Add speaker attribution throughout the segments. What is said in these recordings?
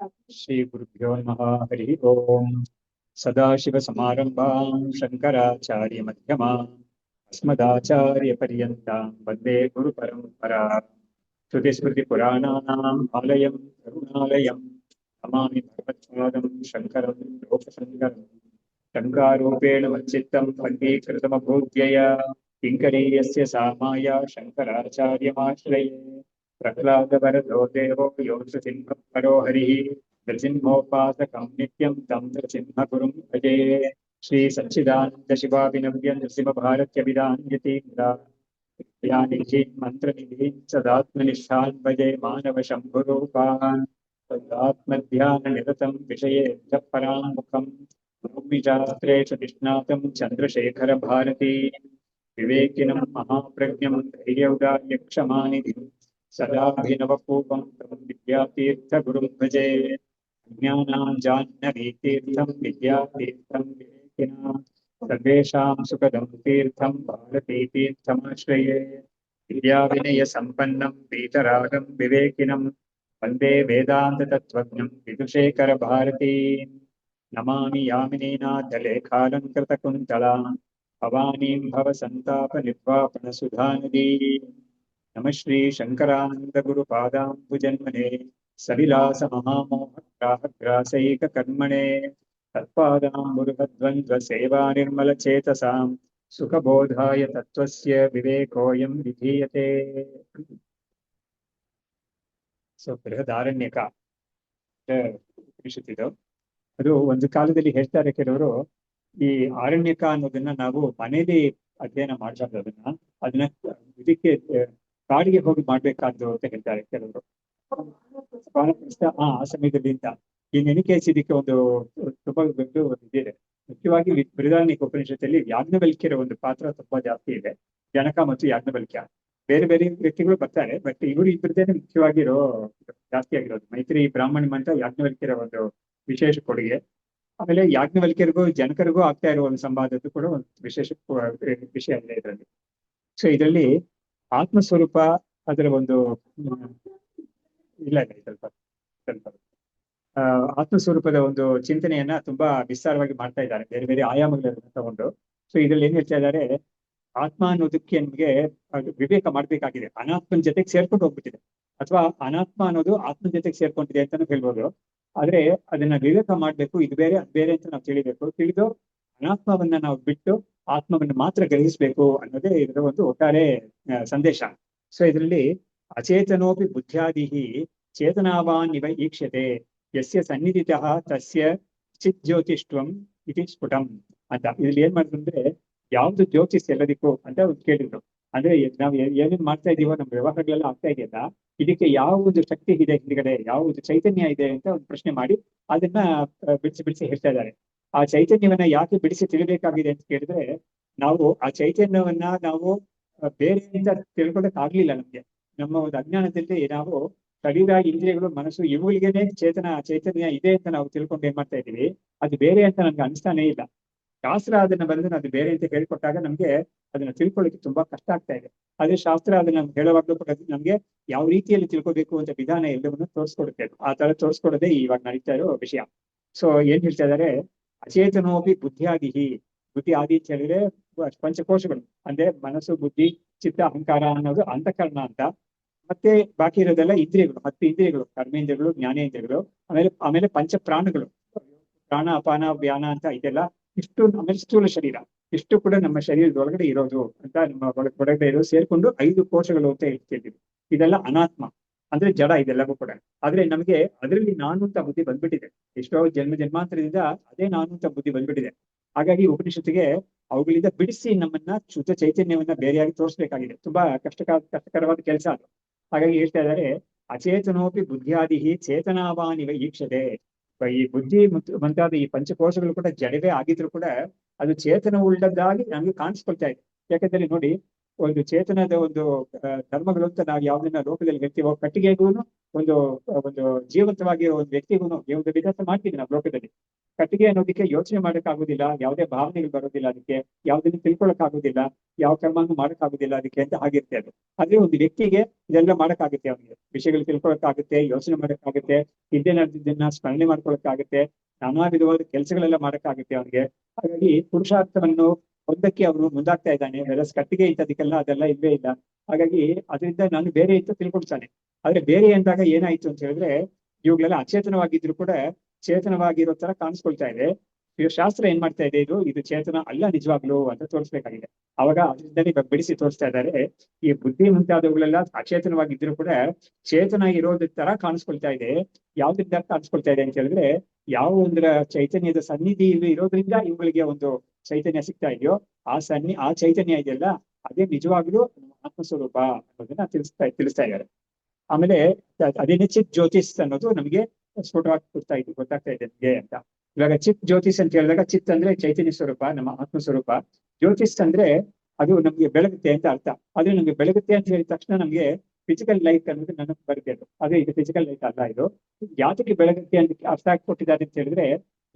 Speaker 1: श्रीगुरुभ्यो नमः। हरि ओम्। सदाशिवसमारम्भां शङ्कराचार्यमध्यमाम् अस्मदाचार्यपर्यन्तां वन्दे गुरुपरम्पराम्। श्रुतिस्मृतिपुराणानाम् आलयं करुणालयं नमामि भगवत्पादं शङ्करं लोकशङ्करम्। शङ्कारूपेण मच्चित्तं फल्गीकृतमभूद्यया किङ्करीयस्य सामाया शङ्कराचार्यमाश्रये। प्रह्लादवरदो देवो योऽसृजिह्मपरो हरिः नृसिंहोपासकं नित्यं तं नृसिंहगुरुं भजे। श्रीसच्चिदानन्दशिवाभिनव्य नृसिंहभारत्यभिधान्यतीन्द्रानिधीन् मन्त्रनिधीन् सदात्मनिष्ठान् भजे मानवशम्भुरूपान्। तदात्मध्याननिरतं विषयेभ्यः पराङ्मुखम् भूमिशास्त्रेषु निष्णातं चन्द्रशेखरभारती विवेकिनं महाप्रज्ञं धैर्यौदार्यक्षमानिधिं सदाभिनवपूपं तं विद्यातीर्थगुरुं भजे। ज्ञानाञ्जाह्नवीतीर्थं विद्यातीर्थं विवेकिनां सर्वेषां सुखदं तीर्थं भारतीतीर्थमाश्रये। विद्याविनयसम्पन्नं वीतरागं विवेकिनं वन्दे वेदान्ततत्त्वज्ञं विदुषेखरभारती। नमामि यामिनीनाथलेखालङ्कृतकुन्तलां भवानीं भवसन्तापनिर्वापणसुधानदी। नमः श्रीशङ्करानन्दगुरुपादाम्बुजन्मने सविलासमहामोहग्राहग्रासैककर्मणे तत्पादाम्बुरुहद्वन्द्वसेवानिर्मलचेतसां सुखबोधाय तत्त्वस्य विवेकोऽयं विधीयते। ಬೃಹದಾರಣ್ಯಕ ಉಪನಿಷತ್ತಿದು. ಅದು ಒಂದು ಕಾಲದಲ್ಲಿ ಹೇಳ್ತಾರೆ ಕೆಲವರು, ಈ ಆರಣ್ಯಕ ಅನ್ನೋದನ್ನ ನಾವು ಮನೇಲಿ ಅಧ್ಯಯನ ಮಾಡ್ಬಾರ್ದು, ಅದನ್ನ ಇದಕ್ಕೆ ಕಾಡಿಗೆ ಹೋಗಿ ಮಾಡ್ಬೇಕಾದ್ದು ಅಂತ ಹೇಳ್ತಾರೆ ಕೆಲವರು. ವಾನಪ್ರಸ್ಥ ಆ ಸಮಯದಲ್ಲಿ ಅಂತ ಈ ನೆನಿಕೇಸ್ ಇದಕ್ಕೆ ಒಂದು ತುಂಬಾ ದೊಡ್ಡ ಒಂದು ಇದಿದೆ. ಮುಖ್ಯವಾಗಿ ಬೃಹದಾರಣ್ಯಕ ಉಪನಿಷತ್ತಲ್ಲಿ ಯಾಜ್ಞವಲ್ಕ್ಯರ ಒಂದು ಪಾತ್ರ ತುಂಬಾ ಜಾಸ್ತಿ ಇದೆ. ಜನಕ ಮತ್ತು ಯಾಜ್ಞವಲ್ಕ್ಯ ಬೇರೆ ಬೇರೆ ವ್ಯಕ್ತಿಗಳು ಬರ್ತಾರೆ, ಬಟ್ ಇವರು ಇಬ್ಬರದೇನೆ ಮುಖ್ಯವಾಗಿರೋ ಜಾಸ್ತಿ ಆಗಿರೋದು. ಮೈತ್ರಿ ಬ್ರಾಹ್ಮಣ ಮಂತ್ರ ಯಾಜ್ಞವಲ್ಕ್ಯರ ಒಂದು ವಿಶೇಷ ಕೊಡುಗೆ. ಆಮೇಲೆ ಯಾಜ್ಞವಲ್ಕ್ಯರಿಗೂ ಜನಕರಿಗೂ ಆಗ್ತಾ ಇರೋ ಒಂದು ಸಂವಾದದ್ದು ಕೂಡ ಒಂದು ವಿಶೇಷ ವಿಷಯ ಇದೆ ಇದರಲ್ಲಿ. ಸೊ ಇದರಲ್ಲಿ ಆತ್ಮಸ್ವರೂಪ ಅದರ ಒಂದು ಇಲ್ಲ ಸ್ವಲ್ಪ ಸ್ವಲ್ಪ ಆತ್ಮಸ್ವರೂಪದ ಒಂದು ಚಿಂತನೆಯನ್ನ ತುಂಬಾ ವಿಸ್ತಾರವಾಗಿ ಮಾಡ್ತಾ ಇದ್ದಾರೆ, ಬೇರೆ ಬೇರೆ ಆಯಾಮಗಳನ್ನು ತಗೊಂಡು. ಸೊ ಇದ್ರಲ್ಲಿ ಏನ್ ಹೇಳ್ತಾ ಇದ್ದಾರೆ, ಆತ್ಮ ಅನ್ನೋದಕ್ಕೆ ನಮ್ಗೆ ವಿವೇಕ ಮಾಡ್ಬೇಕಾಗಿದೆ. ಅನಾತ್ಮನ ಜೊತೆಗೆ ಸೇರ್ಕೊಂಡು ಹೋಗ್ಬಿಟ್ಟಿದೆ, ಅಥವಾ ಅನಾತ್ಮ ಅನ್ನೋದು ಆತ್ಮನ ಜೊತೆಗೆ ಸೇರ್ಕೊಂಡಿದೆ ಅಂತಾನು ಹೇಳ್ಬೋದು. ಆದ್ರೆ ಅದನ್ನ ವಿವೇಕ ಮಾಡ್ಬೇಕು, ಇದು ಬೇರೆ ಅದು ಬೇರೆ ಅಂತ ನಾವು ತಿಳಿಬೇಕು. ತಿಳಿದು ಅನಾತ್ಮವನ್ನ ನಾವು ಬಿಟ್ಟು ಆತ್ಮವನ್ನು ಮಾತ್ರ ಗ್ರಹಿಸ್ಬೇಕು ಅನ್ನೋದೇ ಇದರ ಒಂದು ಒಟ್ಟಾರೆ ಸಂದೇಶ. ಸೊ ಇದರಲ್ಲಿ ಅಚೇತನೋಪಿ ಬುದ್ಧ್ಯಾದಿಹಿ ಚೇತನಾವಾನ್ ಇವ ಈಕ್ಷತೆ ಯಸ್ಯ ಸನ್ನಿಧಿತಃ ತಸ್ಯ ಚಿತ್ ಜ್ಯೋತಿಷ್ಟ್ವಂ ಇತಿ ಸ್ಫುಟಂ ಅಂತ. ಇದ್ರಲ್ಲಿ ಏನ್ ಮಾಡಿದ್ರೆ, ಯಾವ್ದು ಜ್ಯೋತಿಷ್ ಎಲ್ಲದಕ್ಕೂ ಅಂತ ಒಂದು ಕೇಳಿದ್ರು. ಅಂದ್ರೆ ನಾವು ಏನೇನ್ ಮಾಡ್ತಾ ಇದೀವೋ ನಮ್ಮ ವ್ಯವಹಾರಗಳೆಲ್ಲ ಆಗ್ತಾ ಇದೆಯಲ್ಲ, ಇದಕ್ಕೆ ಯಾವುದು ಶಕ್ತಿ ಇದೆ ಹಿಂದ್ಗಡೆ, ಯಾವುದು ಚೈತನ್ಯ ಇದೆ ಅಂತ ಒಂದು ಪ್ರಶ್ನೆ ಮಾಡಿ ಅದನ್ನ ಬಿಡಿಸಿ ಬಿಡಿಸಿ ಹೇಳ್ತಾ ಇದ್ದಾರೆ. ಆ ಚೈತನ್ಯವನ್ನ ಯಾಕೆ ಬಿಡಿಸಿ ತಿಳಿಬೇಕಾಗಿದೆ ಅಂತ ಕೇಳಿದ್ರೆ, ನಾವು ಆ ಚೈತನ್ಯವನ್ನ ನಾವು ಬೇರೆಯಿಂದ ತಿಳ್ಕೊಳಕ್ ಆಗ್ಲಿಲ್ಲ. ನಮ್ಗೆ ನಮ್ಮ ಒಂದು ಅಜ್ಞಾನದಲ್ಲಿ ನಾವು ಶರೀರ, ಇಂದ್ರಿಯಗಳು, ಮನಸ್ಸು ಇವುಗಳಿಗೇನೆ ಚೈತನ್ಯ ಇದೆ ಅಂತ ನಾವು ತಿಳ್ಕೊಂಡು ಏನ್ ಮಾಡ್ತಾ ಇದೀವಿ, ಅದು ಬೇರೆ ಅಂತ ನಮ್ಗೆ ಅನಿಸ್ತಾನೇ ಇಲ್ಲ. ಶಾಸ್ತ್ರ ಅದನ್ನ ಬರೆದು ಅದು ಬೇರೆ ಅಂತ ಹೇಳ್ಕೊಟ್ಟಾಗ ನಮ್ಗೆ ಅದನ್ನ ತಿಳ್ಕೊಳ್ಳಿಕ್ಕೆ ತುಂಬಾ ಕಷ್ಟ ಆಗ್ತಾ ಇದೆ. ಅದೇ ಶಾಸ್ತ್ರ ಅದನ್ನ ಹೇಳುವಾಗ್ಲೂ ಕೂಡ ನಮ್ಗೆ ಯಾವ ರೀತಿಯಲ್ಲಿ ತಿಳ್ಕೊಬೇಕು ಅಂತ ವಿಧಾನ ಎಲ್ಲವನ್ನೂ ತೋರಿಸ್ಕೊಡುತ್ತೆ. ಆ ತರ ತೋರಿಸ್ಕೊಡೋದೇ ಇವಾಗ ನಡೀತಾ ಇರೋ ವಿಷಯ. ಸೊ ಏನ್ ಹೇಳ್ತಾ ಇದಾರೆ, ಅಚೇತನೋಪಿ ಬುದ್ಧಿಯಾದಿಹಿ. ಬುದ್ಧಿ ಆದಿ ಅಂತ ಹೇಳಿದ್ರೆ ಪಂಚಕೋಶಗಳು, ಅಂದ್ರೆ ಮನಸ್ಸು, ಬುದ್ಧಿ, ಚಿತ್ತ, ಅಹಂಕಾರ ಅನ್ನೋದು ಅಂತಃಕರಣ ಅಂತ. ಮತ್ತೆ ಬಾಕಿ ಇರೋದೆಲ್ಲ ಇಂದ್ರಿಯಗಳು, 10 ಇಂದ್ರಿಯಗಳು, ಕರ್ಮೇಂದ್ರಿಯಗಳು, ಜ್ಞಾನೇಂದ್ರಿಯಗಳು, ಆಮೇಲೆ ಪಂಚ ಪ್ರಾಣಗಳು, ಪ್ರಾಣ, ಅಪಾನ, ವ್ಯಾನ ಅಂತ ಇದೆಲ್ಲ. ಇಷ್ಟು ಆಮೇಲೆ ಸ್ಥೂಲ ಶರೀರ, ಇಷ್ಟು ಕೂಡ ನಮ್ಮ ಶರೀರದ ಒಳಗಡೆ ಇರೋದು ಅಂತ, ನಮ್ಮ ಒಳಗಡೆ ಇರೋದು ಸೇರ್ಕೊಂಡು 5 ಕೋಶಗಳು ಅಂತ ಹೇಳ್ತಿದ್ದೀವಿ. ಇದೆಲ್ಲ ಅನಾತ್ಮ, ಅಂದ್ರೆ ಜಡ ಇದೆಲ್ಲವೂ ಕೂಡ. ಆದ್ರೆ ನಮಗೆ ಅದರಲ್ಲಿ ನಾನು ಅಂತ ಬುದ್ಧಿ ಬಂದ್ಬಿಟ್ಟಿದೆ. ಎಷ್ಟೋ ಜನ್ಮಾಂತರದಿಂದ ಅದೇ ನಾನು ಅಂತ ಬುದ್ಧಿ ಬಂದ್ಬಿಟ್ಟಿದೆ. ಹಾಗಾಗಿ ಉಪನಿಷತ್ತಿಗೆ ಅವುಗಳಿಂದ ಬಿಡಿಸಿ ನಮ್ಮನ್ನ ಶುದ್ಧ ಚೈತನ್ಯವನ್ನ ಬೇರೆಯಾಗಿ ತೋರಿಸ್ಬೇಕಾಗಿದೆ. ತುಂಬಾ ಕಷ್ಟಕರವಾದ ಕೆಲಸ ಅದು. ಹಾಗಾಗಿ ಹೇಳ್ತಾ ಇದ್ದಾರೆ, ಅಚೇತನೋಪಿ ಬುದ್ಧಿಯಾದಿಹಿ ಚೇತನಾವಾನಿವ ಈಕ್ಷತೆ. ಈ ಬುದ್ಧಿ ಮುಂತಾದ ಈ ಪಂಚಕೋಶಗಳು ಕೂಡ ಜಡವೇ ಆಗಿದ್ರು ಕೂಡ ಅದು ಚೇತನ ಉಳ್ಳದ್ದಾಗಿ ನಮ್ಗೆ ಕಾಣಿಸ್ಕೊಳ್ತಾ ಇದೆ. ಯಾಕಂದ್ರೆ ನೋಡಿ, ಒಂದು ಚೇತನದ ಒಂದು ಧರ್ಮಗಳು ಅಂತ ನಾವು ಯಾವ್ದನ್ನ ಲೋಕದಲ್ಲಿ ಹೇಳ್ತೀವೋ, ಕಟ್ಟಿಗೆಗೂ ಒಂದು ಒಂದು ಜೀವಂತವಾಗಿರೋ ಒಂದು ವ್ಯಕ್ತಿಗೂ ಒಂದು ವ್ಯತ್ಯಾಸ ಮಾಡ್ತೀವಿ ನಾವು ಲೋಕದಲ್ಲಿ. ಕಟ್ಟಿಗೆ ಅನ್ನೋದಕ್ಕೆ ಯೋಚನೆ ಮಾಡಕ್ಕಾಗೋದಿಲ್ಲ, ಯಾವುದೇ ಭಾವನೆಗಳು ಬರೋದಿಲ್ಲ ಅದಕ್ಕೆ, ಯಾವ್ದನ್ನು ತಿಳ್ಕೊಳಕ್ ಆಗೋದಿಲ್ಲ, ಯಾವ ಕರ್ಮನೂ ಮಾಡಕ್ಕಾಗೋದಿಲ್ಲ ಅದಕ್ಕೆ ಅಂತ ಆಗಿರುತ್ತೆ ಅದು. ಆದ್ರೆ ಒಂದು ವ್ಯಕ್ತಿಗೆ ಇದೆಲ್ಲ ಮಾಡಕ್ಕಾಗುತ್ತೆ, ಅವನಿಗೆ ವಿಷಯಗಳು ತಿಳ್ಕೊಳಕ್ಕಾಗುತ್ತೆ, ಯೋಚನೆ ಮಾಡಕ್ಕಾಗುತ್ತೆ, ಹಿಂದೆ ನಡೆದಿದ್ದನ್ನ ಸ್ಮರಣೆ ಮಾಡ್ಕೊಳಕ್ಕಾಗುತ್ತೆ, ನಾನಾ ವಿಧವಾದ ಕೆಲಸಗಳೆಲ್ಲ ಮಾಡಕ್ಕಾಗುತ್ತೆ ಅವನಿಗೆ. ಹಾಗಾಗಿ ಪುರುಷಾರ್ಥವನ್ನು ಒಂದಕ್ಕೆ ಅವನು ಮುಂದಾಗ್ತಾ ಇದ್ದಾನೆ. ಕಟ್ಟಿಗೆ ಇಂಥದಕ್ಕೆಲ್ಲ ಅದೆಲ್ಲ ಇಲ್ಲವೇ ಇಲ್ಲ. ಹಾಗಾಗಿ ಅದರಿಂದ ನಾನು ಬೇರೆ ಅಂತ ತಿಳ್ಕೊಳ್ತಾನೆ. ಆದ್ರೆ ಬೇರೆ ಅಂದಾಗ ಏನಾಯ್ತು ಅಂತ ಹೇಳಿದ್ರೆ, ಇವುಗಳೆಲ್ಲ ಅಚೇತನವಾಗಿದ್ರು ಕೂಡ ಚೇತನವಾಗಿರೋ ತರ ಕಾಣಿಸ್ಕೊಳ್ತಾ ಇದೆ. ಶಾಸ್ತ್ರ ಏನ್ ಮಾಡ್ತಾ ಇದೆ, ಇದು ಚೇತನ ಅಲ್ಲ ನಿಜವಾಗ್ಲು ಅಂತ ತೋರಿಸ್ಬೇಕಾಗಿದೆ. ಅವಾಗ ಅದರಿಂದಲೇ ಬಿಡಿಸಿ ತೋರಿಸ್ತಾ ಇದ್ದಾರೆ, ಈ ಬುದ್ಧಿ ಮುಂತಾದವುಗಳೆಲ್ಲ ಅಚೇತನವಾಗಿದ್ರು ಕೂಡ ಚೇತನ ಇರೋದ್ರ ತರ ಕಾಣಿಸ್ಕೊಳ್ತಾ ಇದೆ. ಯಾವ್ದ್ರಿಂದ ಕಾಣಿಸ್ಕೊಳ್ತಾ ಇದೆ ಅಂತ ಹೇಳಿದ್ರೆ, ಯಾವ ಒಂದರ ಚೈತನ್ಯದ ಸನ್ನಿಧಿ ಇರೋದ್ರಿಂದ ಇವುಗಳಿಗೆ ಒಂದು ಚೈತನ್ಯ ಸಿಗ್ತಾ ಇದೆಯೋ, ಆ ಚೈತನ್ಯ ಇದೆಯಲ್ಲ, ಅದೇ ನಿಜವಾಗ್ಲೂ ಆತ್ಮಸ್ವರೂಪ ಅನ್ನೋದನ್ನ ತಿಳಿಸ್ತಾ ಇದ್ದಾರೆ. ಆಮೇಲೆ ಅದೇನೇ ಚಿತ್ ಜ್ಯೋತಿಸ್ ಅನ್ನೋದು ನಮಗೆ ಸ್ಫುಟವಾಗಿ ಗೊತ್ತಾಗ್ತಾ ಇದೆ ನಿಮಗೆ ಅಂತ. ಇವಾಗ ಚಿತ್ ಜ್ಯೋತಿಸ್ ಅಂತ ಹೇಳಿದಾಗ, ಚಿತ್ ಅಂದ್ರೆ ಚೈತನ್ಯ ಸ್ವರೂಪ, ನಮ್ಮ ಆತ್ಮಸ್ವರೂಪ. ಜ್ಯೋತಿಸ್ ಅಂದ್ರೆ ಅದು ನಮ್ಗೆ ಬೆಳಗುತ್ತೆ ಅಂತ ಅರ್ಥ. ಆದ್ರೆ ನಮ್ಗೆ ಬೆಳಗುತ್ತೆ ಅಂತ ಹೇಳಿದ ತಕ್ಷಣ ನಮ್ಗೆ ಫಿಸಿಕಲ್ ಲೈಟ್ ಅನ್ನೋದು ನನಗೆ ಬರುತ್ತೆ. ಆದ್ರೆ ಇದು ಫಿಸಿಕಲ್ ಲೈಟ್ ಅಲ್ಲ. ಇದು ಯಾತಕ್ಕೆ ಬೆಳಗುತ್ತೆ ಅಂತ ಅರ್ಥ ಕೊಟ್ಟಿದ್ದಾರೆ ಅಂತ ಹೇಳಿದ್ರೆ,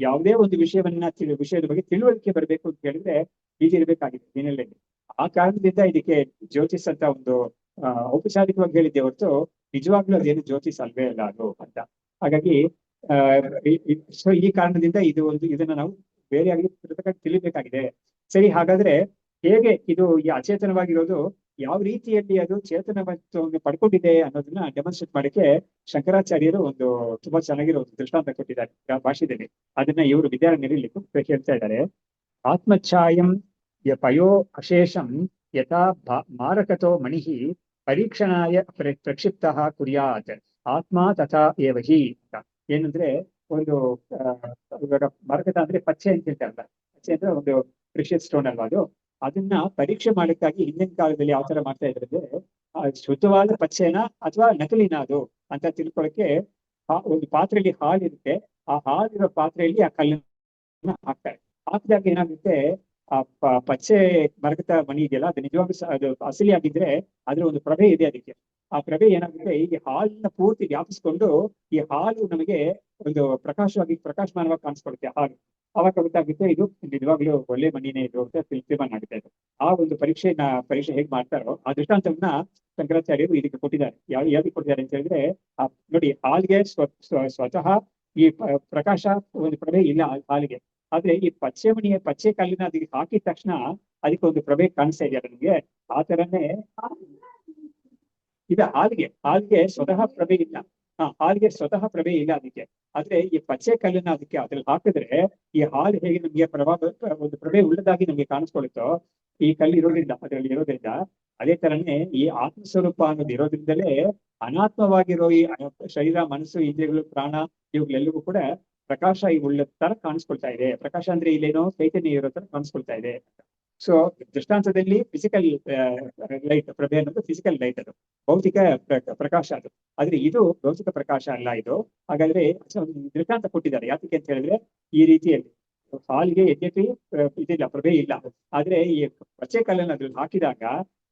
Speaker 1: ಯಾವುದೇ ಒಂದು ವಿಷಯದ ಬಗ್ಗೆ ತಿಳುವಳಿಕೆ ಬರಬೇಕು ಅಂತ ಹೇಳಿದ್ರೆ ಇದಿರ್ಬೇಕಾಗಿದೆ ದಿನದಲ್ಲಿ. ಆ ಕಾರಣದಿಂದ ಇದಕ್ಕೆ ಜ್ಯೋತಿಸ್ ಅಂತ ಒಂದು ಔಪಚಾರಿಕವಾಗಿ ಹೇಳಿದ್ದೆ ಹೊರತು ನಿಜವಾಗ್ಲೂ ಅದೇನು ಜ್ಯೋತಿಸ್ ಅಲ್ವೇ ಅಲ್ಲ ಅದು ಅಂತ. ಹಾಗಾಗಿ ಸೊ ಈ ಕಾರಣದಿಂದ ಇದನ್ನ ನಾವು ಬೇರೆಯಾಗಿ ತಿಳಿಬೇಕಾಗಿದೆ. ಸರಿ, ಹಾಗಾದ್ರೆ ಹೇಗೆ ಇದು ಈ ಅಚೇತನವಾಗಿರೋದು ಯಾವ ರೀತಿಯಲ್ಲಿ ಅದು ಚೇತನವನ್ನು ಪಡ್ಕೊಂಡಿದೆ ಅನ್ನೋದನ್ನ ಡೆಮಾನ್ಸ್ಟ್ರೇಟ್ ಮಾಡಕ್ಕೆ ಶಂಕರಾಚಾರ್ಯರು ಒಂದು ತುಂಬಾ ಚೆನ್ನಾಗಿರೋ ಒಂದು ದೃಷ್ಟಾಂತ ಕೊಟ್ಟಿದ್ದಾರೆ ಭಾಷೆಯಲ್ಲಿ. ಅದನ್ನ ಇವರು ವಿದ್ಯಾರಣ್ಯರಲ್ಲಿ ಹೇಳ್ತಾ ಇದ್ದಾರೆ. ಆತ್ಮಚ್ಛಾಯಂ ಪಯೋ ಅಶೇಷಂ ಯಥಾ ಮಾರಕತೋ ಮಣಿಃ ಪರೀಕ್ಷಣಾಯ ಪ್ರಕ್ಷಿಪ್ತ ಕುರ್ಯಾತ್ ಆತ್ಮ ತಥಾ ಏವ ಹಿ ಅಂತ. ಏನಂದ್ರೆ ಒಂದು ಇವಾಗ ಮಾರಕತ ಅಂದ್ರೆ ಪಚ್ಚೆ ಅಂತ ಹೇಳ್ತಾರಲ್ಲ, ಪಚ್ಚೆ ಅಂದ್ರೆ ಒಂದು ಪ್ರೆಷಿಯಸ್ ಸ್ಟೋನ್ ಅಲ್ವಾ ಅದು. ಅದನ್ನ ಪರೀಕ್ಷೆ ಮಾಡಕ್ಕಾಗಿ ಹಿಂದಿನ ಕಾಲದಲ್ಲಿ ಯಾವ ತರ ಮಾಡ್ತಾ ಇದ್ರೆ, ಶುದ್ಧವಾದ ಪಚ್ಚೆನ ಅಥವಾ ನಕಲಿನ ಅದು ಅಂತ ತಿಳ್ಕೊಳಕ್ಕೆ ಒಂದು ಪಾತ್ರೆಯಲ್ಲಿ ಹಾಲಿರುತ್ತೆ. ಆ ಹಾಲಿರೋ ಪಾತ್ರೆಯಲ್ಲಿ ಆ ಕಲ್ಲನ್ನ ಹಾಕ್ತಾರೆ. ಹಾಕಿದಾಗ ಏನಾಗುತ್ತೆ, ಆ ಪಚ್ಚೆ ಮರಗತ ಮಣಿ ಇದೆಯಲ್ಲ, ಅದು ನಿಜವಾಗ್ಲೂ ಅದು ಅಸಲಿ ಆಗಿದ್ರೆ ಅದ್ರ ಒಂದು ಪ್ರಭೆ ಇದೆ ಅದಕ್ಕೆ. ಆ ಪ್ರಭೆ ಏನಾಗುತ್ತೆ, ಈ ಹಾಲನ್ನ ಪೂರ್ತಿ ವ್ಯಾಪಿಸ್ಕೊಂಡು ಈ ಹಾಲು ನಮಗೆ ಒಂದು ಪ್ರಕಾಶಮಾನವಾಗಿ ಕಾಣಿಸ್ಕೊಡುತ್ತೆ ಹಾಲು. ಅವಾಗ ಗೊತ್ತಾಗುತ್ತೆ ಇದು ನಿಜವಾಗ್ಲೂ ಒಳ್ಳೆ ಮಣ್ಣಿನೇ ಇದು ಅಂತ ತೀರ್ಮಾನ ಆಗುತ್ತೆ. ಆ ಒಂದು ಪರೀಕ್ಷೆ ಹೇಗೆ ಮಾಡ್ತಾರೋ ಆ ದೃಷ್ಟಾಂತವನ್ನ ಶಂಕರಾಚಾರ್ಯರು ಇದಕ್ಕೆ ಕೊಟ್ಟಿದ್ದಾರೆ. ಯಾವ್ದಕ್ಕೆ ಕೊಟ್ಟಿದ್ದಾರೆ ಅಂತ ಹೇಳಿದ್ರೆ, ನೋಡಿ, ಹಾಲಿಗೆ ಸ್ವತಃ ಈ ಪ್ರಕಾಶ ಒಂದು ಪ್ರಭೆ ಇಲ್ಲ ಹಾಲಿಗೆ. ಆದ್ರೆ ಈ ಪಚ್ಚೆ ಕಲ್ಲಿನ ಅದಕ್ಕೆ ಹಾಕಿದ ತಕ್ಷಣ ಅದಕ್ಕೆ ಒಂದು ಪ್ರಭೆ ಕಾಣಿಸ್ತಾ ಇದೆಯಲ್ಲ ನಮ್ಗೆ. ಆ ತರನೇ ಹಾಲಿಗೆ ಸ್ವತಃ ಪ್ರಭೆ ಇಲ್ಲ. ಹಾಲಿಗೆ ಸ್ವತಃ ಪ್ರಭೆ ಇಲ್ಲ ಅದಕ್ಕೆ. ಆದ್ರೆ ಈ ಪಚ್ಚೆ ಕಲ್ಲನ್ನ ಅದ್ರಲ್ಲಿ ಹಾಕಿದ್ರೆ ಈ ಹಾಲು ಹೇಗೆ ನಮ್ಗೆ ಒಂದು ಪ್ರಭೆ ಉಳ್ಳದಾಗಿ ನಮ್ಗೆ ಕಾಣಿಸ್ಕೊಳ್ಳುತ್ತೋ, ಈ ಕಲ್ಲು ಅದರಲ್ಲಿ ಇರೋದ್ರಿಂದ, ಅದೇ ತರನೇ ಈ ಆತ್ಮಸ್ವರೂಪ ಅನ್ನೋದು ಇರೋದ್ರಿಂದಲೇ ಅನಾತ್ಮವಾಗಿರೋ ಈ ಶರೀರ, ಮನಸ್ಸು, ಇಂದ್ರಿಯಗಳು, ಪ್ರಾಣ ಇವುಗಳೆಲ್ಲವೂ ಕೂಡ ಪ್ರಕಾಶ ಉಳ್ಳ ತರ ಕಾಣಿಸ್ಕೊಳ್ತಾ ಇದೆ. ಪ್ರಕಾಶ ಅಂದ್ರೆ ಇಲ್ಲೇನೋ ಚೈತನ್ಯ ಇರೋ ತರ ಕಾಣಿಸ್ಕೊಳ್ತಾ ಇದೆ. ಸೊ ದೃಷ್ಟಾಂತದಲ್ಲಿ ಫಿಸಿಕಲ್ ಲೈಟ್ ಪ್ರಭೆ ಅನ್ನೋದು ಫಿಸಿಕಲ್ ಲೈಟ್, ಅದು ಭೌತಿಕ ಪ್ರಕಾಶ ಅದು. ಆದ್ರೆ ಇದು ಭೌತಿಕ ಪ್ರಕಾಶ ಅಲ್ಲ ಇದು. ಹಾಗಾದ್ರೆ ದೃಷ್ಟಾಂತ ಕೊಟ್ಟಿದ್ದಾರೆ ಯಾತಕ್ಕೆ ಅಂತ ಹೇಳಿದ್ರೆ, ಈ ರೀತಿಯಲ್ಲಿ ಹಾಲಿಗೆ ಯದ್ಯಪಿ ಇದಿಲ್ಲ, ಪ್ರಭೆ ಇಲ್ಲ. ಆದ್ರೆ ಈ ಪಚ್ಚೆ ಕಲ್ಲನ್ನು ಅದ್ರಲ್ಲಿ ಹಾಕಿದಾಗ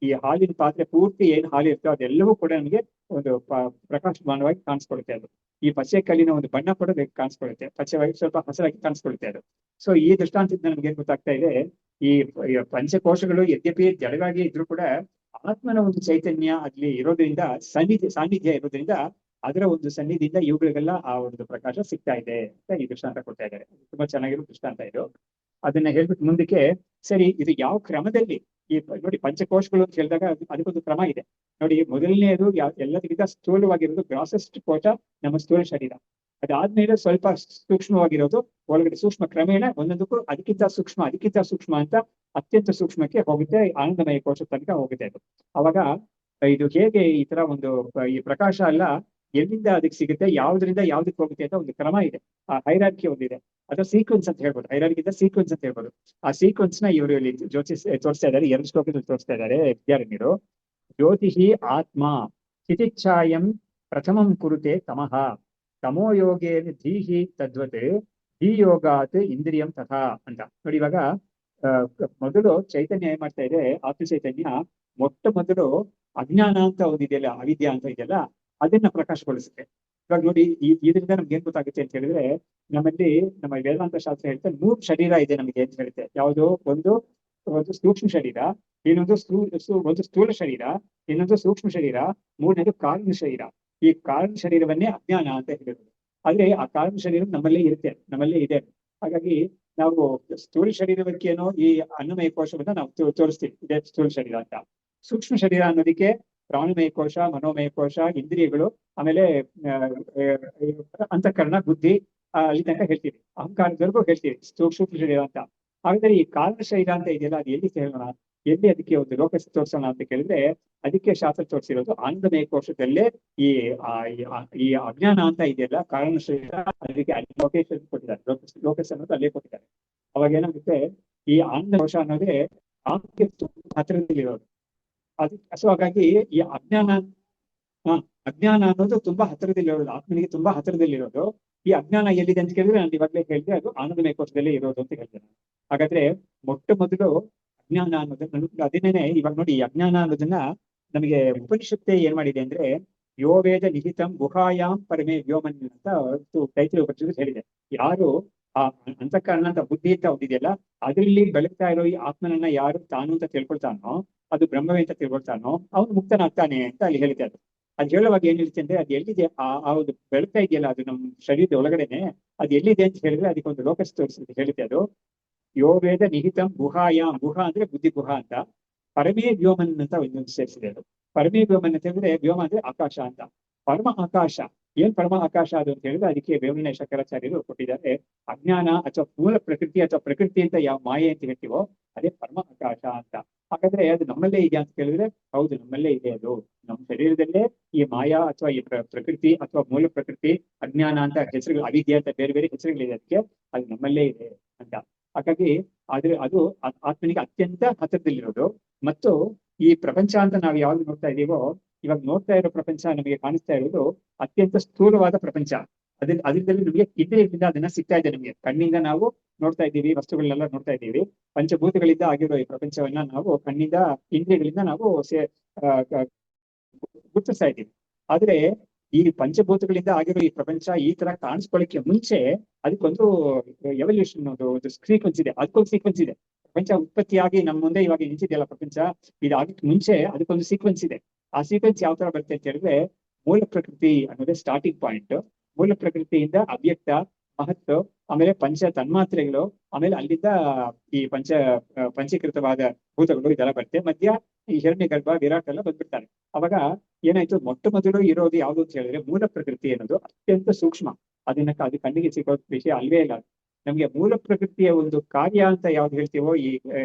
Speaker 1: ಈ ಹಾಲಿನ ಪಾತ್ರೆ ಪೂರ್ತಿ ಏನ್ ಹಾಲು ಇರ್ತೋ ಅದೆಲ್ಲವೂ ಕೂಡ ನಮಗೆ ಒಂದು ಪ್ರಕಾಶಮಾನವಾಗಿ ಕಾಣಿಸ್ಕೊಡುತ್ತೆ. ಅದು ಈ ಪಚ್ಚೆ ಕಲ್ಲಿನ ಒಂದು ಬಣ್ಣ ಕೂಡ ಕಾಣಿಸ್ಕೊಳ್ಳುತ್ತೆ, ಪಚ್ಚೆವಾಗಿ ಸ್ವಲ್ಪ ಹಸಿರಾಗಿ ಕಾಣಿಸ್ಕೊಳ್ಳುತ್ತೆ ಅದು. ಸೊ ಈ ದೃಷ್ಟಾಂತದಿಂದ ನಮ್ಗೆ ಏನ್ ಗೊತ್ತಾಗ್ತಾ ಇದೆ, ಈ ಪಂಚಕೋಶಗಳು ಯದ್ಯಪಿ ಜಡವಾಗಿ ಇದ್ರು ಕೂಡ ಆತ್ಮನ ಒಂದು ಚೈತನ್ಯ ಅಲ್ಲಿ ಇರೋದ್ರಿಂದ, ಸಾನ್ನಿಧ್ಯ ಇರೋದ್ರಿಂದ, ಅದರ ಒಂದು ಸನ್ನಿಧಿಯಿಂದ ಇವುಗಳಿಗೆಲ್ಲ ಆ ಒಂದು ಪ್ರಕಾಶ ಸಿಗ್ತಾ ಇದೆ ಅಂತ ಈ ದೃಷ್ಟಾಂತ ಕೊಡ್ತಾ ಇದ್ದಾರೆ. ತುಂಬಾ ಚೆನ್ನಾಗಿರೋ ದೃಷ್ಟಾಂತ ಇದು. ಅದನ್ನ ಹೇಳ್ಬಿಟ್ಟು ಮುಂದಕ್ಕೆ, ಸರಿ ಇದು ಯಾವ ಕ್ರಮದಲ್ಲಿ ಈ ನೋಡಿ ಪಂಚಕೋಶಗಳು ಅಂತ ಹೇಳಿದಾಗ ಅದಕ್ಕೊಂದು ಕ್ರಮ ಇದೆ ನೋಡಿ. ಮೊದಲನೆಯದು ಎಲ್ಲದಕ್ಕಿಂತ ಸ್ಥೂಲವಾಗಿರೋದು ಗ್ರಾಸೆಸ್ಟ್ ಕೋಶ ನಮ್ಮ ಸ್ಥೂಲ ಶರೀರ. ಅದಾದ್ಮೇಲೆ ಸ್ವಲ್ಪ ಸೂಕ್ಷ್ಮವಾಗಿರೋದು ಒಳಗಡೆ, ಸೂಕ್ಷ್ಮ ಕ್ರಮೇಣ ಒಂದೊಂದಕ್ಕೂ ಅದಕ್ಕಿಂತ ಸೂಕ್ಷ್ಮ ಅಂತ ಅತ್ಯಂತ ಸೂಕ್ಷ್ಮಕ್ಕೆ ಹೋಗುತ್ತೆ, ಆನಂದಮಯ ಕೋಶ ತನಕ ಹೋಗುತ್ತೆ ಅದು. ಅವಾಗ ಇದು ಹೇಗೆ ಈ ತರ ಒಂದು ಈ ಪ್ರಕಾಶ ಅಲ್ಲ ಎಲ್ಲಿಂದ ಅದಕ್ಕೆ ಸಿಗುತ್ತೆ, ಯಾವ್ದ್ರಿಂದ ಯಾವ್ದಕ್ಕೆ ಹೋಗುತ್ತೆ ಅಂತ ಒಂದು ಕ್ರಮ ಇದೆ. ಆ ಹೈರಾರ್ಕಿ ಒಂದಿದೆ, ಅಥವಾ ಸೀಕ್ವೆನ್ಸ್ ಅಂತ ಹೇಳ್ಬೋದು. ಹೈರಾರ್ಕಿಂದ ಸೀಕ್ವೆನ್ಸ್ ಅಂತ ಹೇಳ್ಬೋದು. ಆ ಸೀಕ್ವೆನ್ಸ್ ನ ಇವರು ಇಲ್ಲಿ ತೋರಿಸ್ತಾ ಇದ್ದಾರೆ, 2 ಶ್ಲೋಕದಲ್ಲಿ ತೋರಿಸ್ತಾ ಇದ್ದಾರೆ ವಿದ್ಯಾರಣ್ಯರು. ಜ್ಯೋತಿಹಿ ಆತ್ಮ ಸ್ಥಿತಿಚ್ಛಾಯಂ ಪ್ರಥಮಂ ಕುರುತೆ ತಮಃ ತಮೋ ಯೋಗೇನ ಧೀಹಿ ತದ್ವತ್ ಧೀಯೋಗಾತ್ ಇಂದ್ರಿಯಂ ತಥಾ ಅಂತ ನೋಡಿ. ಇವಾಗ ಮೊದಲು ಚೈತನ್ಯ ಏನ್ ಮಾಡ್ತಾ ಇದೆ, ಆತ್ಮ ಚೈತನ್ಯ ಮೊಟ್ಟ ಮೊದಲು ಅಜ್ಞಾನ ಅಂತ ಒಂದಿದೆಯಲ್ಲ, ಅವಿದ್ಯಾ ಅಂತ ಇದೆಯಲ್ಲ, ಅದನ್ನ ಪ್ರಕಾಶಗೊಳಿಸುತ್ತೆ. ಇವಾಗ ನೋಡಿ, ಇದರಿಂದ ನಮ್ಗೆ ಏನ್ ಗೊತ್ತಾಗುತ್ತೆ ಅಂತ ಹೇಳಿದ್ರೆ, ನಮ್ಮಲ್ಲಿ ನಮ್ಮ ವೇದಾಂತ ಶಾಸ್ತ್ರ ಹೇಳ್ತಾ 3 ಶರೀರ ಇದೆ ನಮಗೆ ಅಂತ ಹೇಳುತ್ತೆ. ಯಾವುದು? ಒಂದು ಸೂಕ್ಷ್ಮ ಶರೀರ, ಇನ್ನೊಂದು ಒಂದು ಸ್ಥೂಲ ಶರೀರ, ಇನ್ನೊಂದು ಸೂಕ್ಷ್ಮ ಶರೀರ, ಮೂರನೇದು ಕಾರಣ ಶರೀರ. ಈ ಕಾರಣ ಶರೀರವನ್ನೇ ಅಜ್ಞಾನ ಅಂತ ಹೇಳಿರೋದು. ಆದ್ರೆ ಆ ಕಾರಣ ಶರೀರ ನಮ್ಮಲ್ಲೇ ಇರುತ್ತೆ, ನಮ್ಮಲ್ಲೇ ಇದೆ. ಹಾಗಾಗಿ ನಾವು ಸ್ಥೂಲ ಶರೀರ ಬಗ್ಗೆನೋ ಈ ಅನ್ನಮಯ ಕೋಶವನ್ನ ನಾವು ತೋರಿಸ್ತೀವಿ, ಇದೇ ಸ್ಥೂಲ ಶರೀರ ಅಂತ. ಸೂಕ್ಷ್ಮ ಶರೀರ ಅನ್ನೋದಕ್ಕೆ ಪ್ರಾಣಮಯ ಕೋಶ, ಮನೋಮಯ ಕೋಶ, ಇಂದ್ರಿಯಗಳು, ಆಮೇಲೆ ಅಂತಃಕರಣ, ಬುದ್ಧಿ, ಅಲ್ಲಿ ತನಕ ಹೇಳ್ತೀವಿ. ಅಹಂಕಾರದವರೆಗೂ ಹೇಳ್ತೀವಿ ಸೂಕ್ಷ್ಮ ಶರೀರ ಅಂತ. ಹಾಗಾದ್ರೆ ಈ ಕಾರಣ ಶರೀರ ಅಂತ ಇದೆಯಲ್ಲ, ಅದು ಎಲ್ಲಿ ಹೇಳೋಣ, ಎಲ್ಲಿ ಅದಕ್ಕೆ ಒಂದು ಲೋಕಸ್ ತೋರಿಸೋಣ ಅಂತ ಕೇಳಿದ್ರೆ, ಅದಕ್ಕೆ ಶಾಸ್ತ್ರ ತೋರಿಸಿರೋದು ಆನಂದಮಯ ಕೋಶದಲ್ಲೇ ಈ ಈ ಅಜ್ಞಾನ ಅಂತ ಇದೆಯಲ್ಲ, ಕಾರಣ ಶರೀರ, ಅದಕ್ಕೆ ಅಲ್ಲಿ ಲೊಕೇಶನ್ ಕೊಟ್ಟಿದ್ದಾರೆ. ಲೋಕಸ್ ಅನ್ನೋದು ಅಲ್ಲೇ ಕೊಟ್ಟಿದ್ದಾರೆ. ಅವಾಗ ಏನಾಗುತ್ತೆ, ಈ ಆನಂದ ಕೋಶ ಅನ್ನೋದೇ ಆತ್ಮಕ್ಕೆ ಹತ್ತಿರದಲ್ಲಿರೋದು. ಸೊ ಹಾಗಾಗಿ ಈ ಅಜ್ಞಾನ ಅನ್ನೋದು ತುಂಬಾ ಹತ್ತಿರದಲ್ಲಿರೋದು, ಆತ್ಮನಿಗೆ ತುಂಬಾ ಹತ್ತಿರದಲ್ಲಿರೋದು. ಈ ಅಜ್ಞಾನ ಎಲ್ಲಿದೆ ಅಂತ ಕೇಳಿದ್ರೆ, ನಾನು ಇವಾಗಲೇ ಹೇಳಿದೆ, ಅದು ಆನಂದಮಯ ಕೋಶದಲ್ಲೇ ಇರೋದು ಅಂತ ಹೇಳ್ತೇನೆ. ಹಾಗಾದ್ರೆ ಮೊಟ್ಟ ಮೊದಲು ಅಜ್ಞಾನ ಅನ್ನೋದನ್ನ, ಅದನ್ನೇ ಇವಾಗ ನೋಡಿ, ಈ ಅಜ್ಞಾನ ಅನ್ನೋದನ್ನ ನಮಗೆ ಉಪನಿಷತ್ತೇ ಏನ್ ಮಾಡಿದೆ ಅಂದ್ರೆ, ಯೋ ವೇದ ನಿಹಿತಂ ಗುಹಾಯಾಮ್ ಪರಮೇ ವ್ಯೋಮನ್ ಅಂತ ತೈತ್ರಿಯ ಉಪನಿಷತ್ತು ಹೇಳಿದೆ. ಯಾರು ಆ ಅಂತಃಕರಣ ಅಂತ ಬುದ್ಧಿ ಅಂತ ಒಂದಿದೆಯಲ್ಲ, ಅದರಲ್ಲಿ ಬೆಳಗ್ತಾ ಇರೋ ಈ ಆತ್ಮನನ್ನ ಯಾರು ತಾನು ಅಂತ ತಿಳ್ಕೊಳ್ತಾನೋ, ಅದು ಬ್ರಹ್ಮವೇ ಅಂತ ತಿಳ್ಕೊಳ್ತಾನೋ, ಅವನು ಮುಕ್ತನಾಗ್ತಾನೆ ಅಂತ ಅಲ್ಲಿ ಹೇಳಿದೆ. ಅದು ಹೇಳುವಾಗ ಏನ್ ಹೇಳ್ತೆ ಅಂದ್ರೆ, ಅದು ಎಲ್ಲಿದೆ ಒಂದು ಬೆಳಗ್ತಾ ಇದೆಯಲ್ಲ, ಅದು ನಮ್ಮ ಶರೀರದ ಒಳಗಡೆನೆ, ಅದು ಎಲ್ಲಿದೆ ಅಂತ ಹೇಳಿದ್ರೆ ಅದಕ್ಕೆ ಒಂದು ಲೋಕಸ್ ತೋರಿಸಿದೆ ಹೇಳಿದೆ. ಅದು ಯೋ ವೇದ ನಿಹಿತಂ ಗುಹಾಯಾಮ್, ಗುಹಾ ಅಂದ್ರೆ ಬುದ್ಧಿ ಗುಹಾ ಅಂತ, ಪರಮೇ ವ್ಯೋಮನ್ ಅಂತ ಇನ್ನೊಂದು ಸೇರಿಸಿದೆ. ಅದು ಪರಮೇ ವ್ಯೋಮನ್ ಅಂತ ಹೇಳಿದ್ರೆ, ವ್ಯೋಮ ಅಂದ್ರೆ ಆಕಾಶ ಅಂತ. ಪರಮ ಆಕಾಶ, ಏನ್ ಪರಮ ಆಕಾಶ ಅದು ಅಂತ ಹೇಳಿದ್ರೆ, ಅದಕ್ಕೆ ವೇಮನ ಶಂಕರಾಚಾರ್ಯರು ಕೊಟ್ಟಿದ್ದಾರೆ. ಅಜ್ಞಾನ ಅಥವಾ ಮೂಲ ಪ್ರಕೃತಿ ಅಥವಾ ಪ್ರಕೃತಿ ಅಂತ ಯಾವ ಮಾಯೆ ಅಂತ ಹೇಳ್ತೀವೋ, ಅದೇ ಪರಮ ಆಕಾಶ ಅಂತ. ಹಾಗಾದ್ರೆ ಅದು ನಮ್ಮಲ್ಲೇ ಇದೆ ಅಂತ ಕೇಳಿದ್ರೆ, ಹೌದು, ನಮ್ಮಲ್ಲೇ ಇದೆ. ಅದು ನಮ್ಮ ಶರೀರದಲ್ಲೇ ಈ ಮಾಯಾ ಅಥವಾ ಈ ಪ್ರಕೃತಿ ಅಥವಾ ಮೂಲ ಪ್ರಕೃತಿ, ಅಜ್ಞಾನ ಅಂತ ಹೆಸರುಗಳು, ಅವಿದ್ಯೆ ಅಂತ ಬೇರೆ ಬೇರೆ ಹೆಸರುಗಳಿದೆ ಅದಕ್ಕೆ, ಅದು ನಮ್ಮಲ್ಲೇ ಇದೆ ಅಂತ. ಹಾಗಾಗಿ ಅದು ಆತ್ಮನಿಗೆ ಅತ್ಯಂತ ಹತ್ತಿರದಲ್ಲಿರೋದು. ಮತ್ತು ಈ ಪ್ರಪಂಚ ಅಂತ ನಾವು ಯಾವಾಗ ನೋಡ್ತಾ ಇದ್ದೀವೋ, ಇವಾಗ ನೋಡ್ತಾ ಇರೋ ಪ್ರಪಂಚ ನಮಗೆ ಕಾಣಿಸ್ತಾ ಇರೋದು ಅತ್ಯಂತ ಸ್ಥೂಲವಾದ ಪ್ರಪಂಚ. ಅದರಲ್ಲಿ ನಮಗೆ ಇಂದ್ರಿಯಗಳಿಂದ ಅದನ್ನ ಸಿಗ್ತಾ ಇದೆ. ನಮಗೆ ಕಣ್ಣಿಂದ ನಾವು ನೋಡ್ತಾ ಇದ್ದೀವಿ, ವಸ್ತುಗಳನ್ನೆಲ್ಲ ನೋಡ್ತಾ ಇದ್ದೀವಿ. ಪಂಚಭೂತಗಳಿಂದ ಆಗಿರೋ ಈ ಪ್ರಪಂಚವನ್ನ ನಾವು ಕಣ್ಣಿಂದ, ಇಂದ್ರಿಯಗಳಿಂದ ನಾವು ಗುರುತಿಸ್ತಾ ಇದ್ದೀವಿ. ಆದ್ರೆ ಈ ಪಂಚಭೂತಗಳಿಂದ ಆಗಿರೋ ಈ ಪ್ರಪಂಚ ಈ ತರ ಕಾಣಿಸ್ಕೊಳ್ಳಿಕ್ಕೆ ಮುಂಚೆ ಅದಕ್ಕೊಂದು ಎವಲ್ಯೂಷನ್, ಒಂದು ಸೀಕ್ವೆನ್ಸ್ ಇದೆ. ಅದಕ್ಕೊಂದು ಸೀಕ್ವೆನ್ಸ್ ಇದೆ. ಪ್ರಪಂಚ ಉತ್ಪತ್ತಿಯಾಗಿ ನಮ್ಮ ಮುಂದೆ ಇವಾಗ ನಿಂತಿದೆಯಲ್ಲ ಪ್ರಪಂಚ, ಇದಾಗಕ್ಕೆ ಮುಂಚೆ ಅದಕ್ಕೊಂದು ಸೀಕ್ವೆನ್ಸ್ ಇದೆ. ಆ ಸೀಕ್ವೆನ್ಸ್ ಯಾವ ತರ ಬರುತ್ತೆ ಅಂತ ಹೇಳಿದ್ರೆ, ಮೂಲ ಪ್ರಕೃತಿ ಅನ್ನೋದೇ ಸ್ಟಾರ್ಟಿಂಗ್ ಪಾಯಿಂಟ್. ಮೂಲ ಪ್ರಕೃತಿಯಿಂದ ಅವ್ಯಕ್ತ, ಮಹತ್ತು, ಆಮೇಲೆ ಪಂಚ ತನ್ಮಾತ್ರೆಗಳು, ಆಮೇಲೆ ಅಲ್ಲಿಂದ ಈ ಪಂಚೀಕೃತವಾದ ಭೂತಗಳು ಇದೆಲ್ಲ ಬರುತ್ತೆ. ಮಧ್ಯ ಈ ಹಿರಣ್ಯ ಗರ್ಭ, ವಿರಾಟ್ ಎಲ್ಲ ಬಂದ್ಬಿಡ್ತಾರೆ. ಅವಾಗ ಏನಾಯ್ತು, ಮೊಟ್ಟ ಮೊದಲು ಇರೋದು ಯಾವುದು ಅಂತ ಹೇಳಿದ್ರೆ, ಮೂಲ ಪ್ರಕೃತಿ ಅನ್ನೋದು ಅತ್ಯಂತ ಸೂಕ್ಷ್ಮ. ಅದು ಕಣ್ಣಿಗೆ ಸಿಗೋ ವಿಷಯ ಅಲ್ವೇ ಇಲ್ಲ. ನಮ್ಗೆ ಮೂಲ ಪ್ರಕೃತಿಯ ಒಂದು ಕಾರ್ಯ ಅಂತ ಯಾವ್ದು ಹೇಳ್ತೀವೋ, ಈ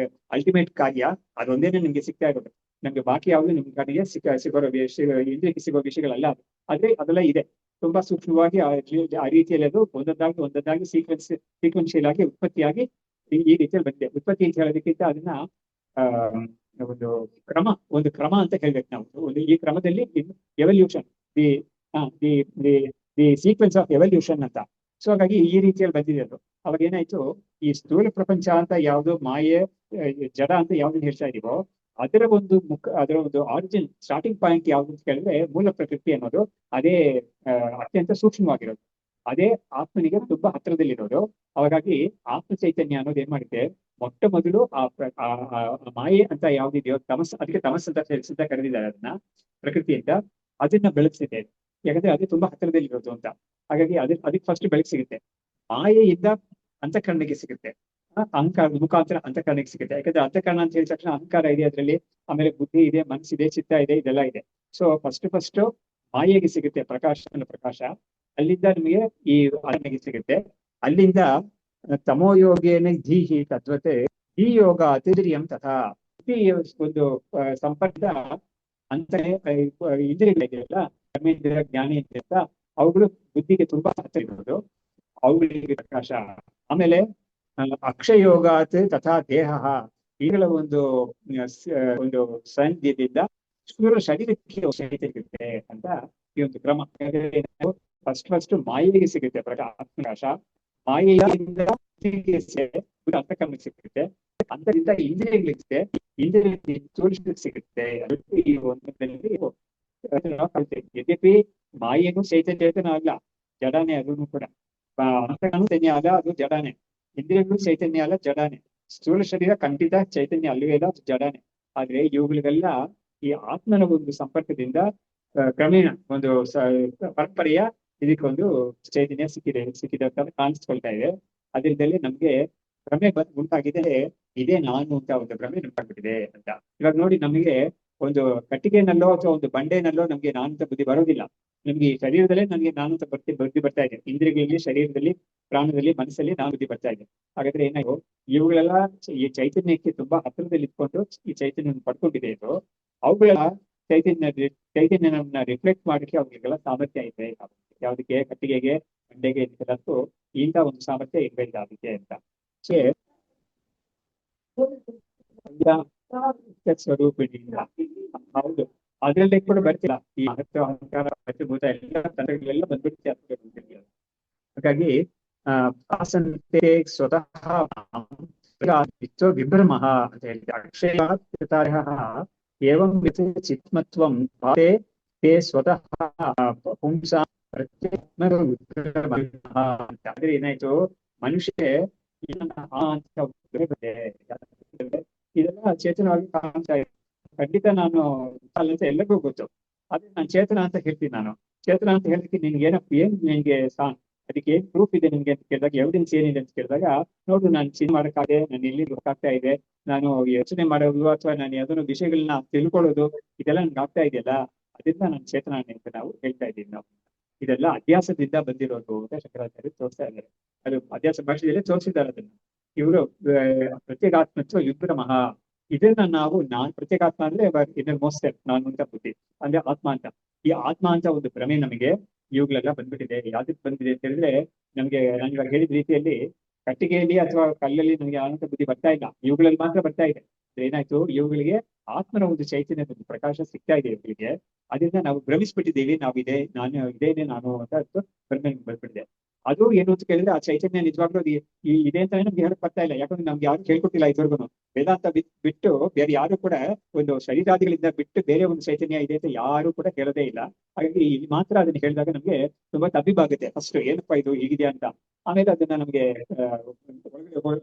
Speaker 1: ಅಲ್ಟಿಮೇಟ್ ಕಾರ್ಯ, ಅದೊಂದೇನೆ ನಿಮ್ಗೆ ಸಿಗ್ತಾ ಇರೋದು. ನಮ್ಗೆ ಬಾಕಿ ಯಾವ್ದು ನಿಮ್ಗೆ ಕಣ್ಣಿಗೆ ಇಂದ್ರಿಯಕ್ಕೆ ಸಿಗೋ ವಿಷಯಗಳಲ್ಲ. ಆದ್ರೆ ಅದೆಲ್ಲ ಇದೆ, ತುಂಬಾ ಸೂಕ್ಷ್ಮವಾಗಿ ಆ ರೀತಿಯಲ್ಲಿ ಅದು ಒಂದೊಂದಾಗಿ ಸೀಕ್ವೆನ್ಶಿಯಲ್ ಆಗಿ ಉತ್ಪತ್ತಿಯಾಗಿ ಈ ರೀತಿಯಲ್ಲಿ ಬಂದಿದೆ. ಉತ್ಪತ್ತಿ ಅಂತ ಹೇಳೋದಕ್ಕಿಂತ ಅದನ್ನ ಒಂದು ಕ್ರಮ ಅಂತ ಹೇಳ್ಬೇಕು ನಾವು. ಈ ಕ್ರಮದಲ್ಲಿ evolution, the sequence of evolution ಅಂತ. ಸೊ ಹಾಗಾಗಿ ಈ ರೀತಿಯಲ್ಲಿ ಬಂದಿದೆ ಅದು. ಅವಾಗ ಏನಾಯ್ತು, ಈ ಸ್ಥೂಲ ಪ್ರಪಂಚ ಅಂತ ಯಾವ್ದು, ಮಾಯೆ, ಜಡ ಅಂತ ಯಾವ್ದನ್ನ ಹೇಳ್ತಾ ಇದೀವೋ, ಅದರ ಒಂದು ಆರಿಜಿನ್, ಸ್ಟಾರ್ಟಿಂಗ್ ಪಾಯಿಂಟ್ ಯಾವ್ದು ಅಂತ ಕೇಳಿದ್ರೆ, ಮೂಲ ಪ್ರಕೃತಿ ಅನ್ನೋದು ಅದೇ ಅತ್ಯಂತ ಸೂಕ್ಷ್ಮವಾಗಿರೋದು. ಅದೇ ಆತ್ಮನಿಗೆ ತುಂಬಾ ಹತ್ತಿರದಲ್ಲಿರೋದು. ಹಾಗಾಗಿ ಆತ್ಮ ಚೈತನ್ಯ ಅನ್ನೋದು ಏನ್ ಮಾಡುತ್ತೆ, ಮೊಟ್ಟ ಮೊದಲು ಆ ಮಾಯೆ ಅಂತ ಯಾವ್ದಿದೆಯೋ, ಅದಕ್ಕೆ ತಮಸ್ ಅಂತ ಕರೆದಿದ್ದಾರೆ ಅದನ್ನ, ಪ್ರಕೃತಿ ಅಂತ. ಅದನ್ನ ಬೆಳಗ್ಸಿದೆ. ಯಾಕಂದ್ರೆ ಅದು ತುಂಬಾ ಹತ್ತಿರದಲ್ಲಿರೋದು ಅಂತ. ಹಾಗಾಗಿ ಅದಕ್ಕೆ ಫಸ್ಟ್ ಬೆಳಕು ಸಿಗುತ್ತೆ. ಮಾಯೆಯಿಂದ ಅಂತಃಕರಣಕ್ಕೆ ಸಿಗುತ್ತೆ, ಅಹಂಕಾರದ ಮುಖಾಂತರ ಅಂತಃಕರಣಕ್ಕೆ ಸಿಗುತ್ತೆ. ಯಾಕಂದ್ರೆ ಅಂತಃಕರಣ ಅಂತ ಹೇಳಿದ ತಕ್ಷಣ ಅಹಂಕಾರ ಇದೆ ಅದರಲ್ಲಿ, ಆಮೇಲೆ ಬುದ್ಧಿ ಇದೆ, ಮನಸ್ಸಿದೆ, ಚಿತ್ತ ಇದೆ, ಇದೆಲ್ಲ ಇದೆ. ಸೊ ಫಸ್ಟ್ ಮಾಯೆಗೆ ಸಿಗುತ್ತೆ ಪ್ರಕಾಶ. ಅಲ್ಲಿಂದ ನಿಮಗೆ ಈ ಅರಣ್ಯಗೆ ಸಿಗುತ್ತೆ. ಅಲ್ಲಿಂದ ತಮೋಯೋಗೇನ ಧೀಹಿ ತದ್ವತೆ ಈ ಯೋಗ ಅತಿರಿಯಂ ತಥಾ, ಒಂದು ಸಂಪರ್ಕ ಅಂತ ಇಂದ್ರಿಯಗಳಿದೆಯಲ್ಲ, ಕರ್ಮೇಂದ್ರ, ಜ್ಞಾನೇಂದ್ರ ಅಂತ, ಅವುಗಳು ಬುದ್ಧಿಗೆ ತುಂಬಾ ಹತ್ತಿರ ಇರೋದು, ಅವುಗಳಿಗೆ ಪ್ರಕಾಶ. ಆಮೇಲೆ ಅಕ್ಷಯೋಗಾತ್ ತಥಾ ದೇಹ, ಈಗಳ ಒಂದು ಸಾನ್ನಿಧ್ಯದಿಂದ ಶರೀರಕ್ಕೆ ಸಿಗುತ್ತೆ ಅಂತ ಈ ಒಂದು ಕ್ರಮ. ಫಸ್ಟ್ ಮಾಯೆಗೆ ಸಿಗುತ್ತೆ ಪ್ರಕಾಶ. ಮಾಯೆಯಿಂದ ಅಂತಃಕರಣಕ್ಕೆ ಸಿಗುತ್ತೆ, ಅಂತರಿಂದ ಇಂದ್ರಿಯಗಳಿಗೆ ಇಂದ್ರಿಯ ತೋರಿಸಲಿಕ್ಕೆ ಸಿಗುತ್ತೆ. ಅದಕ್ಕೆ ಈ ಒಂದರಲ್ಲಿ ನಾವು ಕಲ್ತೇವೆ. ಯದ್ಯಪಿ ಮಾಯೇನು ಚೈತನ್ಯ ಅಲ್ಲ, ಜಡಾನೆ ಅದನ್ನು ಕೂಡ. ಅಂತಃಕರಣ ಚೈತನ್ಯ ಅಲ್ಲ, ಅದು ಜಡಾನೆ. ಇಂದ್ರಿಯಗಳು ಚೈತನ್ಯ ಅಲ್ಲ, ಜಡಾನೆ. ಸ್ಥೂಲ ಶರೀರ ಖಂಡಿತ ಚೈತನ್ಯ ಅಲ್ಲವೇ ಇಲ್ಲ, ಅದು ಜಡಾನೆ. ಆದ್ರೆ ಇವುಗಳಿಗೆಲ್ಲ ಈ ಆತ್ಮನ ಒಂದು ಸಂಪರ್ಕದಿಂದ ಕ್ರಮೇಣ ಒಂದು ಪರಂಪರೆಯ ಇದಕ್ಕೊಂದು ಚೈತನ್ಯ ಸಿಕ್ಕಿದೆ ಅಂತ ಕಾಣಿಸ್ಕೊಳ್ತಾ ಇದೆ. ಅದರಿಂದಲೇ ನಮ್ಗೆ ಭ್ರಮೆ ಉಂಟಾಗಿದೆ, ಇದೇ ನಾನು ಅಂತ ಒಂದು ಭ್ರಮೆ ಉಂಟಾಗ್ಬಿಟ್ಟಿದೆ ಅಂತ. ಇವಾಗ ನೋಡಿ, ನಮಗೆ ಒಂದು ಕಟ್ಟಿಗೆನಲ್ಲೋ ಅಥವಾ ಒಂದು ಬಂಡೆನಲ್ಲೋ ನಮ್ಗೆ ನಾನಂತ ಬುದ್ಧಿ ಬರೋದಿಲ್ಲ. ನಮ್ಗೆ ಈ ಶರೀರದಲ್ಲೇ ನನಗೆ ನಾನಂತ ಬುದ್ಧಿ ಬರ್ತಾ ಇದೆ. ಇಂದ್ರಿಯಗಳಲ್ಲಿ, ಶರೀರದಲ್ಲಿ, ಪ್ರಾಣದಲ್ಲಿ, ಮನಸ್ಸಲ್ಲಿ ನಾನು ಬುದ್ಧಿ ಬರ್ತಾ ಇದೆ. ಹಾಗಾದ್ರೆ ಏನಾಗೋ, ಇವುಗಳೆಲ್ಲ ಈ ಚೈತನ್ಯಕ್ಕೆ ತುಂಬಾ ಹತ್ತಿರದಲ್ಲಿ ಇಟ್ಕೊಂಡು ಈ ಚೈತನ್ಯ ಪಡ್ಕೊಂಡಿದೆ. ಇದು ಅವುಗಳ ಚೈತನ್ಯನ ರಿಫ್ಲೆಕ್ಟ್ ಮಾಡಕ್ಕೆ ಅವ್ರಿಗೆಲ್ಲ ಸಾಮರ್ಥ್ಯ ಇದೆ. ಯಾವ್ದಕ್ಕೆ? ಕಟ್ಟಿಗೆಗೆ, ಬಂಡೆಗೆ, ಇದಕ್ಕೂ ಇಂಥ ಒಂದು ಸಾಮರ್ಥ್ಯ ಇರ್ಬೇಕು ಅದಕ್ಕೆ ಅಂತ. ಸ್ವರೂಪಿಣಿಯಿಂದ ಹೌದು, ಅದ್ರಲ್ಲೇ ಕೂಡ ಬರ್ತಿಲ್ಲ ಈ ಮಹತ್ವ, ಅಹಂಕಾರ, ಪಂಚಭೂತ ಎಲ್ಲ ತಂತ್ರಗಳೆಲ್ಲ ಬಂದ್ಬಿಡ್ತೀವಿ. ಹಾಗಾಗಿ ಆಸಂತೆ ಸ್ವತಃ ವಿಭ್ರಮ ಅಂತ ಹೇಳ್ತೀವಿ. ಅಕ್ಷಯ ಏವಂ ಚಿತ್ಮತ್ವಂ ಭಾತೆ ತೇ ಸ್ವತಃ ಪುಂಸ ಆದ್ರೆ ಏನಾಯ್ತು, ಮನುಷ್ಯ ಇದೆಲ್ಲ ಚೇತನವಾಗಿ ಕಾಣ್ತಾ ಇದೆ. ಖಂಡಿತ ನಾನು ಅಂತ ಎಲ್ಲರಿಗೂ ಗೊತ್ತು. ಆದ್ರೆ ನಾನು ಚೇತನ ಅಂತ ಹೇಳ್ತೀನಿ. ನಾನು ಚೇತನ ಅಂತ ಹೇಳಿಕ್ಕೆ ನಿನ್ಗೆ ಏನ್ ನಿನ್ಗೆ ಅದಕ್ಕೆ ಏನ್ ಪ್ರೂಫ್ ಇದೆ ನಿನ್ಗೆ ಅಂತ ಕೇಳಿದಾಗ, ಎವಿಡೆನ್ಸ್ ಏನಿದೆ ಅಂತ ಕೇಳಿದಾಗ, ನೋಡು ನಾನು ಚಿನ್ ಮಾಡಕ್ಕಾದೆ, ನಾನು ಇಲ್ಲಿ ಗೊತ್ತಾಗ್ತಾ ಇದೆ, ನಾನು ಯೋಚನೆ ಮಾಡೋದು ಅಥವಾ ನಾನು ಯಾವ್ದೋ ವಿಷಯಗಳನ್ನ ತಿಳ್ಕೊಳ್ಳೋದು, ಇದೆಲ್ಲ ನನ್ಗೆ ಆಗ್ತಾ ಇದೆಯಲ್ಲ, ಅದರಿಂದ ನಾನು ಚೇತನ ಅಂತ ನಾವು ಹೇಳ್ತಾ ಇದ್ದೀವಿ. ನಾವು ಇದೆಲ್ಲ ಅಭ್ಯಾಸದಿಂದ ಬಂದಿರೋದು ಅಂತ ಶಂಕರಾಚಾರ್ಯ ತೋರಿಸ್ತಾ ಇದ್ದಾರೆ. ಅದು ಅಭ್ಯಾಸ ಭಾಷೆಯಲ್ಲೇ ತೋರಿಸಿದ್ದಾರೆ ಅದನ್ನ. ಇವರು ಪ್ರತ್ಯೇಗಾತ್ಮತ್ವ ವಿಭ್ರಮಃ, ಇದನ್ನ ನಾವು ಪ್ರತ್ಯೇಗಾತ್ಮ ಅಂದ್ರೆ ಇನ್ನರ್ ಮೋಸ್ಟ್ ನಾನು ಅಂತ ಬುದ್ಧಿ ಅಂದ್ರೆ ಆತ್ಮ ಅಂತ. ಈ ಆತ್ಮ ಅಂತ ಒಂದು ಭ್ರಮೆ ನಮಗೆ ಇವುಗಳೆಲ್ಲ ಬಂದ್ಬಿಟ್ಟಿದೆ. ಯಾವ್ದಕ್ಕೆ ಬಂದಿದೆ ಅಂತ ಹೇಳಿದ್ರೆ, ನಮ್ಗೆ ನಾನು ಇವಾಗ ಹೇಳಿದ ರೀತಿಯಲ್ಲಿ ಕಟ್ಟಿಗೆಯಲ್ಲಿ ಅಥವಾ ಕಲ್ಲಲ್ಲಿ ನಮಗೆ ಆನಂದ ಬುದ್ಧಿ ಬರ್ತಾ ಇಲ್ಲ, ಇವುಗಳಲ್ಲಿ ಮಾತ್ರ ಬರ್ತಾ ಇದೆ. ಏನಾಯ್ತು, ಇವುಗಳಿಗೆ ಆತ್ಮನ ಒಂದು ಚೈತನ್ಯದ ಒಂದು ಪ್ರಕಾಶ ಸಿಗ್ತಾ ಇದೆ ಇವುಗಳಿಗೆ. ಅದರಿಂದ ನಾವು ಭ್ರಮಿಸ್ಬಿಟ್ಟಿದ್ದೀವಿ, ನಾವಿದೆ, ನಾನು ಇದೇನೆ ನಾನು ಅಂತ ಭ್ರಮೆ ಬಂದ್ಬಿಟ್ಟಿದೆ. ಅದು ಏನು ಅಂತ ಕೇಳಿದ್ರೆ, ಆ ಚೈತನ್ಯ ನಿಜವಾಗ್ಲೂ ಇದೆ ಅಂತ ನಮ್ಗೆ ಹೇಳಕ್ ಬರ್ತಾ ಇಲ್ಲ. ಯಾಕಂದ್ರೆ ನಮ್ಗೆ ಯಾರು ಕೇಳ್ಕೊಟ್ಟಿಲ್ಲ ಇದುವರೆಗೂ. ವೇದಾಂತ ಬಿಟ್ಟು ಬೇರೆ ಯಾರು ಕೂಡ ಒಂದು ಶರೀರಾದಿಗಳಿಂದ ಬಿಟ್ಟು ಬೇರೆ ಒಂದು ಚೈತನ್ಯ ಇದೆ ಅಂತ ಯಾರು ಕೂಡ ಹೇಳೋದೇ ಇಲ್ಲ. ಹಾಗಾಗಿ ಇಲ್ಲಿ ಮಾತ್ರ ಅದನ್ನ ಹೇಳಿದಾಗ ನಮ್ಗೆ ತುಂಬಾ ತಬ್ಬಿಬಾಗುತ್ತೆ. ಫಸ್ಟ್ ಏನಪ್ಪಾ ಇದು ಹೀಗಿದೆ ಅಂತ. ಆಮೇಲೆ ಅದನ್ನ ನಮ್ಗೆ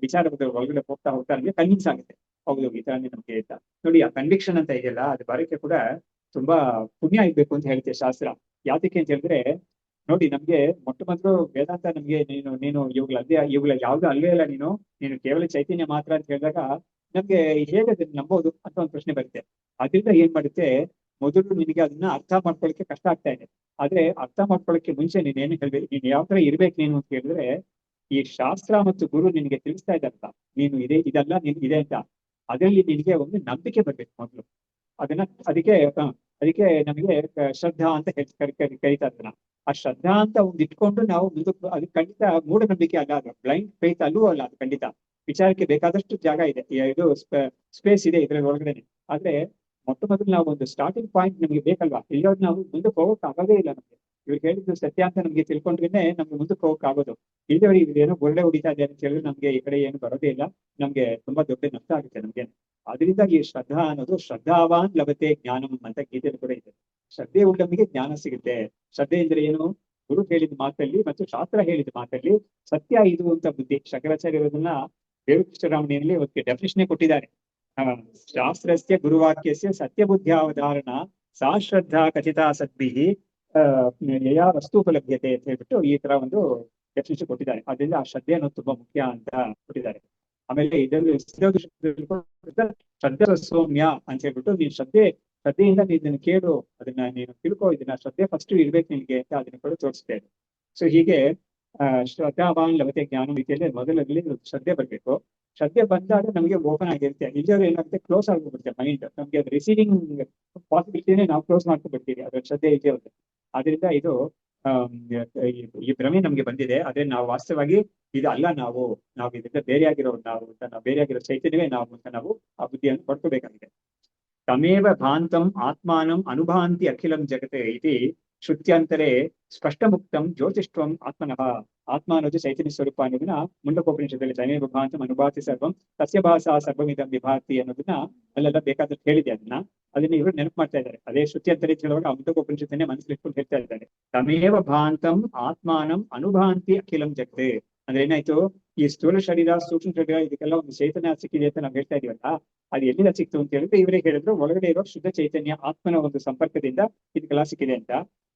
Speaker 1: ವಿಚಾರ ಒಳಗಡೆ ಹೋಗ್ತಾ ಹೋಗ್ತಾ ನಮ್ಗೆ ಕನ್ವಿನ್ಸ್ ಆಗುತ್ತೆ, ಹೌದು ಈ ತರನೇ ನಮ್ಗೆ ಅಂತ. ನೋಡಿ, ಆ ಕನ್ವಿಕ್ಷನ್ ಅಂತ ಇದೆಯಲ್ಲ, ಅದು ಬರೋಕ್ಕೆ ಕೂಡ ತುಂಬಾ ಪುಣ್ಯ ಇರ್ಬೇಕು ಅಂತ ಹೇಳುತ್ತೆ ಶಾಸ್ತ್ರ. ಯಾವ್ದಕ್ಕೆ ಅಂತ ಹೇಳಿದ್ರೆ, ನೋಡಿ, ನಮ್ಗೆ ಮೊಟ್ಟ ಮೊದಲು ವೇದಾಂತ ನಮ್ಗೆ ನೀನು ಇವುಗಳ ಯಾವ್ದು ಅಲ್ಲೇ ಇಲ್ಲ, ನೀನು ಕೇವಲ ಚೈತನ್ಯ ಮಾತ್ರ ಅಂತ ಹೇಳಿದಾಗ ನಮ್ಗೆ ಹೇಗೆ ಅದನ್ನ ನಂಬೋದು ಅಂತ ಒಂದು ಪ್ರಶ್ನೆ ಬರುತ್ತೆ. ಅದರಿಂದ ಏನ್ ಮಾಡುತ್ತೆ, ಮೊದಲು ನಿನಗೆ ಅದನ್ನ ಅರ್ಥ ಮಾಡ್ಕೊಳ್ಳಿಕ್ಕೆ ಕಷ್ಟ ಆಗ್ತಾ ಇದೆ. ಆದ್ರೆ ಅರ್ಥ ಮಾಡ್ಕೊಳ್ಳಿಕ್ಕೆ ಮುಂಚೆ ನೀನೇನು ಹೇಳ್ಬೇಕು, ನೀನ್ ಯಾವ ತರ ಇರ್ಬೇಕು ನೀನು ಅಂತ ಹೇಳಿದ್ರೆ, ಈ ಶಾಸ್ತ್ರ ಮತ್ತು ಗುರು ನಿನಗೆ ತಿಳಿಸ್ತಾ ಇದ್ದಾರಲ್ಲ, ನೀನು ಇದೆಲ್ಲ ನಿನ್ ಇದೆ ಅಂತ, ಅದರಲ್ಲಿ ನಿನಗೆ ಒಂದು ನಂಬಿಕೆ ಬರ್ಬೇಕು ಮೊದಲು. ಅದಕ್ಕೆ ನಮಗೆ ಶ್ರದ್ಧಾ ಅಂತ ಕರೀತಾ ಇದ್ದಾನ. ಆ ಶ್ರದ್ಧಾ ಅಂತ ಒಂದು ಇಟ್ಕೊಂಡು ನಾವು ಮುಂದಕ್ಕೆ, ಅದು ಖಂಡಿತ ಮೂಢನಂಬಿಕೆ ಅಲ್ಲ, ಅದು ಬ್ಲೈಂಡ್ ಫೇತ್ ಅಲ್ಲೂ ಅಲ್ಲ. ಅದು ಖಂಡಿತ ವಿಚಾರಕ್ಕೆ ಬೇಕಾದಷ್ಟು ಜಾಗ ಇದೆ, ಇದು ಸ್ಪೇಸ್ ಇದೆ ಇದರಲ್ಲಿ ಒಳಗಡೆ. ಆದ್ರೆ ಮೊಟ್ಟ ಮೊದಲು ನಾವು ಒಂದು ಸ್ಟಾರ್ಟಿಂಗ್ ಪಾಯಿಂಟ್ ನಮ್ಗೆ ಬೇಕಲ್ವಾ. ಇಲ್ಲೋದು ನಾವು ಮುಂದಕ್ಕೆ ಹೋಗಕ್ ಆಗೋದೇ ಇಲ್ಲ ನಮ್ಗೆ. ಇವ್ರು ಹೇಳಿದ್ದು ಸತ್ಯ ಅಂತ ನಮ್ಗೆ ತಿಳ್ಕೊಂಡ್ರೇನೆ ನಮ್ಗೆ ಮುಂದಕ್ಕೆ ಹೋಗಕ್ ಆಗೋದು. ಇಲ್ಲಿವರೆಗೆ ಇದೇನೋ ಒಳ್ಳೆ ಹೊಡಿತಾ ಇದೆ ಅಂತ ಹೇಳಿದ್ರೆ ನಮ್ಗೆ ಈ ಕಡೆ ಏನು ಬರೋದೇ ಇಲ್ಲ. ನಮ್ಗೆ ತುಂಬಾ ದೊಡ್ಡ ನಷ್ಟ ಆಗುತ್ತೆ ನಮ್ಗೆ. ಅದರಿಂದ ಈ ಶ್ರದ್ಧಾ ಅನ್ನೋದು ಶ್ರದ್ಧಾವಾನ್ ಲಭತೆ ಜ್ಞಾನಂ ಅಂತ ಗೀತೆಯಲ್ಲಿ ಕೂಡ ಇದೆ. ಶ್ರದ್ಧೆ ಉಳ್ಳವನಿಗೆ ಜ್ಞಾನ ಸಿಗುತ್ತೆ. ಶ್ರದ್ಧೆ ಅಂದ್ರೆ ಏನು? ಗುರು ಹೇಳಿದ ಮಾತಲ್ಲಿ ಮತ್ತು ಶಾಸ್ತ್ರ ಹೇಳಿದ ಮಾತಲ್ಲಿ ಸತ್ಯ ಇದು ಅಂತ ಬುದ್ಧಿ. ಶಂಕರಾಚಾರ್ಯರನ್ನ ದೇವಕೃಷ್ಣರಾಮಣಿಯಲ್ಲಿ ಅದಕ್ಕೆ ಡೆಫಿನಿಷನ್ ಕೊಟ್ಟಿದ್ದಾರೆ. ಶಾಸ್ತ್ರಸ್ಯ ಗುರುವಾಕ್ಯಸ್ಯ ಸತ್ಯ ಬುದ್ಧಿ ಅವಧಾರಣ ಸಾ ಶ್ರದ್ಧಾ ಖಚಿತಾ ಸದ್ಭಿಹಿ ಯಯಾ ವಸ್ತುಪಲಭ್ಯತೆ ಅಂತ ಹೇಳ್ಬಿಟ್ಟು ಈ ತರ ಒಂದು ಡೆಫಿನಿಷನ್ ಕೊಟ್ಟಿದ್ದಾರೆ. ಅದರಿಂದ ಆ ಶ್ರದ್ಧೆ ಅನ್ನೋದು ತುಂಬಾ ಮುಖ್ಯ ಅಂತ ಕೊಟ್ಟಿದ್ದಾರೆ. ಆಮೇಲೆ ಇದರಲ್ಲಿ ಶ್ರದ್ಧೆ ಸೌಮ್ಯ ಅಂತ ಹೇಳ್ಬಿಟ್ಟು, ನೀನ್ ಶ್ರದ್ಧೆಯಿಂದ ನೀನು ಕೇಳು, ಅದನ್ನ ನೀನು ತಿಳ್ಕೋ, ಇದನ್ನ ಶ್ರದ್ಧೆ ಫಸ್ಟ್ ಇರ್ಬೇಕು ನಿನ್ಗೆ ಅಂತ ಅದನ್ನ ಕೂಡ ತೋರಿಸ್ತೇವೆ. ಸೊ ಹೀಗೆ ಶ್ರದ್ಧಾವಾನ್ ಲಭತೆ ಜ್ಞಾನ ರೀತಿಯಲ್ಲಿ ಮೊದಲಲ್ಲಿ ಶ್ರದ್ಧೆ ಬರ್ಬೇಕು. ಶ್ರದ್ಧೆ ಬಂದಾಗ ನಮಗೆ ಓಪನ್ ಆಗಿರುತ್ತೆ. ಇಲ್ಲರೂ ಏನಾಗುತ್ತೆ, ಕ್ಲೋಸ್ ಆಗೋಗ್ಬಿಡುತ್ತೆ ಮೈಂಡ್. ನಮ್ಗೆ ಅದು ರಿಸೀವಿಂಗ್ ಪಾಸಿಬಿಲಿಟಿನೇ ನಾವು ಕ್ಲೋಸ್ ಮಾಡ್ಕೊಂಡ್ಬಿಡ್ತೀವಿ ಅದ್ರ ಶ್ರದ್ಧೆ ಇದೆ ಅವ್ರಿಗೆ. ಆದ್ರಿಂದ ಇದು ಈ ಭ್ರಮೆ ನಮ್ಗೆ ಬಂದಿದೆ. ಆದ್ರೆ ನಾವು ವಾಸ್ತವವಾಗಿ ಇದು ಅಲ್ಲ, ನಾವು ಇದರಿಂದ ಬೇರೆಯಾಗಿರೋರು ನಾವು ಅಂತ, ನಾವು ಬೇರೆಯಾಗಿರೋ ಚೈತನ್ಯವೇ ನಾವು ಅಂತ ನಾವು ಆ ಬುದ್ಧಿಯನ್ನು ಪಡ್ಕೋಬೇಕಾಗಿದೆ. ತಮೇವ ಭಾಂತಂ ಆತ್ಮಾನಂ ಅನುಭಾಂತಿ ಅಖಿಲಂ ಜಗತೆ ಇತಿ ಶ್ರುತ್ಯಂತರೇ ಸ್ಪಷ್ಟ ಮುಕ್ತಂ ಜ್ಯೋತಿಷ್ಟ್ವಂ ಆತ್ಮನಃ ಆತ್ಮ ಅನ್ನೋದು ಚೈತನ್ಯ ಸ್ವರೂಪ ಅನ್ನೋದನ್ನ ಮುಂಡಕೋಪನಿಷತ್ತಲ್ಲಿ ತಮೇವ ಭಾಂತಂ ಅನುಭಾತಿ ಸರ್ವಂ ತಸ್ಯ ಭಾಷಾ ಸರ್ವಮಿದಂ ವಿಭಾತಿ ಅನ್ನೋದನ್ನ ಅಲ್ಲೆಲ್ಲ ಬೇಕಾದಷ್ಟು ಹೇಳಿದೆ ಅದನ್ನ ಇವರು ನೆನಪು ಮಾಡ್ತಾ ಇದ್ದಾರೆ. ಅದೇ ಶ್ರುತಿ ಅಂತ ಹೇಳುವಾಗ ಆ ಮುಂಡಕೋಪನಿಷತ್ತನ್ನೇ ಮನಸ್ಸಲ್ಲಿ ಇಟ್ಕೊಂಡು ಹೇಳ್ತಾ ಇದ್ದಾರೆ. ತಮೇವ ಭಾಂತಂ ಆತ್ಮಾನಂ ಅನುಭಾಂತಿ ಅಖಿಲಂ ಜಗತ್ ಅಂದ್ರೆ ಏನಾಯ್ತು, ಈ ಸ್ಥೂಲ ಶರೀರ ಸೂಕ್ಷ್ಮ ಶರೀರ ಇದಕ್ಕೆಲ್ಲ ಒಂದು ಚೈತನ್ಯ ಸಿಕ್ಕಿದೆ ಅಂತ ನಾವು ಹೇಳ್ತಾ ಇದೀವಲ್ಲ, ಅದು ಎಲ್ಲಿಂದ ಸಿಕ್ತು ಅಂತ ಹೇಳಿದ್ರೆ ಇವರೇ ಹೇಳಿದ್ರು, ಒಳಗಡೆ ಇರೋ ಶುದ್ಧ ಚೈತನ್ಯ ಆತ್ಮನ ಒಂದು ಸಂಪರ್ಕದಿಂದ ಇದಕ್ಕೆಲ್ಲ ಸಿಕ್ಕಿದೆ ಅಂತ.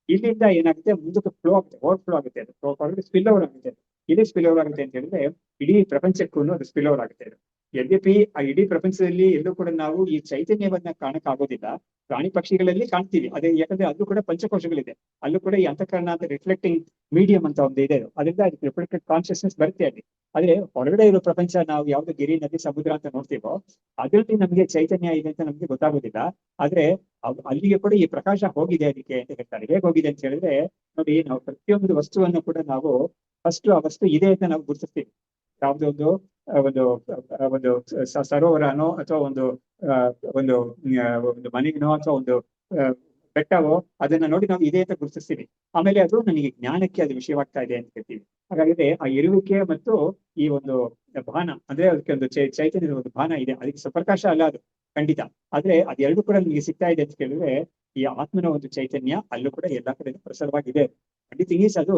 Speaker 1: ಇಲ್ಲಿಂದ ಏನಾಗುತ್ತೆ, ಮುಂದಕ್ಕೆ ಫ್ಲೋ ಆಗುತ್ತೆ, ಓವರ್ ಫ್ಲೋ ಆಗುತ್ತೆ, ಅದು ಹೊರಗಡೆ ಸ್ಪಿಲ್ ಓವರ್ ಆಗುತ್ತೆ. ಇಲ್ಲಿ ಸ್ಪಿಲ್ ಓವರ್ ಆಗುತ್ತೆ ಅಂತ ಹೇಳಿದ್ರೆ ಇಡೀ ಪ್ರಪಂಚಕ್ಕೂ ಅದು ಸ್ಪಿಲ್ ಓವರ್ ಆಗುತ್ತೆ. ಅದು ಯದ್ಯಪಿ ಆ ಇಡೀ ಪ್ರಪಂಚದಲ್ಲಿ ಎಲ್ಲೂ ಕೂಡ ನಾವು ಈ ಚೈತನ್ಯವನ್ನ ಕಾಣಕ್ ಆಗೋದಿಲ್ಲ. ಪ್ರಾಣಿ ಪಕ್ಷಿಗಳಲ್ಲಿ ಕಾಣ್ತೀವಿ, ಅದೇ ಯಾಕಂದ್ರೆ ಅದು ಕೂಡ ಪಂಚಕೋಶಗಳಿದೆ, ಅಲ್ಲೂ ಕೂಡ ಈ ಅಂತಃಕರಣ ಅಂತ ರಿಫ್ಲೆಕ್ಟಿಂಗ್ ಮೀಡಿಯಂ ಅಂತ ಒಂದು ಇದೆ, ಅದರಿಂದ ಅದಕ್ಕೆ ರಿಫ್ಲೆಕ್ಟೆಡ್ ಕಾನ್ಶಿಯಸ್ನೆಸ್ ಬರುತ್ತೆ ಅಲ್ಲಿ. ಆದ್ರೆ ಹೊರಗಡೆ ಇರೋ ಪ್ರಪಂಚ ನಾವು ಯಾವ್ದು ಗಿರಿ ನದಿ ಸಮುದ್ರ ಅಂತ ನೋಡ್ತೀವೋ ಅದರಲ್ಲಿ ನಮಗೆ ಚೈತನ್ಯ ಇದೆ ಅಂತ ನಮ್ಗೆ ಗೊತ್ತಾಗೋದಿಲ್ಲ. ಆದ್ರೆ ಅಲ್ಲಿಗೆ ಕೂಡ ಈ ಪ್ರಕಾಶ ಹೋಗಿದೆ ಅದಕ್ಕೆ ಅಂತ ಹೇಳ್ತಾರೆ. ಹೇಗೆ ಹೋಗಿದೆ ಅಂತ ಹೇಳಿದ್ರೆ ನೋಡಿ, ನಾವು ಪ್ರತಿಯೊಂದು ವಸ್ತುವನ್ನು ಕೂಡ ನಾವು ಫಸ್ಟ್ ಆ ವಸ್ತು ಇದೆ ಅಂತ ನಾವು ಗುರುತಿಸ್ತೀವಿ. ಯಾವುದೋ ಒಂದು ಒಂದು ಸರೋವರನೋ ಅಥವಾ ಒಂದು ಒಂದು ಒಂದು ಮನೆನೋ ಅಥವಾ ಒಂದು ಬೆಟ್ಟವೋ ಅದನ್ನ ನೋಡಿ ನಾವು ಇದೆ ಅಂತ ಗುರುತಿಸ್ತೀವಿ. ಆಮೇಲೆ ಅದು ನನಗೆ ಜ್ಞಾನಕ್ಕೆ ಅದು ವಿಷಯವಾಗ್ತಾ ಇದೆ ಅಂತ ಹೇಳ್ತೀವಿ. ಹಾಗಾದ್ರೆ ಆ ಇರುವಿಕೆ ಮತ್ತು ಈ ಒಂದು ಭಾನ ಅಂದ್ರೆ ಅದಕ್ಕೆ ಒಂದು ಚೈತನ್ಯದ ಒಂದು ಭಾನ ಇದೆ, ಅದಕ್ಕೆ ಸ್ವಪ್ರಕಾಶ ಅಲ್ಲ ಅದು ಖಂಡಿತ. ಆದ್ರೆ ಅದೆರಡು ಕೂಡ ನಿಮಗೆ ಸಿಗ್ತಾ ಇದೆ ಅಂತ ಕೇಳಿದ್ರೆ ಈ ಆತ್ಮನ ಒಂದು ಚೈತನ್ಯ ಅಲ್ಲೂ ಕೂಡ ಎಲ್ಲಾ ಕಡೆ ಪ್ರಸಾರವಾಗಿದೆ. ಖಂಡಿತ ಅದು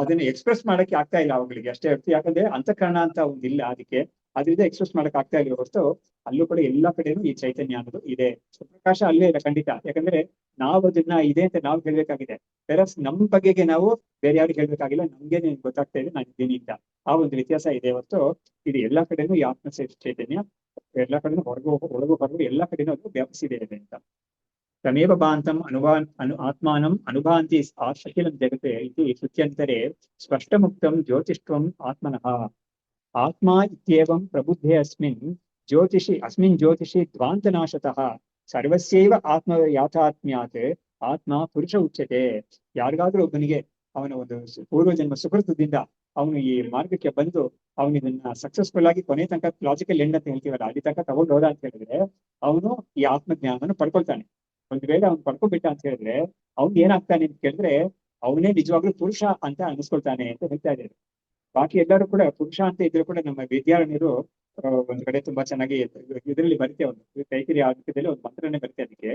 Speaker 1: ಅದನ್ನ ಎಕ್ಸ್ಪ್ರೆಸ್ ಮಾಡಕ್ಕೆ ಆಗ್ತಾ ಇಲ್ಲ ಅವುಗಳಿಗೆ ಅಷ್ಟೇ ಅರ್ಥ. ಯಾಕಂದ್ರೆ ಅಂತಃಕರಣ ಅಂತ ಒಂದಿಲ್ಲ ಅದಕ್ಕೆ, ಅದರಿಂದ ಎಕ್ಸ್ಪ್ರೆಸ್ ಮಾಡಕ್ ಆಗ್ತಾ ಇಲ್ಲ ಹೊರತು ಅಲ್ಲೂ ಕೂಡ ಎಲ್ಲಾ ಕಡೆನೂ ಈ ಚೈತನ್ಯ ಅನ್ನೋದು ಇದೆ. ಪ್ರಕಾಶ ಅಲ್ಲೇ ಇಲ್ಲ ಖಂಡಿತ. ಯಾಕಂದ್ರೆ ನಾವು ಅದನ್ನ ಇದೆ ಅಂತ ನಾವು ಹೇಳ್ಬೇಕಾಗಿದೆ, ಬೇರೆ ನಮ್ ಬಗೆಗೆ ನಾವು ಬೇರೆ ಯಾರಿಗೆ ಹೇಳ್ಬೇಕಾಗಿಲ್ಲ, ನಮ್ಗೆ ಗೊತ್ತಾಗ್ತಾ ಇದೆ ನಾನು ಇದ್ದೀನಿ ಅಂತ. ಆ ಒಂದು ವ್ಯತ್ಯಾಸ ಇದೆ ಹೊರತು ಇದು ಎಲ್ಲಾ ಕಡೆನೂ ಈ ಆತ್ಮ ಚೈತನ್ಯ ಎಲ್ಲಾ ಕಡೆನೂ ಒಳಗು ಹೊರಗು ಎಲ್ಲಾ ಕಡೆನೂ ಅದು ವ್ಯಾಪಿಸಿದೆ ಇದೆ ಅಂತ. ತಮೇವ ಭಾಂತಂ ಆತ್ಮಾನಂ ಅನುಭಾಂತಿ ಅಖಿಲಂ ಜಗತೆ ಇತಿ ಶ್ರುತ್ಯಂತರೆ ಸ್ಪಷ್ಟಮುಕ್ತಂ ಜ್ಯೋತಿಷ್ಟ್ವಂ ಆತ್ಮನಃ. ಆತ್ಮ ಇತ್ಯೇವಂ ಪ್ರಬುದ್ಧೇ ಅಸ್ಮಿನ್ ಜ್ಯೋತಿಷಿ ಧ್ವಾಂತನಾಶತಃ ಸರ್ವಸ್ಯೈವ ಆತ್ಮ ಯಾಥಾತ್ಮ್ಯಾತ್ ಆತ್ಮ ಪುರುಷ ಉಚ್ಯತೆ. ಯಾರಿಗಾದ್ರೂ ಒಬ್ಬನಿಗೆ ಅವನ ಒಂದು ಪೂರ್ವಜನ್ಮ ಸುಕೃತದಿಂದ ಅವನು ಈ ಮಾರ್ಗಕ್ಕೆ ಬಂದು ಅವನು ಇದನ್ನ ಸಕ್ಸಸ್ಫುಲ್ ಆಗಿ ಕೊನೆ ತನಕ ಲಾಜಿಕಲ್ ಎಂಡ್ ಅಂತ ಹೇಳ್ತೀವಲ್ಲ ಅಲ್ಲಿ ತನಕ ತಗೊಂಡು ಹೋದ ಅಂತ ಹೇಳಿದ್ರೆ ಅವನು ಈ ಆತ್ಮಜ್ಞಾನವನ್ನು ಪಡ್ಕೊಳ್ತಾನೆ. ಒಂದ್ ವೇಳೆ ಅವ್ನು ಪಡ್ಕೊಂಡ್ಬಿಟ್ಟ ಅಂತ ಹೇಳಿದ್ರೆ ಅವ್ನು ಏನಾಗ್ತಾನೆ ಅಂತ ಕೇಳಿದ್ರೆ ಅವನೇ ನಿಜವಾಗ್ಲೂ ಪುರುಷ ಅಂತ ಅನಿಸ್ಕೊಳ್ತಾನೆ ಅಂತ ಹೇಳ್ತಾ ಇದ್ದಾರೆ. ಬಾಕಿ ಎಲ್ಲರೂ ಕೂಡ ಪುರುಷ ಅಂತ ಇದ್ರು ಕೂಡ ನಮ್ಮ ವಿದ್ಯಾರಣ್ಯರು ಒಂದ್ ಕಡೆ ತುಂಬಾ ಚೆನ್ನಾಗಿ ಇದರಲ್ಲಿ ಬರುತ್ತೆ, ಒಂದು ಕೈಕಿರಿ ಆರ್ಥದಲ್ಲಿ ಒಂದು ಮಂತ್ರನೇ ಬರುತ್ತೆ, ಅದಕ್ಕೆ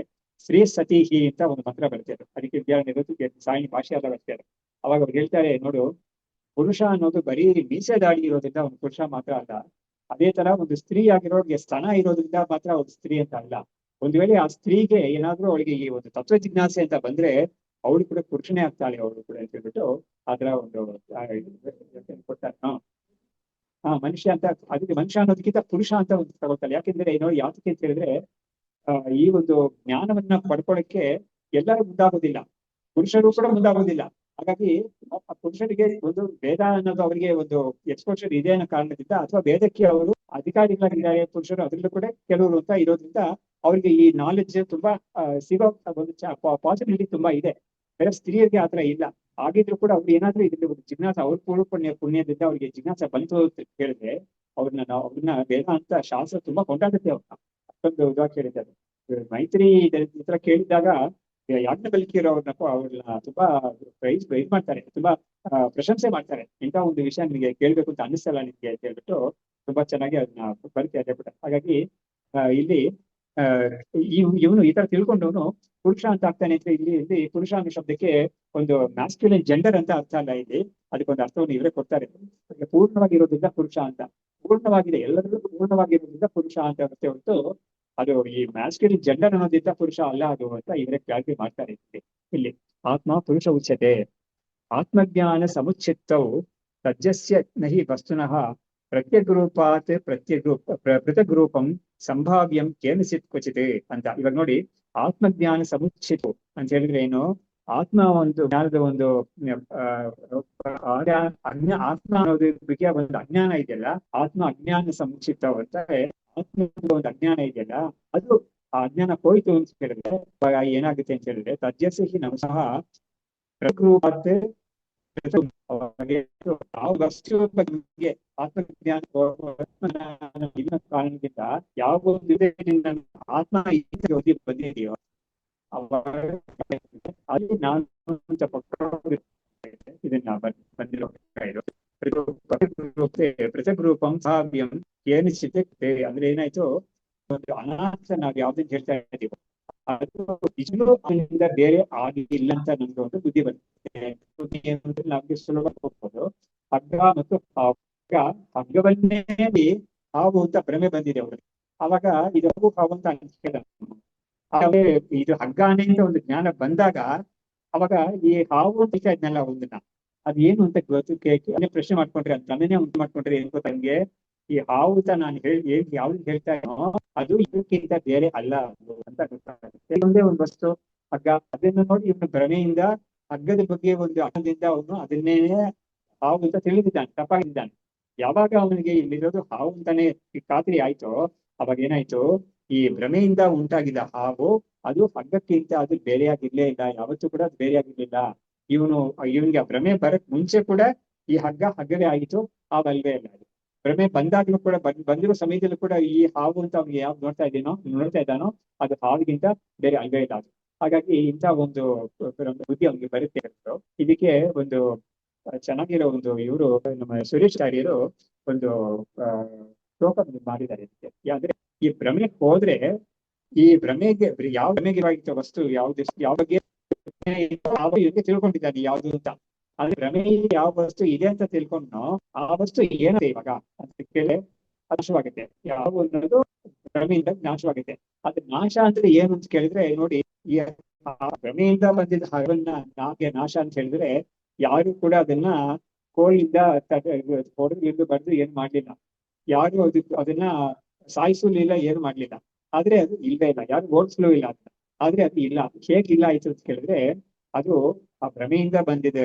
Speaker 1: ಶ್ರೀ ಸತೀಹಿ ಅಂತ ಒಂದು ಮಂತ್ರ ಬರುತ್ತೆ. ಅದಕ್ಕೆ ವಿದ್ಯಾರಣ್ಯರು ಸಾಯಿನಿ ಭಾಷೆ ಎಲ್ಲ ಬರ್ತದೆ. ಅವಾಗ ಅವ್ರು ಹೇಳ್ತಾರೆ, ನೋಡು ಪುರುಷ ಅನ್ನೋದು ಬರೀ ಮೀಸೆ ದಾಡಿ ಇರೋದ್ರಿಂದ ಒಂದು ಪುರುಷ ಮಾತ್ರ ಅಲ್ಲ, ಅದೇ ತರ ಒಂದು ಸ್ತ್ರೀ ಆಗಿರೋರಿಗೆ ಸ್ತನ ಇರೋದ್ರಿಂದ ಮಾತ್ರ ಒಂದು ಸ್ತ್ರೀ ಅಂತ ಅಲ್ಲ. ಒಂದ್ ವೇಳೆ ಆ ಸ್ತ್ರೀಗೆ ಏನಾದ್ರೂ ಅವಳಿಗೆ ಈ ಒಂದು ತತ್ವ ಜಿಜ್ಞಾಸೆ ಅಂತ ಬಂದ್ರೆ ಅವಳು ಕೂಡ ಪುರುಷನೇ ಆಗ್ತಾಳೆ ಅವಳು ಕೂಡ ಅಂತ ಹೇಳ್ಬಿಟ್ಟು ಆತರ ಒಂದು ಕೊಡ್ತಾರೆ. ಮನುಷ್ಯ ಅಂತ ಅದಕ್ಕೆ ಮನುಷ್ಯ ಅನ್ನೋದಕ್ಕಿಂತ ಪುರುಷ ಅಂತ ಒಂದು ತಗೊಳ್ತಾರೆ. ಯಾಕೆಂದ್ರೆ ಏನೋ ಯಾತಕ್ಕೆ ಅಂತ ಹೇಳಿದ್ರೆ ಈ ಒಂದು ಜ್ಞಾನವನ್ನ ಪಡ್ಕೊಳ್ಳಕ್ಕೆ ಎಲ್ಲರೂ ಮುಂದಾಗೋದಿಲ್ಲ, ಪುರುಷರು ಕೂಡ ಮುಂದಾಗೋದಿಲ್ಲ. ಹಾಗಾಗಿ ಪುರುಷರಿಗೆ ಒಂದು ವೇದ ಅನ್ನೋದು ಅವರಿಗೆ ಒಂದು ಎಕ್ಸ್ಪೋಷರ್ ಇದೆ ಅನ್ನೋ ಕಾರಣದಿಂದ ಅಥವಾ ವೇದಕ್ಕೆ ಅವರು ಅಧಿಕಾರಿಗಳಾಗಿದ್ದಾರೆ ಪುರುಷರು, ಅದರಲ್ಲೂ ಕೂಡ ಕೆಲವರು ಅಂತ ಇರೋದ್ರಿಂದ ಅವ್ರಿಗೆ ಈ ನಾಲೆಡ್ಜ್ ತುಂಬಾ ಸಿಗೋ ಒಂದು ಪಾಸಿಬಿಲಿಟಿ ತುಂಬಾ ಇದೆ. ಬೇರೆ ಸ್ತ್ರೀಯರಿಗೆ ಆತರ ಇಲ್ಲ. ಆಗಿದ್ರು ಕೂಡ ಅವ್ರು ಏನಾದ್ರೂ ಇದರಲ್ಲಿ ಒಂದು ಜಿಜ್ಞಾಸ ಅವ್ರ ಪುಣ್ಯದಿಂದ ಅವ್ರಿಗೆ ಜಿಜ್ಞಾಸ ಬಂತು ಅಂತ ಹೇಳಿದ್ರೆ ಅವ್ರನ್ನ ವೇದ ಅಂತ ಶಾಸ್ತ್ರ ತುಂಬಾ ಕೊಂಡಾಡುತ್ತೆ. ಅವ್ರನ್ನ ಅಷ್ಟೊಂದು ಇದಾಗಿ ಕೇಳಿದ್ದಾರೆ. ಮೈತ್ರಿ ಈ ತರ ಕೇಳಿದಾಗ ಯಾಜ್ಞವಲ್ಕ್ಯರು ಅವ್ರನ್ನ ತುಂಬಾ ಪ್ರೈಸ್ ಮಾಡ್ತಾರೆ, ತುಂಬಾ ಪ್ರಶಂಸೆ ಮಾಡ್ತಾರೆ. ಇಂಥ ಒಂದು ವಿಷಯ ನಿಮಗೆ ಕೇಳ್ಬೇಕು ಅಂತ ಅನಿಸ್ತಲ್ಲ ನಿಮ್ಗೆ ಅಂತ ಹೇಳ್ಬಿಟ್ಟು ತುಂಬಾ ಚೆನ್ನಾಗಿ ಅದನ್ನ ಬರುತ್ತೆ ಅದೇ ಬಿಟ್ಟ. ಹಾಗಾಗಿ ಇಲ್ಲಿ ಇವನು ಈ ತರ ತಿಳ್ಕೊಂಡವನು ಪುರುಷ ಅಂತ ಆಗ್ತಾನೆ ಅಂತ ಇಲ್ಲಿ ಪುರುಷ ಅನ್ನೋ ಶಬ್ದಕ್ಕೆ ಒಂದು ಮ್ಯಾಸ್ಕ್ಯುಲಿನ್ ಜೆಂಡರ್ ಅಂತ ಅರ್ಥ ಅಲ್ಲ, ಇಲ್ಲಿ ಅದಕ್ಕೊಂದು ಅರ್ಥವನ್ನು ಇವರೇ ಕೊಡ್ತಾರೆ. ಪೂರ್ಣವಾಗಿರೋದ್ರಿಂದ ಪುರುಷ ಅಂತ, ಪೂರ್ಣವಾಗಿದೆ ಎಲ್ಲರಿಗೂ ಪೂರ್ಣವಾಗಿರೋದ್ರಿಂದ ಪುರುಷ ಅಂತ ಆಗುತ್ತೆ ಹೊರತು ಅದು ಈ ಮ್ಯಾಸ್ಕ್ಯುಲಿನ್ ಜೆಂಡರ್ ಅನ್ನೋದ್ರಿಂದ ಪುರುಷ ಅಲ್ಲ ಅದು ಅಂತ ಇವರೇ ಕ್ಲಾರಿಫೈ ಮಾಡ್ತಾರೆ. ಇಲ್ಲಿ ಆತ್ಮ ಪುರುಷ ಉಚ್ಯತೆ. ಆತ್ಮಜ್ಞಾನ ಸಮುಚ್ಚಿತ್ತವು ತಜ್ಜಸ್ಯ ನಹಿ ವಸ್ತುನಃ ಪ್ರತ್ಯಗ್ರೂಪಾತ್ ಪೃಥಗ್ ರೂಪಂ ಸಂಭಾವ್ಯಂ ಕೇನಚಿತ್ ಕ್ವಚಿತ್ ಅಂತ. ಇವಾಗ ನೋಡಿ, ಆತ್ಮಜ್ಞಾನ ಸಮುಚ್ಚಿತು ಅಂತ ಹೇಳಿದ್ರೆ ಏನು, ಆತ್ಮ ಒಂದು ಜ್ಞಾನದ ಒಂದು ಆತ್ಮ ಅನ್ನೋದ್ರ ಬಗ್ಗೆ ಒಂದು ಅಜ್ಞಾನ ಇದೆಯಲ್ಲ, ಆತ್ಮ ಅಜ್ಞಾನ ಸಮುಚ್ಚಿತ ಅಂತ ಆತ್ಮದ ಒಂದು ಅಜ್ಞಾನ ಇದೆಯಲ್ಲ, ಅದು ಆ ಅಜ್ಞಾನ ಹೋಯ್ತು ಅಂತ ಹೇಳಿದ್ರೆ ಏನಾಗುತ್ತೆ ಅಂತ ಹೇಳಿದ್ರೆ ತಜ್ಜಸ್ಸಿ ನಾವು ಸಹ ಪ್ರಕೃಪಾತ್ ಯಾವ ವಸ್ತು ಬಗ್ಗೆ ಆತ್ಮಜ್ಞಾನ ಕಾರಣದಿಂದ ಯಾವ ಒಂದು ಆತ್ಮ ಬಂದಿದೆಯೋ ಅಲ್ಲಿ ನಾನು ಇದನ್ನ ಬಂದಿರೋ ಇದು ಪೃಥಕ್ ರೂಪಂ ಭಾವ್ಯಂ ಕೇನಿಶ್ಚಿತ ಅಂದ್ರೆ ಏನಾಯ್ತು, ಒಂದು ಅನಾಥ ನಾವ್ ಯಾವ್ದನ್ನ ಹೇಳ್ತಾ ಇದ್ದೀವಿ ಅದು ನಿಜವೂ ಅದರಿಂದ ಬೇರೆ ಆಗಿಲ್ಲ ಅಂತ ನಮ್ಗೆ ಒಂದು ಬುದ್ಧಿ ಬರುತ್ತೆ. ನಮ್ಗೆ ಸುಲಭ ಹೋಗ್ಬೋದು. ಹಗ್ಗ ಮತ್ತು ಹಗ್ಗವನ್ನೇ ಹಾವು ಅಂತ ಭ್ರಮೆ ಬಂದಿದೆ ಅವ್ರಿಗೆ. ಅವಾಗ ಇದು ಹಾವು ಅಂತ ಅನ್ಸ್ಕೊಳ್ಳ, ಇದು ಹಗ್ಗಾನೆ ಅಂತ ಒಂದು ಜ್ಞಾನ ಬಂದಾಗ ಅವಾಗ ಈ ಹಾವು ಅಂತ ಇದ್ನಲ್ಲ ಒಂದನ್ನ ಅದ್ ಏನು ಅಂತ ಗೊತ್ತು ಪ್ರಶ್ನೆ ಮಾಡ್ಕೊಂಡ್ರೆ ಅದು ತನ್ನೇ ಉಂಟು ಮಾಡ್ಕೊಂಡ್ರೆ ಏನ್ ಗೊತ್ತ ಹಂಗೆ, ಈ ಹಾವು ಅಂತ ನಾನು ಯಾವ್ದು ಹೇಳ್ತಾ ಇನೋ ಅದು ಇದಕ್ಕಿಂತ ಬೇರೆ ಅಲ್ಲ ಅಂತ ಗೊತ್ತಾಗುತ್ತೆ. ಒಂದೇ ಒಂದು ವಸ್ತು ಹಗ್ಗ, ಅದನ್ನ ನೋಡಿ ಇವನು ಭ್ರಮೆಯಿಂದ ಹಗ್ಗದ ಬಗ್ಗೆ ಒಂದು ಅಹದಿಂದ ಅವನು ಅದನ್ನೇ ಹಾವು ಅಂತ ತಿಳಿದಿದ್ದಾನೆ, ತಪ್ಪಾಗಿದ್ದಾನೆ. ಯಾವಾಗ ಅವನಿಗೆ ಇಲ್ಲಿರೋದು ಹಾವು ಅಂತಾನೆ ಖಾತ್ರಿ ಆಯ್ತೋ ಅವಾಗ ಏನಾಯ್ತು, ಈ ಭ್ರಮೆಯಿಂದ ಉಂಟಾಗಿದ್ದ ಹಾವು ಅದು ಹಗ್ಗಕ್ಕಿಂತ ಅದು ಬೇರೆಯಾಗಿರ್ಲೇ ಇಲ್ಲ, ಯಾವತ್ತೂ ಕೂಡ ಅದು ಬೇರೆಯಾಗಿರ್ಲಿಲ್ಲ. ಇವನಿಗೆ ಆ ಭ್ರಮೆ ಬರಕ್ ಮುಂಚೆ ಕೂಡ ಈ ಹಗ್ಗವೇ ಆಯಿತು, ಹಾವಲ್ವೇ ಇಲ್ಲ. ಅದು ಭ್ರಮೆ ಬಂದಾಗ್ಲೂ ಕೂಡ ಬಂದಿರೋ ಸಮಯದಲ್ಲೂ ಕೂಡ ಈ ಹಾವು ಅಂತ ಅವ್ನಿಗೆ ಯಾವ್ದು ನೋಡ್ತಾ ಇದ್ದಾನೋ ಅದು ಹಾವಿಗಿಂತ ಬೇರೆ ಅಲ್ವೇ ಇಲ್ಲ ಅದು. ಹಾಗಾಗಿ ಇಂಥ ಒಂದು ಬುದ್ಧಿ ಅವ್ನಿಗೆ ಬರುತ್ತೆ. ಇದಕ್ಕೆ ಒಂದು ಚೆನ್ನಾಗಿರೋ ಒಂದು ಇವರು ನಮ್ಮ ಸುರೇಶ್ ಆರ್ಯರು ಒಂದು ಶ್ಲೋಕ ಮಾಡಿದ್ದಾರೆ ಇದಕ್ಕೆ. ಅಂದ್ರೆ ಈ ಭ್ರಮೆ ಹೋದ್ರೆ ಈ ಭ್ರಮೆಗೆ ಯಾವ ಭ್ರಮೆಗೆ ವಸ್ತು ಯಾವ್ದು ಯಾವ ಬಗ್ಗೆ ತಿಳ್ಕೊಂಡಿದ್ದಾನೆ ಯಾವ್ದು ಅಂತ, ಆದ್ರೆ ಭ್ರಮೆ ಯಾವ ವಸ್ತು ಇದೆ ಅಂತ ತಿಳ್ಕೊಂಡು ಆ ವಸ್ತು ಏನಿದೆ ಇವಾಗ ಅಂತ ಕೇಳಿ ನಾಶವಾಗುತ್ತೆ. ಯಾವ ಅನ್ನೋದು ಭ್ರಮೆಯಿಂದ ನಾಶವಾಗುತ್ತೆ. ಅದ್ರ ನಾಶ ಅಂದ್ರೆ ಏನು ಅಂತ ಕೇಳಿದ್ರೆ ನೋಡಿ, ಈ ಭ್ರಮೆಯಿಂದ ಬಂದಿದ್ದ ಹರವನ್ನ ನಾಶ ಅಂತ ಹೇಳಿದ್ರೆ ಯಾರು ಕೂಡ ಅದನ್ನ ಕೋಳಿಂದ ಹೊಡೆದು ಬರೆದು ಏನ್ ಮಾಡ್ಲಿಲ್ಲ, ಯಾರು ಅದನ್ನ ಸಾಯಿಸಲಿಲ್ಲ, ಏನು ಮಾಡ್ಲಿಲ್ಲ. ಆದ್ರೆ ಅದು ಇಲ್ವೇ ಇಲ್ಲ, ಯಾರು ಓಡಿಸ್ಲೂ ಇಲ್ಲ ಅಂತ. ಆದ್ರೆ ಅದು ಇಲ್ಲ. ಹೇಗಿಲ್ಲ ಆಯ್ತು ಅಂತ ಕೇಳಿದ್ರೆ ಅದು ಆ ಭ್ರಮೆಯಿಂದ ಬಂದಿದೆ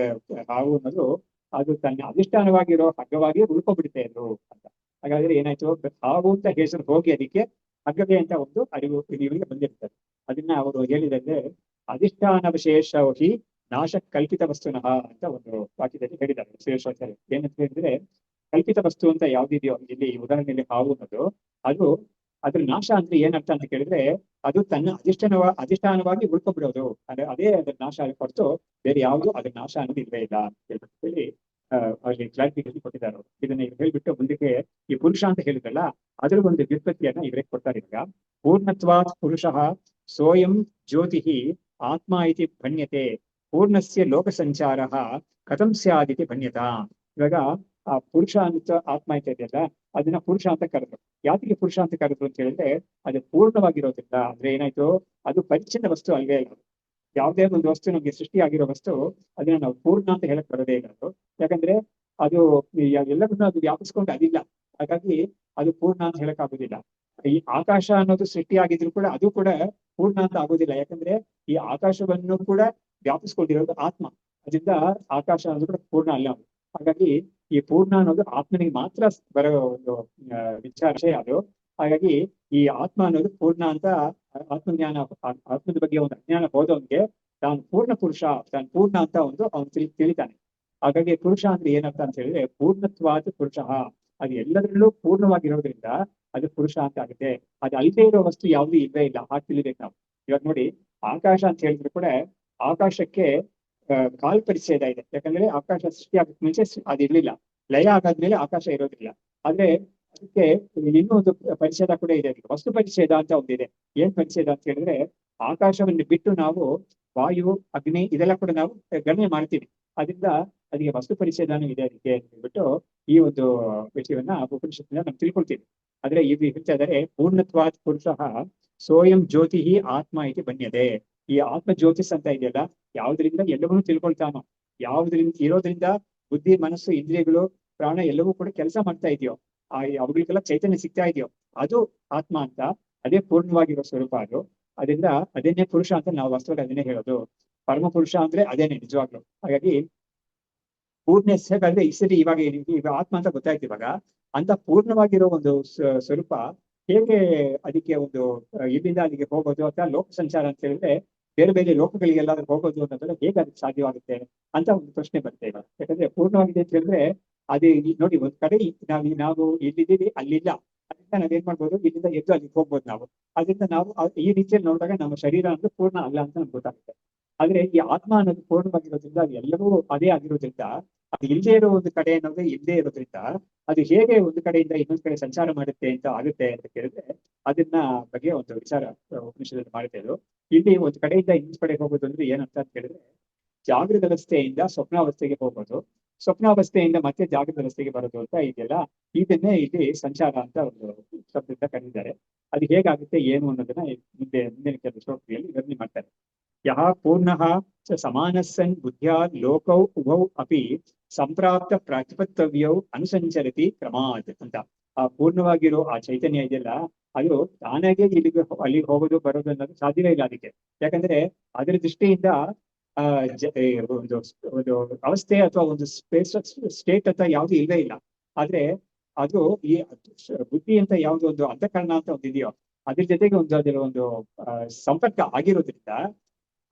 Speaker 1: ಹಾವು ಅನ್ನೋದು ಅದು ತನ್ನ ಅಧಿಷ್ಠಾನವಾಗಿರೋ ಹಗ್ಗವಾಗಿ ಉಳ್ಕೊಬಿಡುತ್ತೆ ಅದು ಅಂತ. ಹಾಗಾದ್ರೆ ಏನಾಯ್ತು, ಹಾವು ಅಂತ ಹೆಸರು ಹೋಗಿ ಅದಕ್ಕೆ ಹಗ್ಗವೇ ಅಂತ ಒಂದು ಅರಿವು ಇವರಿಗೆ ಬಂದಿರ್ತದೆ. ಅದನ್ನ ಅವರು ಹೇಳಿದ್ರೆ ಅಧಿಷ್ಠಾನ ವಿಶೇಷಿ ನಾಶ ಕಲ್ಪಿತ ವಸ್ತುನಃ ಅಂತ ಒಂದು ವಾಕ್ಯದಲ್ಲಿ ಹೇಳಿದ್ದಾರೆ ಶ್ರೇಷ್ಠಾಚಾರ್ಯ. ಏನಂತ ಹೇಳಿದ್ರೆ ಕಲ್ಪಿತ ವಸ್ತು ಅಂತ ಯಾವ್ದಿದೆಯೋ ಇಲ್ಲಿ ಉದಾಹರಣೆಯಲ್ಲಿ ಹಾವು ಅನ್ನೋದು ಅದು ಅದ್ರ ನಾಶ ಅಂದ್ರೆ ಏನರ್ಥ ಅಂತ ಕೇಳಿದ್ರೆ ಅದು ತನ್ನ ಅಧಿಷ್ಠಾನವಾಗಿ ಉಳ್ಕೊಬಿಡೋದು, ಅಂದ್ರೆ ಅದೇ ಅದ್ರ ನಾಶ ಹೊರತು ಬೇರೆ ಯಾವುದು ಅದ್ರ ನಾಶ ಅನ್ನೋದು ಇಲ್ವೇ ಇಲ್ಲ ಅಂತ ಹೇಳಿ ಅಲ್ಲಿ ಕ್ಲಾರಿಫಿಕೇಶನ್ ಕೊಟ್ಟಿದ್ದಾರೆ. ಇದನ್ನ ಹೇಳ್ಬಿಟ್ಟು ಮುಂದಕ್ಕೆ ಈ ಪುರುಷ ಅಂತ ಹೇಳಿದ್ರಲ್ಲ ಅದ್ರ ಒಂದು ವ್ಯುತ್ಪತ್ತಿಯನ್ನ ಇವರೇ ಕೊಡ್ತಾರೆ. ಇವಾಗ ಪೂರ್ಣತ್ವಾತ್ ಪುರುಷಃ ಸೋಯಂ ಜ್ಯೋತಿ ಆತ್ಮ ಇತಿ ಭಣ್ಯತೆ ಪೂರ್ಣಸ್ಯ ಲೋಕ ಸಂಚಾರ ಕಥಂ ಸ್ಯಾದಿತಿ ಭಣ್ಯತಾ. ಇವಾಗ ಆ ಪುರುಷ ಅಂತ ಆತ್ಮ ಇದೆಯಲ್ಲ ಅದನ್ನ ಪುರುಷ ಅಂತ ಕರೆದ್ರು. ಯಾತಿಗೆ ಪುರುಷ ಅಂತ ಕರೆದ್ರು ಅಂತ ಹೇಳಿದ್ರೆ ಅದು ಪೂರ್ಣವಾಗಿರೋದ್ರಿಂದ. ಅಂದ್ರೆ ಏನಾಯ್ತು, ಅದು ಪರಿಚ್ಛಿನ್ನ ವಸ್ತು ಅಲ್ವೇ ಇಲ್ಲ. ಯಾವುದೇ ಒಂದು ವಸ್ತು ನಮ್ಗೆ ಸೃಷ್ಟಿಯಾಗಿರೋ ವಸ್ತು ಅದನ್ನ ನಾವು ಪೂರ್ಣ ಅಂತ ಹೇಳಕ್ ಬರೋದೇ ಇಲ್ಲ. ಅದು ಯಾಕಂದ್ರೆ ಅದು ಎಲ್ಲರನ್ನ ಅದು ವ್ಯಾಪಿಸ್ಕೊಂಡು ಅದಿಲ್ಲ, ಹಾಗಾಗಿ ಅದು ಪೂರ್ಣ ಅಂತ ಹೇಳಕ್ ಆಗುದಿಲ್ಲ. ಈ ಆಕಾಶ ಅನ್ನೋದು ಸೃಷ್ಟಿಯಾಗಿದ್ರು ಕೂಡ ಅದು ಕೂಡ ಪೂರ್ಣ ಅಂತ ಆಗೋದಿಲ್ಲ, ಯಾಕಂದ್ರೆ ಈ ಆಕಾಶವನ್ನು ಕೂಡ ವ್ಯಾಪಿಸ್ಕೊಂಡಿರೋದು ಆತ್ಮ. ಅದರಿಂದ ಆಕಾಶ ಅನ್ನೋದು ಕೂಡ ಪೂರ್ಣ ಅಲ್ಲ. ಹಾಗಾಗಿ ಈ ಪೂರ್ಣ ಅನ್ನೋದು ಆತ್ಮನಿಗೆ ಮಾತ್ರ ಬರೋ ಒಂದು ವಿಚಾರ ಅದು. ಹಾಗಾಗಿ ಈ ಆತ್ಮ ಅನ್ನೋದು ಪೂರ್ಣ ಅಂತ ಆತ್ಮಜ್ಞಾನ, ಆತ್ಮದ ಬಗ್ಗೆ ಒಂದು ಅಜ್ಞಾನ ಹೋದವನಿಗೆ ತಾನು ಪೂರ್ಣ ಪುರುಷ, ತಾನು ಪೂರ್ಣ ಅಂತ ಒಂದು ಅವನು ತಿಳಿತಾನೆ. ಹಾಗಾಗಿ ಪುರುಷ ಅಂದ್ರೆ ಏನರ್ಥ ಅಂತ ಹೇಳಿದ್ರೆ ಪೂರ್ಣತ್ವಾದ ಪುರುಷ, ಅದು ಎಲ್ಲದರಲ್ಲೂ ಪೂರ್ಣವಾಗಿರೋದ್ರಿಂದ ಅದು ಪುರುಷ ಅಂತ ಆಗುತ್ತೆ. ಅದು ಅಲ್ಲದೆ ಇರೋ ವಸ್ತು ಯಾವ್ದು ಇಲ್ಲೇ ಇಲ್ಲ, ಹಾಗೆ ತಿಳಿಬೇಕು ನಾವು. ಇವಾಗ ನೋಡಿ ಆಕಾಶ ಅಂತ ಹೇಳಿದ್ರು ಕೂಡ ಆಕಾಶಕ್ಕೆ ಕಾಲ್ ಪರಿಚ್ಛೇದ ಇದೆ. ಯಾಕಂದ್ರೆ ಆಕಾಶ ಸೃಷ್ಟಿ ಆಗಕ್ಕೆ ಮುಂಚೆ ಅದಿರ್ಲಿಲ್ಲ, ಲಯ ಆಗಾದ್ಮೇಲೆ ಆಕಾಶ ಇರೋದಿಲ್ಲ. ಆದ್ರೆ ಅದಕ್ಕೆ ಇನ್ನೂ ಒಂದು ಪರಿಚ್ಛೇದ ಕೂಡ ಇದೆ, ವಸ್ತು ಪರಿಚ್ಛೇದ ಅಂತ ಒಂದಿದೆ. ಏನ್ ಪರಿಚ್ಛೇದ ಅಂತ ಹೇಳಿದ್ರೆ ಆಕಾಶವನ್ನು ಬಿಟ್ಟು ನಾವು ವಾಯು ಅಗ್ನಿ ಇದೆಲ್ಲ ಕೂಡ ನಾವು ಗಣನೆ ಮಾಡ್ತೀವಿ, ಅದರಿಂದ ಅದಕ್ಕೆ ವಸ್ತು ಪರಿಚ್ಛೇದನೂ ಇದೆ ಅದಕ್ಕೆ ಅಂತ ಹೇಳ್ಬಿಟ್ಟು ಈ ಒಂದು ವಿಷಯವನ್ನ ಉಪನಿಷತ್ತಿನ ನಾವು ತಿಳ್ಕೊಳ್ತೀವಿ. ಆದ್ರೆ ಇದು ಹೇಳ್ತಾ ಇದ್ದಾರೆ ಪೂರ್ಣತ್ವಾತ್ ಪುರುಷಃ ಸೋಯಂ ಜ್ಯೋತಿ ಆತ್ಮ ಇತಿ ಬನ್ಯದೆ. ಈ ಆತ್ಮ ಜ್ಯೋತಿಷ್ ಅಂತ ಇದೆಯಲ್ಲ, ಯಾವುದರಿಂದ ಎಲ್ಲವನ್ನೂ ತಿಳ್ಕೊಳ್ತಾನೋ, ಯಾವುದರಿಂದ ಇರೋದ್ರಿಂದ ಬುದ್ಧಿ ಮನಸ್ಸು ಇಂದ್ರಿಯಗಳು ಪ್ರಾಣ ಎಲ್ಲವೂ ಕೂಡ ಕೆಲಸ ಮಾಡ್ತಾ ಇದೆಯೋ, ಅವುಗಳಿಗೆಲ್ಲ ಚೈತನ್ಯ ಸಿಗ್ತಾ ಇದೆಯೋ ಅದು ಆತ್ಮ ಅಂತ, ಅದೇ ಪೂರ್ಣವಾಗಿರೋ ಸ್ವರೂಪ ಅದು. ಅದರಿಂದ ಅದನ್ನೇ ಪುರುಷ ಅಂತ ನಾವು ವಾಸ್ತವವಾಗಿ ಅದನ್ನೇ ಹೇಳೋದು. ಪರಮ ಪುರುಷ ಅಂದ್ರೆ ಅದೇನೆ ನಿಜವಾಗ್ಲು. ಹಾಗಾಗಿ ಪೂರ್ಣಸ್ ಹೇಗಾದ್ರೆ ಈ ಸರಿ ಇವಾಗ ಆತ್ಮ ಅಂತ ಗೊತ್ತಾಯ್ತು. ಇವಾಗ ಅಂತ ಪೂರ್ಣವಾಗಿರೋ ಒಂದು ಸ್ವರೂಪ ಹೇಗೆ ಅದಕ್ಕೆ ಒಂದು ಇಲ್ಲಿಂದ ಅಲ್ಲಿಗೆ ಹೋಗೋದು ಅಥವಾ ಲೋಕ ಸಂಚಾರ ಅಂತ ಹೇಳಿದ್ರೆ ಬೇರೆ ಬೇರೆ ಲೋಕಗಳಿಗೆಲ್ಲಾದ್ರೂ ಹೋಗೋದು ಅನ್ನೋದನ್ನ ಹೇಗೆ ಅದಕ್ಕೆ ಸಾಧ್ಯವಾಗುತ್ತೆ ಅಂತ ಒಂದು ಪ್ರಶ್ನೆ ಬರುತ್ತೆ ಇವಾಗ. ಯಾಕಂದ್ರೆ ಪೂರ್ಣವಾಗಿದೆ ಅಂತ ಹೇಳಿದ್ರೆ ಅದೇ ನೋಡಿ ಒಂದ್ ಕಡೆ ನಾವು ಇಲ್ಲಿದ್ದೀವಿ ಅಲ್ಲಿಲ್ಲ, ಅದರಿಂದ ನಾವೇನ್ ಮಾಡ್ಬೋದು, ಇಲ್ಲಿಂದ ಎದ್ದು ಅಲ್ಲಿಗೆ ಹೋಗ್ಬೋದು ನಾವು. ಅದರಿಂದ ನಾವು ಈ ರೀತಿಯಲ್ಲಿ ನೋಡಿದಾಗ ನಮ್ಮ ಶರೀರ ಅಂದ್ರೆ ಪೂರ್ಣ ಅಲ್ಲ ಅಂತ ನಮ್ಗೆ ಗೊತ್ತಾಗುತ್ತೆ. ಆದ್ರೆ ಈ ಆತ್ಮ ಅನ್ನೋದು ಪೂರ್ಣವಾಗಿರೋದ್ರಿಂದ ಅದು ಎಲ್ಲವೂ ಅದೇ ಆಗಿರೋದ್ರಿಂದ ಅದು ಇಲ್ಲದೆ ಇರೋ ಒಂದು ಕಡೆ ಅನ್ನೋದೇ ಇಲ್ಲದೆ ಇರೋದ್ರಿಂದ ಅದು ಹೇಗೆ ಒಂದು ಕಡೆಯಿಂದ ಇನ್ನೊಂದು ಕಡೆ ಸಂಚಾರ ಮಾಡುತ್ತೆ ಅಂತ ಆಗುತ್ತೆ ಅಂತ ಕೇಳಿದ್ರೆ ಅದನ್ನ ಬಗ್ಗೆ ಒಂದು ವಿಚಾರ ಉಪನಿಷದಲ್ಲಿ ಮಾಡ್ತಾ ಇಲ್ಲಿ ಒಂದು ಕಡೆಯಿಂದ ಇನ್ನೊಂದು ಕಡೆ ಹೋಗೋದು ಅಂದ್ರೆ ಏನಂತ ಕೇಳಿದ್ರೆ ಜಾಗೃತ ಅವಸ್ಥೆಯಿಂದ ಸ್ವಪ್ನಾವಸ್ಥೆಗೆ ಹೋಗೋದು, ಸ್ವಪ್ನಾವಸ್ಥೆಯಿಂದ ಮತ್ತೆ ಜಾಗೃತ ಅವಸ್ಥೆಗೆ ಬರೋದು ಅಂತ ಇದೆಯಲ್ಲ, ಇದನ್ನೇ ಇಲ್ಲಿ ಸಂಚಾರ ಅಂತ ಒಂದು ಶಬ್ದದಿಂದ ಕರೆದಿದ್ದಾರೆ. ಅದು ಹೇಗಾಗುತ್ತೆ ಏನು ಅನ್ನೋದನ್ನ ಮುಂದಿನ ಕೆಲವು ಶ್ಲೋಕಗಳಲ್ಲಿ ವಿವರಣೆ ಮಾಡ್ತಾರೆ. ಯಹ ಪೂರ್ಣಃ ಸಮಾನಸ್ಸನ್ ಬುದ್ಧ್ಯಾ ಲೋಕೌ ಉಭೌ ಅಪಿ ಸಂಪ್ರಾಪ್ತ ಪ್ರತಿಪತ್ತವ್ಯೌ ಅನುಸಂಚರತಿ ಕ್ರಮಾತ್ ಅಂತ. ಆ ಪೂರ್ಣವಾಗಿರೋ ಆ ಚೈತನ್ಯ ಇದೆಯಲ್ಲ, ಅದು ತಾನಾಗೆ ಅಲ್ಲಿಗೆ ಹೋಗೋದು ಬರೋದು ಅನ್ನೋದು ಸಾಧ್ಯವೇ ಇಲ್ಲ ಅದಕ್ಕೆ. ಯಾಕಂದ್ರೆ ಅದರ ದೃಷ್ಟಿಯಿಂದ ಆ ಒಂದು ಒಂದು ಅವಸ್ಥೆ ಅಥವಾ ಒಂದು ಸ್ಟೇಟ್ ಅಂತ ಯಾವ್ದು ಇಲ್ಲವೇ ಇಲ್ಲ. ಆದ್ರೆ ಅದು ಈ ಬುದ್ಧಿ ಅಂತ ಯಾವ್ದು ಒಂದು ಅಂತಃಕರಣ ಅಂತ ಒಂದು ಇದೆಯೋ ಅದ್ರ ಜೊತೆಗೆ ಒಂದು ಅದರ ಒಂದು ಸಂಪರ್ಕ ಆಗಿರೋದ್ರಿಂದ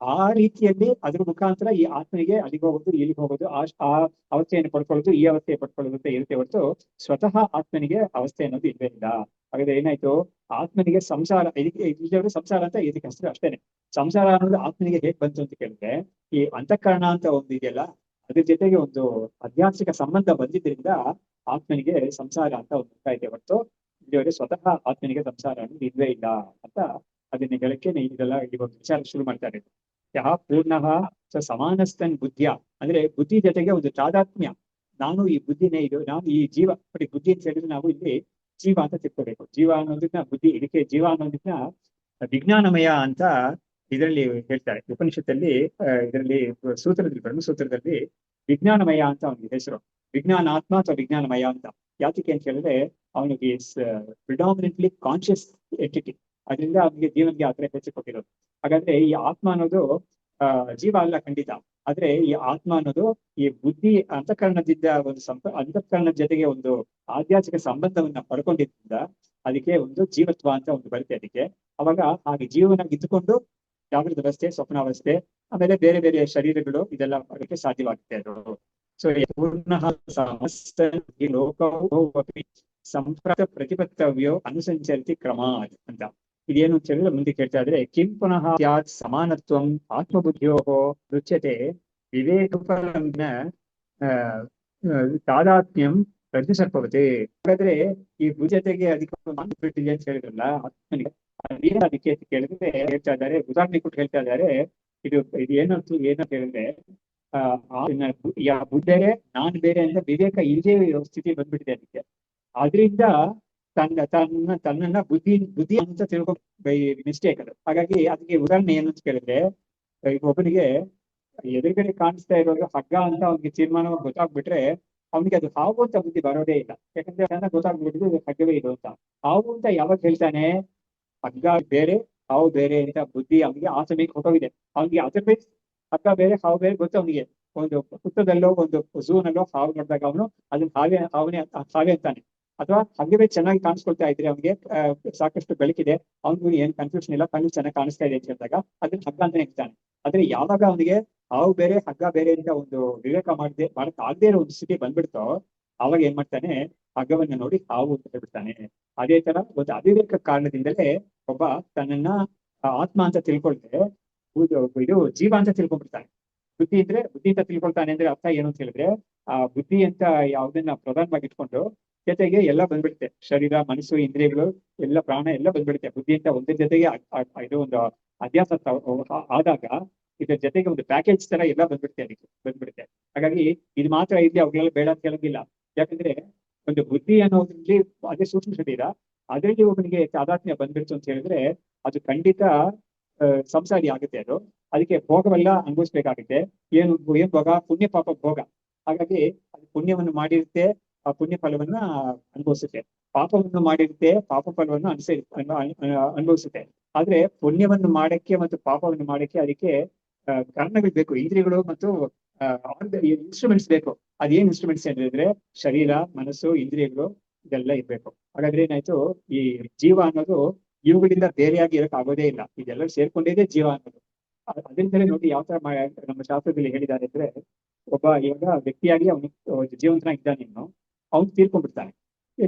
Speaker 1: ಆ ರೀತಿಯಲ್ಲಿ ಅದ್ರ ಮುಖಾಂತರ ಈ ಆತ್ಮನಿಗೆ ಅಲ್ಲಿಗೆ ಹೋಗೋದು ಇಲ್ಲಿಗೆ ಹೋಗೋದು ಆ ಅವಸ್ಥೆಯನ್ನು ಪಡ್ಕೊಳ್ಳೋದು ಈ ಅವಸ್ಥೆ ಪಡ್ಕೊಳ್ಳೋದು ಅಂತ ಇರುತ್ತೆ ಹೊರತು ಸ್ವತಃ ಆತ್ಮನಿಗೆ ಅವಸ್ಥೆ ಅನ್ನೋದು ಇಲ್ಲವೇ ಇಲ್ಲ. ಹಾಗಾದ್ರೆ ಏನಾಯ್ತು, ಆತ್ಮನಿಗೆ ಸಂಸಾರ ಇದಕ್ಕೆ ಸಂಸಾರ ಅಂತ ಇದಕ್ಕೆ ಹೆಸರು ಅಷ್ಟೇನೆ. ಸಂಸಾರ ಅನ್ನೋದು ಆತ್ಮನಿಗೆ ಹೇಗ್ ಬಂತು ಅಂತ ಕೇಳಿದ್ರೆ ಈ ಅಂತಃಕರಣ ಅಂತ ಒಂದು ಇದೆಯಲ್ಲ ಅದ್ರ ಜೊತೆಗೆ ಒಂದು ಆಧ್ಯಾತ್ಮಿಕ ಸಂಬಂಧ ಬಂದಿದ್ರಿಂದ ಆತ್ಮನಿಗೆ ಸಂಸಾರ ಅಂತ ಒಂದು ಇದೆ ಹೊರತು ಇಲ್ಲಿವರೆಗೆ ಸ್ವತಃ ಆತ್ಮನಿಗೆ ಸಂಸಾರ ಅನ್ನೋದು ಇಲ್ವೇ ಇಲ್ಲ ಅಂತ ಅದನ್ನ ಹೇಳಕ್ಕೆ ಇದೆಲ್ಲ ಇಲ್ಲಿ ಒಂದು ವಿಚಾರ ಶುರು ಮಾಡ್ತಾರೆ. ಯಹ ಪೂರ್ಣಃ ಸಮಾನಸ್ಥನ್ ಬುದ್ಧಿಯ ಅಂದ್ರೆ ಬುದ್ಧಿ ಜೊತೆಗೆ ಒಂದು ತಾದಾತ್ಮ್ಯ, ನಾನು ಈ ಬುದ್ಧಿನೇ ಇದು, ನಾನು ಈ ಜೀವ. ಬುದ್ಧಿ ಅಂತ ಹೇಳಿದ್ರೆ ನಾವು ಇಲ್ಲಿ ಜೀವ ಅಂತ ತಿಳ್ಕೋಬೇಕು. ಜೀವ ಅನ್ನೋದನ್ನ ಬುದ್ಧಿ, ಇದಕ್ಕೆ ಜೀವ ಅನ್ನೋದನ್ನ ವಿಜ್ಞಾನಮಯ ಅಂತ ಇದರಲ್ಲಿ ಹೇಳ್ತಾರೆ ಉಪನಿಷತ್ತಲ್ಲಿ. ಇದರಲ್ಲಿ ಸೂತ್ರದಲ್ಲಿ ಬ್ರಹ್ಮಸೂತ್ರದಲ್ಲಿ ವಿಜ್ಞಾನಮಯ ಅಂತ ಅವನಿಗೆ ಹೆಸರು, ವಿಜ್ಞಾನಾತ್ಮ ಅಥವಾ ವಿಜ್ಞಾನಮಯ ಅಂತ. ಯಾತಕ್ಕೆ ಅಂತ ಹೇಳಿದ್ರೆ ಅವನಿಗೆ ಪ್ರಿಡಾಮಿನೆಂಟ್ಲಿ ಕಾನ್ಶಿಯಸ್ ಎಂಟಿಟಿ, ಅದರಿಂದ ಅವನಿಗೆ ಜೀವನಿಗೆ ಆ ತರ ಹೆಸರು ಕೊಟ್ಟಿರೋದು. ಹಾಗಾದ್ರೆ ಈ ಆತ್ಮ ಅನ್ನೋದು ಜೀವ ಅಲ್ಲ ಖಂಡಿತ, ಆದ್ರೆ ಈ ಆತ್ಮ ಅನ್ನೋದು ಈ ಬುದ್ಧಿ ಅಂತಃಕರಣದಿಂದ ಒಂದು ಅಂತಃಕರಣದ ಜೊತೆಗೆ ಒಂದು ಆಧ್ಯಾತ್ಮಿಕ ಸಂಬಂಧವನ್ನ ಪಡ್ಕೊಂಡಿದ್ರಿಂದ ಅದಕ್ಕೆ ಒಂದು ಜೀವತ್ವ ಅಂತ ಒಂದು ಬರುತ್ತೆ ಅದಕ್ಕೆ. ಅವಾಗ ಹಾಗೆ ಜೀವನ ಇದ್ದುಕೊಂಡು ಜಾಗೃತ ಅವಸ್ಥೆ, ಸ್ವಪ್ನಾವಸ್ಥೆ, ಆಮೇಲೆ ಬೇರೆ ಬೇರೆ ಶರೀರಗಳು ಇದೆಲ್ಲ ಅದಕ್ಕೆ ಸಾಧ್ಯವಾಗುತ್ತೆ ಅದು. ಸೊ ಪೂರ್ಣಃ ಲೋಕಿ ಸಂಪ್ರಾಪ್ತ ಪ್ರತಿಪತ್ತವ್ಯೋ ಅನುಸಂಚರಿತಿ ಕ್ರಮ ಅಂತ. ಇದೇನು ಅಂತ ಹೇಳಿದ್ರೆ ಮುಂದೆ ಕೇಳ್ತಾ ಇದ್ರೆ ಕಿಂ ಪುನಃ ಸ್ಯಾತ್ ಸಮಾನತ್ವಂ ಆತ್ಮಬುದ್ಧಿಯೋ ರುಚ್ಯತೆ ವಿವೇಕಪರಮ್ನ ತಾದಾತ್ಮ್ಯಂ ಪ್ರಜ್ಞಸರ್ಪವತೆ. ಹಾಗಾದ್ರೆ ಈ ಜೊತೆಗೆ ಅದಕ್ಕೆ ಬಿಟ್ಟಿದೆ ಅಂತ ಹೇಳಿದ್ರಲ್ಲ ಆತ್ಮನಿಗೆ, ಅದೇನು ಅದಕ್ಕೆ ಅಂತ ಕೇಳಿದ್ರೆ ಹೇಳ್ತಾ ಇದ್ದಾರೆ, ಉದಾಹರಣೆ ಕೊಟ್ಟು ಹೇಳ್ತಾ ಇದ್ದಾರೆ. ಇದು ಏನಂತ ಹೇಳಿದ್ರೆ ಬುದ್ಧರೇ ನಾನ್ ಬೇರೆ ಅಂತ ವಿವೇಕ ಇಲ್ಲದೆ ಸ್ಥಿತಿ ಬಂದ್ಬಿಟ್ಟಿದೆ ಅದಕ್ಕೆ. ಆದ್ರಿಂದ ತನ್ನನ್ನ ಬುದ್ಧಿ ಅಂತ ತಿಳ್ಕೊ ಬೈ ಮಿಸ್ಟೇಕ್ ಅದು. ಹಾಗಾಗಿ ಅದಕ್ಕೆ ಉದಾಹರಣೆ ಏನು ಅಂತ ಕೇಳಿದ್ರೆ, ಈಗ ಒಬ್ಬನಿಗೆ ಎದುರುಗಡೆ ಕಾಣಿಸ್ತಾ ಇರೋದು ಹಗ್ಗ ಅಂತ ಅವ್ನಿಗೆ ತೀರ್ಮಾನವಾಗಿ ಗೊತ್ತಾಗ್ಬಿಟ್ರೆ ಅವ್ನಿಗೆ ಅದು ಹಾವು ಅಂತ ಬುದ್ಧಿ ಬರೋದೇ ಇಲ್ಲ. ಯಾಕಂದ್ರೆ ಚೆನ್ನಾಗಿ ಗೊತ್ತಾಗ್ಬಿಟ್ಟಿದ್ದು ಹಗ್ಗವೇ ಇದು ಅಂತ. ಹಾವು ಅಂತ ಯಾವಾಗ ಹೇಳ್ತಾನೆ, ಹಗ್ಗ ಬೇರೆ ಹಾವು ಬೇರೆ ಅಂತ ಬುದ್ಧಿ ಅವನಿಗೆ ಆ ಸಮಯಕ್ಕೆ ಹೊಟ್ಟೋಗಿದೆ. ಅವ್ನಿಗೆ ಅದ್ರ ಬೇರೆ ಹಗ್ಗ ಬೇರೆ ಹಾವು ಬೇರೆ ಗೊತ್ತು ಅವನಿಗೆ. ಒಂದು ಪುಸ್ತದಲ್ಲೋ ಒಂದು ಝೂನಲ್ಲೋ ಹಾವು ನೋಡಿದಾಗ ಅವನು ಅದನ್ನ ಹಾವೇ ಅಂತಾನೆ. ಅಥವಾ ಹಗ್ಗವೇ ಚೆನ್ನಾಗಿ ಕಾಣಿಸ್ಕೊಳ್ತಾ ಇದ್ರೆ ಅವನಿಗೆ ಸಾಕಷ್ಟು ಬೆಳಕಿದೆ, ಅವ್ನಿಗೆ ಏನ್ ಕನ್ಫ್ಯೂಷನ್ ಇಲ್ಲ, ಕಣ್ಣು ಚೆನ್ನಾಗಿ ಕಾಣಿಸ್ತಾ ಇದೆ ಅಂತ ಹೇಳಿದಾಗ ಅದನ್ನ ಹಗ್ಗ ಅಂತಾನೆ ಹೇಳ್ತಾನೆ. ಆದ್ರೆ ಯಾವಾಗ ಅವನಿಗೆ ಹಾವು ಬೇರೆ ಹಗ್ಗ ಬೇರೆ ಅಂತ ಒಂದು ವಿವೇಕ ಮಾಡಕ್ ಆಗದೆ ಇರೋ ಒಂದು ಸ್ಥಿತಿ ಬಂದ್ಬಿಡ್ತೋ ಅವಾಗ ಏನ್ ಮಾಡ್ತಾನೆ, ಹಗ್ಗವನ್ನ ನೋಡಿ ಹಾವು ಅಂತ ಹೇಳ್ಬಿಡ್ತಾನೆ. ಅದೇ ತರ ಒಂದು ಅವಿವೇಕ ಕಾರಣದಿಂದಲೇ ಒಬ್ಬ ತನ್ನನ್ನ ಆತ್ಮ ಅಂತ ತಿಳ್ಕೊಳ್ದೆ ಇದು ಜೀವ ಅಂತ ತಿಳ್ಕೊಂಡ್ಬಿಡ್ತಾನೆ. ಬುದ್ಧಿ ಅಂತ ತಿಳ್ಕೊಳ್ತಾನೆ ಅಂದ್ರೆ ಅರ್ಥ ಏನು ಅಂತ ಹೇಳಿದ್ರೆ ಆ ಬುದ್ಧಿ ಅಂತ ಯಾವ್ದನ್ನ ಪ್ರಧಾನವಾಗಿ ಇಟ್ಕೊಂಡು ಜೊತೆಗೆ ಎಲ್ಲ ಬಂದ್ಬಿಡುತ್ತೆ, ಶರೀರ ಮನಸ್ಸು ಇಂದ್ರಿಯಗಳು ಎಲ್ಲ ಪ್ರಾಣ ಎಲ್ಲ ಬಂದ್ಬಿಡುತ್ತೆ. ಬುದ್ಧಿ ಅಂತ ಒಂದ್ರ ಜೊತೆಗೆ ಇದು ಒಂದು ಅಧ್ಯಾಸ ಆದಾಗ ಇದ್ರ ಜೊತೆಗೆ ಒಂದು ಪ್ಯಾಕೇಜ್ ತರ ಎಲ್ಲ ಬಂದ್ಬಿಡುತ್ತೆ. ಹಾಗಾಗಿ ಇದು ಮಾತ್ರ ಇಲ್ಲಿ ಅವುಗಳೆಲ್ಲ ಬೇಡ ಅಂತ ಹೇಳೋದಿಲ್ಲ. ಯಾಕಂದ್ರೆ ಒಂದು ಬುದ್ಧಿ ಅನ್ನೋದ್ರಲ್ಲಿ ಅದೇ ಸೂಕ್ಷ್ಮ ಶರೀರ, ಅದರಲ್ಲಿ ಒಬ್ಬನಿಗೆ ತಾದಾತ್ಮ್ಯ ಬಂದ್ಬಿಡ್ತು ಅಂತ ಹೇಳಿದ್ರೆ ಅದು ಖಂಡಿತ ಸಂಸಾರಿ ಆಗುತ್ತೆ. ಅದಕ್ಕೆ ಭೋಗವೆಲ್ಲ ಅನುಭವಿಸ್ಬೇಕಾಗುತ್ತೆ. ಏನ್ ಭೋಗ? ಪುಣ್ಯ ಪಾಪ ಭೋಗ. ಹಾಗಾಗಿ ಅದು ಪುಣ್ಯವನ್ನು ಮಾಡಿರುತ್ತೆ, ಆ ಪುಣ್ಯ ಫಲವನ್ನ ಅನುಭವಿಸುತ್ತೆ. ಪಾಪವನ್ನು ಮಾಡಿರುತ್ತೆ, ಪಾಪ ಫಲವನ್ನು ಅನುಭವಿಸುತ್ತೆ. ಆದ್ರೆ ಪುಣ್ಯವನ್ನು ಮಾಡಕ್ಕೆ ಮತ್ತು ಪಾಪವನ್ನು ಮಾಡಕ್ಕೆ ಅದಕ್ಕೆ ಕಾರಣಗಳು ಬೇಕು, ಇಂದ್ರಿಯಗಳು ಮತ್ತು ಇನ್ಸ್ಟ್ರೂಮೆಂಟ್ಸ್ ಬೇಕು. ಅದೇನ್ ಇನ್ಸ್ಟ್ರೂಮೆಂಟ್ಸ್ ಹೇಳಿದ್ರೆ ಶರೀರ ಮನಸ್ಸು ಇಂದ್ರಿಯಗಳು ಇದೆಲ್ಲ ಇರ್ಬೇಕು. ಹಾಗಾದ್ರೆ ಏನಾಯ್ತು, ಈ ಜೀವ ಅನ್ನೋದು ಇವುಗಳಿಂದ ಬೇರೆಯಾಗಿ ಇರಕ್ ಆಗೋದೇ ಇಲ್ಲ. ಇದೆಲ್ಲ ಸೇರ್ಕೊಂಡಿದೆ ಜೀವ ಅನ್ನೋದು. ಅದರಿಂದಲೇ ನೋಡಿ ಯಾವ ತರ ನಮ್ಮ ಶಾಸ್ತ್ರದಲ್ಲಿ ಹೇಳಿದ್ದಾರೆ ಅಂದ್ರೆ, ಒಬ್ಬ ಇವಾಗ ವ್ಯಕ್ತಿಯಾಗಿ ಅವನು ಜೀವಂತನಾಗಿದ್ದಾನೆ, ಅವನು ತೀರ್ಕೊಂಡ್ಬಿಡ್ತಾನೆ.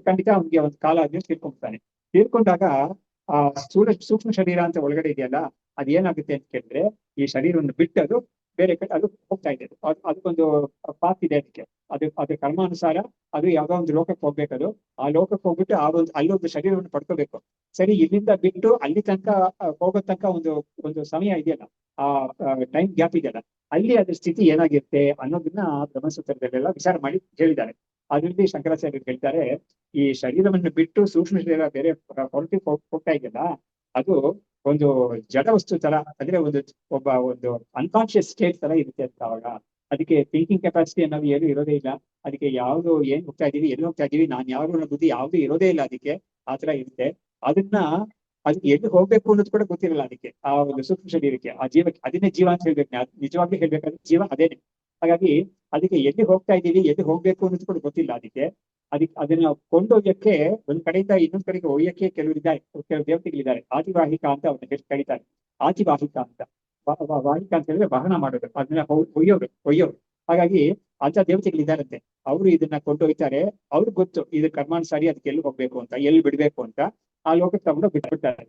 Speaker 1: ಖಂಡಿತ ಅವ್ನಿಗೆ ಒಂದು ಕಾಲ ಆದ್ಮೇಲೆ ತೀರ್ಕೊಂಡ್ಬಿಡ್ತಾನೆ. ತೀರ್ಕೊಂಡಾಗ ಆ ಸೂಕ್ಷ್ಮ ಶರೀರ ಅಂತ ಒಳಗಡೆ ಇದೆಯಲ್ಲ, ಅದೇನಾಗುತ್ತೆ ಅಂತ ಕೇಳಿದ್ರೆ ಈ ಶರೀರವನ್ನು ಬಿಟ್ಟು ಅದು ಬೇರೆ ಕಡೆ ಅದು ಹೋಗ್ತಾ ಇದೆ. ಅದಕ್ಕೊಂದು ಪಾತ್ ಇದೆ ಅದಕ್ಕೆ. ಅದ್ರ ಕರ್ಮಾನುಸಾರ ಅದು ಯಾವ್ದೋ ಒಂದು ಲೋಕಕ್ಕೆ ಹೋಗ್ಬೇಕದು. ಆ ಲೋಕಕ್ಕೆ ಹೋಗ್ಬಿಟ್ಟು ಅಲ್ಲೊಂದು ಶರೀರವನ್ನು ಪಡ್ಕೋಬೇಕು. ಸರಿ, ಇಲ್ಲಿಂದ ಬಿಟ್ಟು ಅಲ್ಲಿ ತನಕ ಹೋಗೋ ತನಕ ಒಂದು ಸಮಯ ಇದೆಯಲ್ಲ, ಆ ಟೈಮ್ ಗ್ಯಾಪ್ ಇದೆಯಲ್ಲ, ಅಲ್ಲಿ ಅದ್ರ ಸ್ಥಿತಿ ಏನಾಗಿರುತ್ತೆ ಅನ್ನೋದನ್ನ ಬ್ರಹ್ಮಸೂತ್ರದಲ್ಲೆಲ್ಲ ವಿಚಾರ ಮಾಡಿ ಹೇಳಿದ್ದಾರೆ. ಅದರಲ್ಲಿ ಶಂಕರಾಚಾರ್ಯರು ಹೇಳ್ತಾರೆ, ಈ ಶರೀರವನ್ನು ಬಿಟ್ಟು ಸೂಕ್ಷ್ಮ ಶರೀರ ಬೇರೆ ಹೊರಟಿ ಹೋಗ್ತಾ ಇದೆಯಲ್ಲ, ಅದು ಒಂದು ಜಡ ವಸ್ತು ತರ, ಅಂದ್ರೆ ಒಂದು ಅನ್ಕಾನ್ಶಿಯಸ್ ಸ್ಟೇಟ್ ತರ ಇರುತ್ತೆ ಅಂತ. ಅವಾಗ ಅದಕ್ಕೆ ಥಿಂಕಿಂಗ್ ಕೆಪಾಸಿಟಿ ಅನ್ನೋದು ಏನು ಇರೋದೇ ಇಲ್ಲ. ಅದಕ್ಕೆ ಯಾವ್ದು ಏನ್ ಹೋಗ್ತಾ ಇದೀವಿ, ಎಲ್ಲಿ ಹೋಗ್ತಾ ಇದೀವಿ, ನಾನ್ ಯಾರು ಬುದ್ಧಿ ಯಾವ್ದು ಇರೋದೇ ಇಲ್ಲ ಅದಕ್ಕೆ. ಆತರ ಇರುತ್ತೆ. ಅದಕ್ಕೆ ಎಲ್ಲಿ ಹೋಗ್ಬೇಕು ಅನ್ನೋದು ಕೂಡ ಗೊತ್ತಿರಲ್ಲ ಅದಕ್ಕೆ, ಆ ಒಂದು ಸೂಕ್ಷ್ಮ ಶರೀರಕ್ಕೆ, ಆ ಜೀವಕ್ಕೆ. ಅದನ್ನೇ ಜೀವ ಅಂತ ಹೇಳ್ಬೇಕು. ನಿಜವಾಗ್ಲೂ ಹೇಳ್ಬೇಕಾದ್ರೆ ಜೀವ ಅದೇನೆ. ಹಾಗಾಗಿ ಅದಕ್ಕೆ ಎಲ್ಲಿ ಹೋಗ್ತಾ ಇದ್ದೀವಿ, ಎಲ್ಲಿ ಹೋಗ್ಬೇಕು ಅನ್ನೋದು ಕೂಡ ಗೊತ್ತಿಲ್ಲ ಅದಕ್ಕೆ. ಅದನ್ನ ಕೊಂಡೊಯ್ಯಕ್ಕೆ ಒಂದ್ ಕಡೆಯಿಂದ ಇನ್ನೊಂದ್ ಕಡೆಗೆ ಒಯ್ಯಕ್ಕೆ ಕೆಲವು ದೇವತೆಗಳಿದ್ದಾರೆ. ಆತಿವಾಹಿಕ ಅಂತ ಅವ್ರನ್ನ ಕರೀತಾರೆ. ಆತಿವಾಹಿಕ ಅಂತ, ವಾಹಿಕ ಅಂತ ಹೇಳಿದ್ರೆ ವಾಹನ ಮಾಡೋದು, ಅದನ್ನ ಒಯ್ಯೋರು. ಹಾಗಾಗಿ ಅಂತ ದೇವತೆಗಳಿದ್ದಾರಂತೆ. ಅವರು ಇದನ್ನ ಕೊಂಡೊಯ್ತಾರೆ. ಅವ್ರಿಗೆ ಗೊತ್ತು ಇದು ಕರ್ಮಾನುಸಾರಿ, ಅದಕ್ಕೆ ಎಲ್ಲಿ ಹೋಗ್ಬೇಕು ಅಂತ, ಎಲ್ಲಿ ಬಿಡ್ಬೇಕು ಅಂತ. ಆ ಲೋಕಕ್ಕೆ ತಗೊಂಡು ಬಿಟ್ಬಿಡ್ತಾರೆ.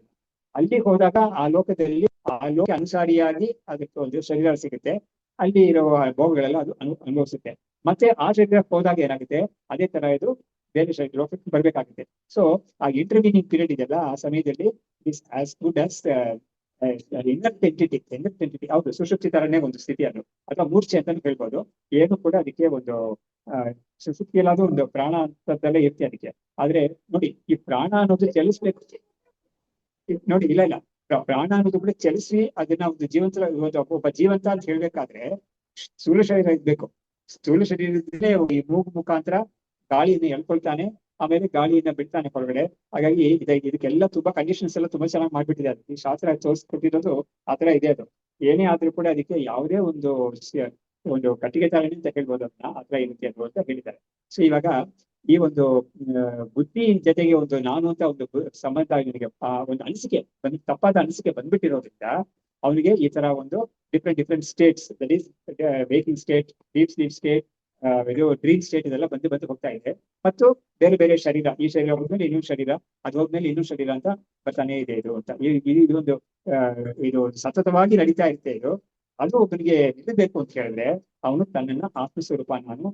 Speaker 1: ಅಲ್ಲಿ ಹೋದಾಗ ಆ ಲೋಕದಲ್ಲಿ ಆ ಲೋಕ ಅನುಸಾರಿಯಾಗಿ ಅದಕ್ಕೆ ಒಂದು ಶರೀರ ಸಿಗುತ್ತೆ. ಅಲ್ಲಿ ಇರುವ ಭೋಗಗಳೆಲ್ಲ ಅದು ಅನುಭವಿಸುತ್ತೆ. ಮತ್ತೆ ಆ ಶರೀರಕ್ಕೆ ಹೋದಾಗ ಏನಾಗುತ್ತೆ, ಅದೇ ತರ ಇದು ಬೇರೆ ಶರೀರ ಲೋಕಕ್ಕೆ ಬರ್ಬೇಕಾಗುತ್ತೆ. ಸೊ ಆ ಇಂಟರ್ವ್ಯೂನಿಂಗ್ ಪೀರಿಯಡ್ ಇದೆಯಲ್ಲ, ಆ ಸಮಯದಲ್ಲಿ is as good as inner entity. ಹೌದು, ಸುಷುಪ್ತಿ ತರನೇ ಒಂದು ಸ್ಥಿತಿ ಅದು, ಅಥವಾ ಮೂರ್ಛೆ ಅಂತಾನು ಹೇಳ್ಬೋದು. ಏನು ಕೂಡ ಅದಕ್ಕೆ ಒಂದು ಸುಷುಪ್ತಿಯಲ್ಲಾದ್ರೂ ಒಂದು ಪ್ರಾಣ ಅಂತದಲ್ಲೇ ಇರುತ್ತೆ ಅದಕ್ಕೆ. ಆದ್ರೆ ನೋಡಿ, ಈ ಪ್ರಾಣ ಅನ್ನೋದು ಚಲಿಸ್ಬೇಕು ನೋಡಿ. ಇಲ್ಲ, ಪ್ರಾಣ ಅನ್ನೋದು ಕೂಡ ಚಲಿಸಿ ಅದನ್ನ ಒಂದು ಜೀವಂತ, ಒಬ್ಬ ಜೀವಂತ ಅಂತ ಹೇಳ್ಬೇಕಾದ್ರೆ ಸ್ಥೂಲ ಶರೀರ ಇರ್ಬೇಕು. ಸ್ಥೂಲ ಶರೀರದಲ್ಲೇ ಈ ಮೂಗು ಮುಖಾಂತರ ಗಾಳಿಯನ್ನು ಎಳ್ಕೊಳ್ತಾನೆ, ಆಮೇಲೆ ಗಾಳಿಯನ್ನ ಬಿಡ್ತಾನೆ ಹೊರಗಡೆ. ಹಾಗಾಗಿ ಇದಕ್ಕೆಲ್ಲ ತುಂಬಾ ಕಂಡೀಷನ್ಸ್ ಎಲ್ಲ ತುಂಬಾ ಚೆನ್ನಾಗಿ ಮಾಡ್ಬಿಟ್ಟಿದೆ. ಅದಕ್ಕೆ ಶಾಸ್ತ್ರ ತೋರಿಸ್ಕೊಟ್ಟಿರೋದು ಆತರ ಇದೆ. ಅದು ಏನೇ ಆದ್ರೂ ಕೂಡ ಅದಕ್ಕೆ ಯಾವುದೇ ಒಂದು ಕಟ್ಟಿಗೆ ತಾರಣಿ ಅಂತ ಹೇಳ್ಬೋದು, ಅದನ್ನ ಆತರ ಇರುತ್ತೆ ಅಂತ ಹೇಳಿದ್ದಾರೆ. ಸೊ ಇವಾಗ ಈ ಒಂದು ಬುದ್ಧಿ ಜೊತೆಗೆ ಒಂದು ನಾನು ಅಂತ ಒಂದು ಸಂಬಂಧ ಅವನಿಗೆ ಒಂದು ಅನಿಸಿಕೆ ತಪ್ಪಾದ ಅನಿಸಿಕೆ ಬಂದ್ಬಿಟ್ಟಿರೋದ್ರಿಂದ ಅವನಿಗೆ ಈ ತರ ಒಂದು different States, that is waking state, deep sleep state, dream state, ಇದೆಲ್ಲ ಬಂದು ಹೋಗ್ತಾ ಇದೆ. ಮತ್ತು ಬೇರೆ ಬೇರೆ ಶರೀರ, ಈ ಶರೀರ ಹೋದ್ಮೇಲೆ ಇನ್ನೊಂದು ಶರೀರ, ಅದು ಹೋದ್ಮೇಲೆ ಇನ್ನೊಂದು ಶರೀರ ಅಂತ ಬರ್ತಾನೆ ಇದೆ ಇದು ಅಂತ. ಇದೊಂದು ಇದು ಸತತವಾಗಿ ನಡೀತಾ ಇರುತ್ತೆ ಇದು. ಅದು ಒಬ್ಬನಿಗೆ ನಿಲ್ಲಬೇಕು ಅಂತ ಹೇಳಿದ್ರೆ ಅವನು ತನ್ನನ್ನ ಆತ್ಮಸ್ವರೂಪ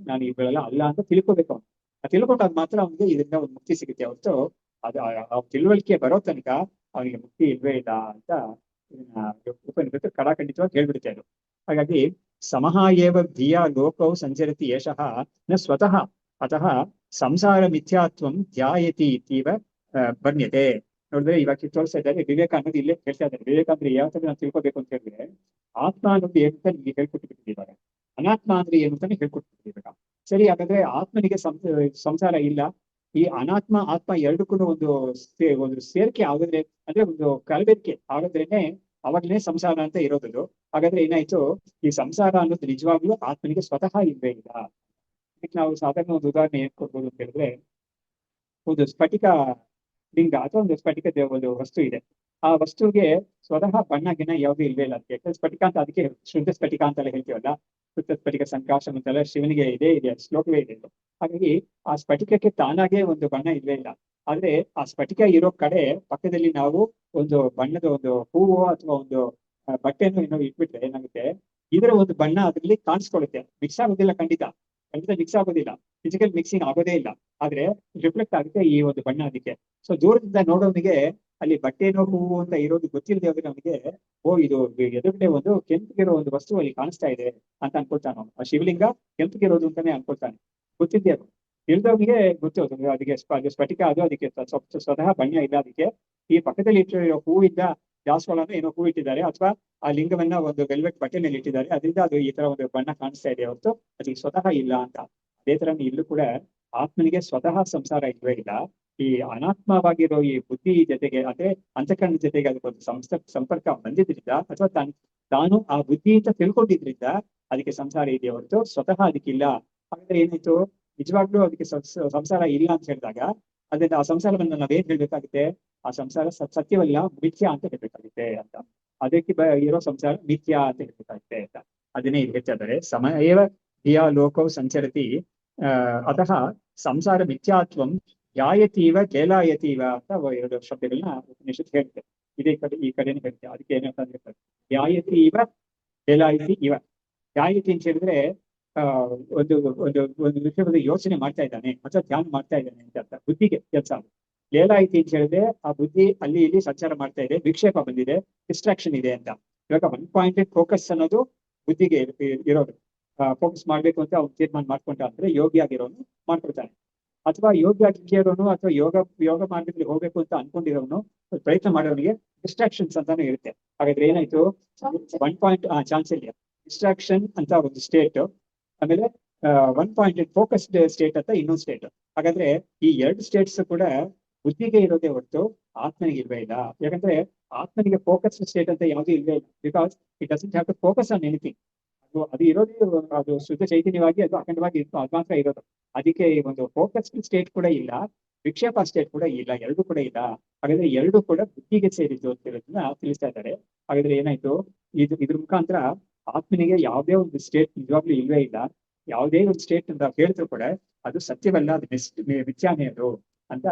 Speaker 1: ನಾನು ಇವುಗಳೆಲ್ಲ ಅಲ್ಲ ಅಂತ ತಿಳ್ಕೊಬೇಕು. ಅವನು ತಿಳ್ಕೊಂಡಾಗ ಮಾತ್ರ ಅವನಿಗೆ ಇದರಿಂದ ಒಂದು ಮುಕ್ತಿ ಸಿಗುತ್ತೆ. ಹೊರತು ಆ ತಿಳುವಳಿಕೆ ಬರೋ ತನಕ ಅವನಿಗೆ ಮುಕ್ತಿ ಇಲ್ವೇ ಇಲ್ಲ ಅಂತ ಉಪನಿಷತ್ತು ಕಡಾಖಂಡಿತವಾಗಿ ಹೇಳ್ಬಿಡುತ್ತೆ ಅದು. ಹಾಗಾಗಿ ಸಮಃ ಏವ ಧಿಯ ಲೋಕೌ ಸಂಚರತಿ ಯಶಃ ನ ಸ್ವತಃ ಅತಃ ಸಂಸಾರ ಮಿಥ್ಯಾತ್ವಂ ಧ್ಯಾಯತಿ ಇತೀವ ಬರ್ಣ್ಯತೆ. ನೋಡಿದ್ರೆ ಇವಾಗ ತೋರಿಸ್ತಾ ಇದ್ದಾರೆ, ವಿವೇಕ ಅನ್ನೋದು ಇಲ್ಲೇ ಹೇಳ್ತಾ ಇದ್ದಾರೆ. ವಿವೇಕ ಅಂದ್ರೆ ಯಾವ ತರ ನಾವು ತಿಳ್ಕೊಬೇಕು ಅಂತ ಹೇಳಿದ್ರೆ, ಆತ್ಮ ಅನ್ನೋದು ಏನು ಅಂತ ನಿಮಗೆ ಹೇಳ್ಕೊಟ್ಟಿರ್ತೀವಾಗ, ಅನಾತ್ಮ ಅಂದ್ರೆ ಏನು ಅಂತಾನೆ ಹೇಳ್ಕೊಟ್ಟಿರ್ತೀವಾಗ. ಸರಿ, ಹಾಗಾದ್ರೆ ಆತ್ಮನಿಗೆ ಸಂಸಾರ ಇಲ್ಲ, ಈ ಅನಾತ್ಮ ಆತ್ಮ ಎರಡಕ್ಕೂ ಒಂದು ಸೇರಿಕೆ ಆಗಿದ್ರೆ, ಅಂದ್ರೆ ಒಂದು ಕಲಬೆರಕೆ ಆಗಿದ್ರೇನೆ ಅವಾಗಲೇ ಸಂಸಾರ ಅಂತ ಇರೋದು. ಹಾಗಾದ್ರೆ ಏನಾಯ್ತು, ಈ ಸಂಸಾರ ಅನ್ನೋದು ನಿಜವಾಗ್ಲೂ ಆತ್ಮನಿಗೆ ಸ್ವತಃ ಇಲ್ವೇ ಇಲ್ಲ. ಇದಕ್ಕೆ ನಾವು ಸಾಧಾರಣ ಒಂದು ಉದಾಹರಣೆ ಏನ್ ಕೊಡ್ಬೋದು ಅಂತ ಹೇಳಿದ್ರೆ, ಒಂದು ಸ್ಫಟಿಕ ಲಿಂಗ ಅಥವಾ ಒಂದು ಸ್ಫಟಿಕ ಒಂದು ವಸ್ತು ಇದೆ. ಆ ವಸ್ತುವಿಗೆ ಸ್ವತಃ ಬಣ್ಣ ಗಿಣ್ಣ ಯಾವ್ದು ಇಲ್ವೇ ಇಲ್ಲ. ಅದಕ್ಕೆ ಸ್ಫಟಿಕ ಅಂತ, ಅದಕ್ಕೆ ಶುದ್ಧ ಸ್ಫಟಿಕ ಅಂತೆಲ್ಲ ಹೇಳ್ತೀವಲ್ಲ, ಶುದ್ಧ ಸ್ಫಟಿಕ ಸಂಕಾಶ ಅಂತೆಲ್ಲ ಶಿವನಿಗೆ ಇದೆ ಶ್ಲೋಕವೇ ಇದೆ. ಹಾಗಾಗಿ ಆ ಸ್ಫಟಿಕಕ್ಕೆ ತಾನಾಗೆ ಒಂದು ಬಣ್ಣ ಇಲ್ವೇ ಇಲ್ಲ. ಆದ್ರೆ ಆ ಸ್ಫಟಿಕ ಇರೋ ಕಡೆ ಪಕ್ಕದಲ್ಲಿ ನಾವು ಒಂದು ಬಣ್ಣದ ಒಂದು ಹೂವು ಅಥವಾ ಒಂದು ಬಟ್ಟೆಯನ್ನು ಏನೋ ಇಟ್ಬಿಟ್ರೆ ಏನಾಗುತ್ತೆ, ಇದರ ಒಂದು ಬಣ್ಣ ಅದರಲ್ಲಿ ಕಾಣಿಸ್ಕೊಳ್ಳುತ್ತೆ. ಮಿಕ್ಸ್ ಆಗೋದಿಲ್ಲ, ಖಂಡಿತ ಮಿಕ್ಸ್ ಆಗೋದಿಲ್ಲ, ಫಿಸಿಕಲ್ ಮಿಕ್ಸಿಂಗ್ ಆಗೋದೇ ಇಲ್ಲ. ಆದ್ರೆ ರಿಫ್ಲೆಕ್ಟ್ ಆಗುತ್ತೆ ಈ ಒಂದು ಬಣ್ಣ ಅದಕ್ಕೆ. ಸೊ ದೂರದಿಂದ ನೋಡೋನಿಗೆ ಅಲ್ಲಿ ಬಟ್ಟೆನೋ ಹೂವು ಅಂತ ಇರೋದು ಗೊತ್ತಿಲ್ಲದೆ ಹೋದ್ರೆ ನಮಗೆ, ಇದು ಎದುರುಗಡೆ ಒಂದು ಕೆಂಪಿಗಿರೋ ಒಂದು ವಸ್ತು ಅಲ್ಲಿ ಕಾಣಿಸ್ತಾ ಇದೆ ಅಂತ ಅನ್ಕೊಳ್ತಾನೆ. ಆ ಶಿವಲಿಂಗ ಕೆಂಪಿಗಿರೋದು ಅಂತಾನೆ ಅನ್ಕೊಳ್ತಾನೆ, ಗೊತ್ತಿದ್ದೆ ಅದು. ತಿಳಿದವನಿಗೆ ಗೊತ್ತು ಅದಕ್ಕೆ ಸ್ಫಟಿಕ, ಅದಕ್ಕೆ ಸ್ವತಃ ಬಣ್ಣ ಇಲ್ಲ ಅದಕ್ಕೆ. ಈ ಪಕ್ಕದಲ್ಲಿ ಇಟ್ಟಿರೋ ಹೂವಿಂದ ದಾಸವಾಳನ ಏನೋ ಹೂ ಇಟ್ಟಿದ್ದಾರೆ, ಅಥವಾ ಆ ಲಿಂಗವನ್ನ ಒಂದು ವೆಲ್ವೆಟ್ ಬಟ್ಟೆನಲ್ಲಿ ಇಟ್ಟಿದ್ದಾರೆ, ಅದರಿಂದ ಅದು ಈ ತರ ಒಂದು ಬಣ್ಣ ಕಾಣಿಸ್ತಾ ಇದೆ ಹೊರತು ಅದಕ್ಕೆ ಸ್ವತಃ ಇಲ್ಲ ಅಂತ. ಅದೇ ತರ ಇಲ್ಲೂ ಕೂಡ ಆತ್ಮನಿಗೆ ಸ್ವತಃ ಸಂಸಾರ ಇಲ್ವೇ ಇಲ್ಲ. ಈ ಅನಾತ್ಮವಾಗಿರೋ ಈ ಬುದ್ಧಿ ಜೊತೆಗೆ, ಅಂದ್ರೆ ಅಂತಃಕರಣ ಜೊತೆಗೆ ಅದಕ್ಕೊಂದು ಸಂಪರ್ಕ ಬಂದಿದ್ರಿಂದ, ಅಥವಾ ತಾನು ಆ ಬುದ್ಧಿ ಅಂತ ತಿಳ್ಕೊಂಡಿದ್ರಿಂದ ಅದಕ್ಕೆ ಸಂಸಾರ ಇದೆಯಾ ಹೊರತು ಸ್ವತಃ ಅದಕ್ಕಿಲ್ಲ. ಹಾಗಾದ್ರೆ ಏನಾಯ್ತು, ನಿಜವಾಗ್ಲೂ ಅದಕ್ಕೆ ಸಂಸಾರ ಇಲ್ಲ ಅಂತ ಹೇಳಿದಾಗ ಅದನ್ನ ಆ ಸಂಸಾರವನ್ನು ನಾವೇನ್ ಹೇಳ್ಬೇಕಾಗುತ್ತೆ, ಆ ಸಂಸಾರ ಸತ್ಯವಲ್ಲ, ಮಿಥ್ಯಾ ಅಂತ ಹೇಳ್ಬೇಕಾಗುತ್ತೆ ಅಂತ. ಅದಕ್ಕೆ ಇರೋ ಸಂಸಾರ ಮಿಥ್ಯಾ ಅಂತ ಹೇಳ್ಬೇಕಾಗುತ್ತೆ ಅಂತ. ಅದನ್ನೇ ಇಲ್ಲಿ ಹೇಳ್ತಿದ್ದಾರೆ, ಸಮಯೇವ ಧಿಯಾ ಲೋಕೌ ಸಂಚರತಿ ಅತಃ ಸಂಸಾರ ಮಿಥ್ಯಾತ್ವಂ ಯಾಯತೀವ ಕೇಲಾಯತೀವ ಅಂತ ಎರಡು ಶಬ್ದಗಳನ್ನ ಉಪನಿಷತ್ ಹೇಳುತ್ತೆ. ಇದೇ ಈ ಕಡೆನೇ ಹೇಳುತ್ತೆ. ಅದಕ್ಕೆ ಏನಂತ ಅಂದ್ರೆ ಯಾಯತೀವ ಕೇಲಾಯತಿ ಇವ. ಯಾಯತಿ ಅಂತ ಹೇಳಿದ್ರೆ ಆ ಒಂದು ಒಂದು ಒಂದು ವಿಷಯದ ಯೋಚನೆ ಮಾಡ್ತಾ ಇದ್ದಾನೆ ಅಥವಾ ಧ್ಯಾನ ಮಾಡ್ತಾ ಇದ್ದಾನೆ ಅಂತ ಅರ್ಥ. ಬುದ್ಧಿಗೆ ಕೆಲಸ. ಲೇಲಾಯಿತಿ ಅಂತ ಹೇಳಿದ್ರೆ ಆ ಬುದ್ಧಿ ಅಲ್ಲಿ ಇಲ್ಲಿ ಸಂಚಾರ ಮಾಡ್ತಾ ಇದೆ, ವಿಕ್ಷೇಪ ಬಂದಿದೆ, ಡಿಸ್ಟ್ರಾಕ್ಷನ್ ಇದೆ ಅಂತ. ಇವಾಗ 1 ಪಾಯಿಂಟೆಡ್ ಫೋಕಸ್ ಅನ್ನೋದು ಬುದ್ಧಿಗೆ ಇರೋದು. ಫೋಕಸ್ ಮಾಡ್ಬೇಕು ಅಂತ ಅವ್ನು ತೀರ್ಮಾನ ಮಾಡ್ಕೊಂಡ ಅಂದ್ರೆ ಯೋಗಿ ಆಗಿರೋನು ಮಾಡ್ಕೊಳ್ತಾನೆ. ಅಥವಾ ಯೋಗಿ ಆಗಿರೋನು ಅಥವಾ ಯೋಗ ಮಾರ್ಗದಲ್ಲಿ ಹೋಗ್ಬೇಕು ಅಂತ ಅನ್ಕೊಂಡಿರೋನು ಪ್ರಯತ್ನ ಮಾಡೋನಿಗೆ ಡಿಸ್ಟ್ರಾಕ್ಷನ್ಸ್ ಅಂತಾನು ಇರುತ್ತೆ. ಹಾಗಾದ್ರೆ ಏನಾಯ್ತು, 1 ಪಾಯಿಂಟ್ ಚಾನ್ಸ್ ಇಲ್ಲ, ಡಿಸ್ಟ್ರಾಕ್ಷನ್ ಅಂತ ಒಂದು ಸ್ಟೇಟ್, ಆಮೇಲೆ 1 ಪಾಯಿಂಟೆಡ್ ಫೋಕಸ್ಡ್ ಸ್ಟೇಟ್ ಅಂತ ಇನ್ನೊಂದು ಸ್ಟೇಟ್. ಹಾಗಾದ್ರೆ ಈ 2 ಸ್ಟೇಟ್ಸ್ ಕೂಡ ಬುದ್ಧಿಗೆ ಇರೋದೇ ಹೊರತು ಆತ್ಮನಿಗೆ ಇಲ್ವೇ ಇಲ್ಲ. ಯಾಕಂದ್ರೆ ಆತ್ಮನಿಗೆ ಫೋಕಸ್ಡ್ ಸ್ಟೇಟ್ ಅಂತ ಯಾವುದೂ ಇಲ್ವೇ ಇಲ್ಲ. Because it doesn't have to focus on anything. ಅದು ಇರೋದೇ ಅದು ಶುದ್ಧ ಚೈತನ್ಯವಾಗಿ ಅದು ಅಖಂಡವಾಗಿ ಇತ್ತು, ಅದು ಮಾತ್ರ ಇರೋದು. ಅದಕ್ಕೆ ಒಂದು ಫೋಕಸ್ಡ್ ಸ್ಟೇಟ್ ಕೂಡ ಇಲ್ಲ, ವಿಕ್ಷೇಪ ಸ್ಟೇಟ್ ಕೂಡ ಇಲ್ಲ, ಎರಡು ಕೂಡ ಇಲ್ಲ. ಹಾಗಾದ್ರೆ ಎರಡು ಕೂಡ ಬುದ್ಧಿಗೆ ಸೇರಿದ್ದು ಅಂತ ಹೇಳೋದನ್ನ ತಿಳಿಸ್ತಾ ಇದ್ದಾರೆ. ಹಾಗಾದ್ರೆ ಏನಾಯ್ತು, ಇದ್ರ ಮುಖಾಂತರ ಆತ್ಮನಿಗೆ ಯಾವುದೇ ಒಂದು ಸ್ಟೇಟ್ ನಿಜವಾಗ್ಲೂ ಇಲ್ವೇ ಇಲ್ಲ. ಯಾವುದೇ ಒಂದು ಸ್ಟೇಟ್ ಅಂತ ಹೇಳಿದ್ರು ಕೂಡ ಅದು ಸತ್ಯವಲ್ಲ, ಅದು ಮಿಥ್ಯಾನೇ ಅದು ಅಂತ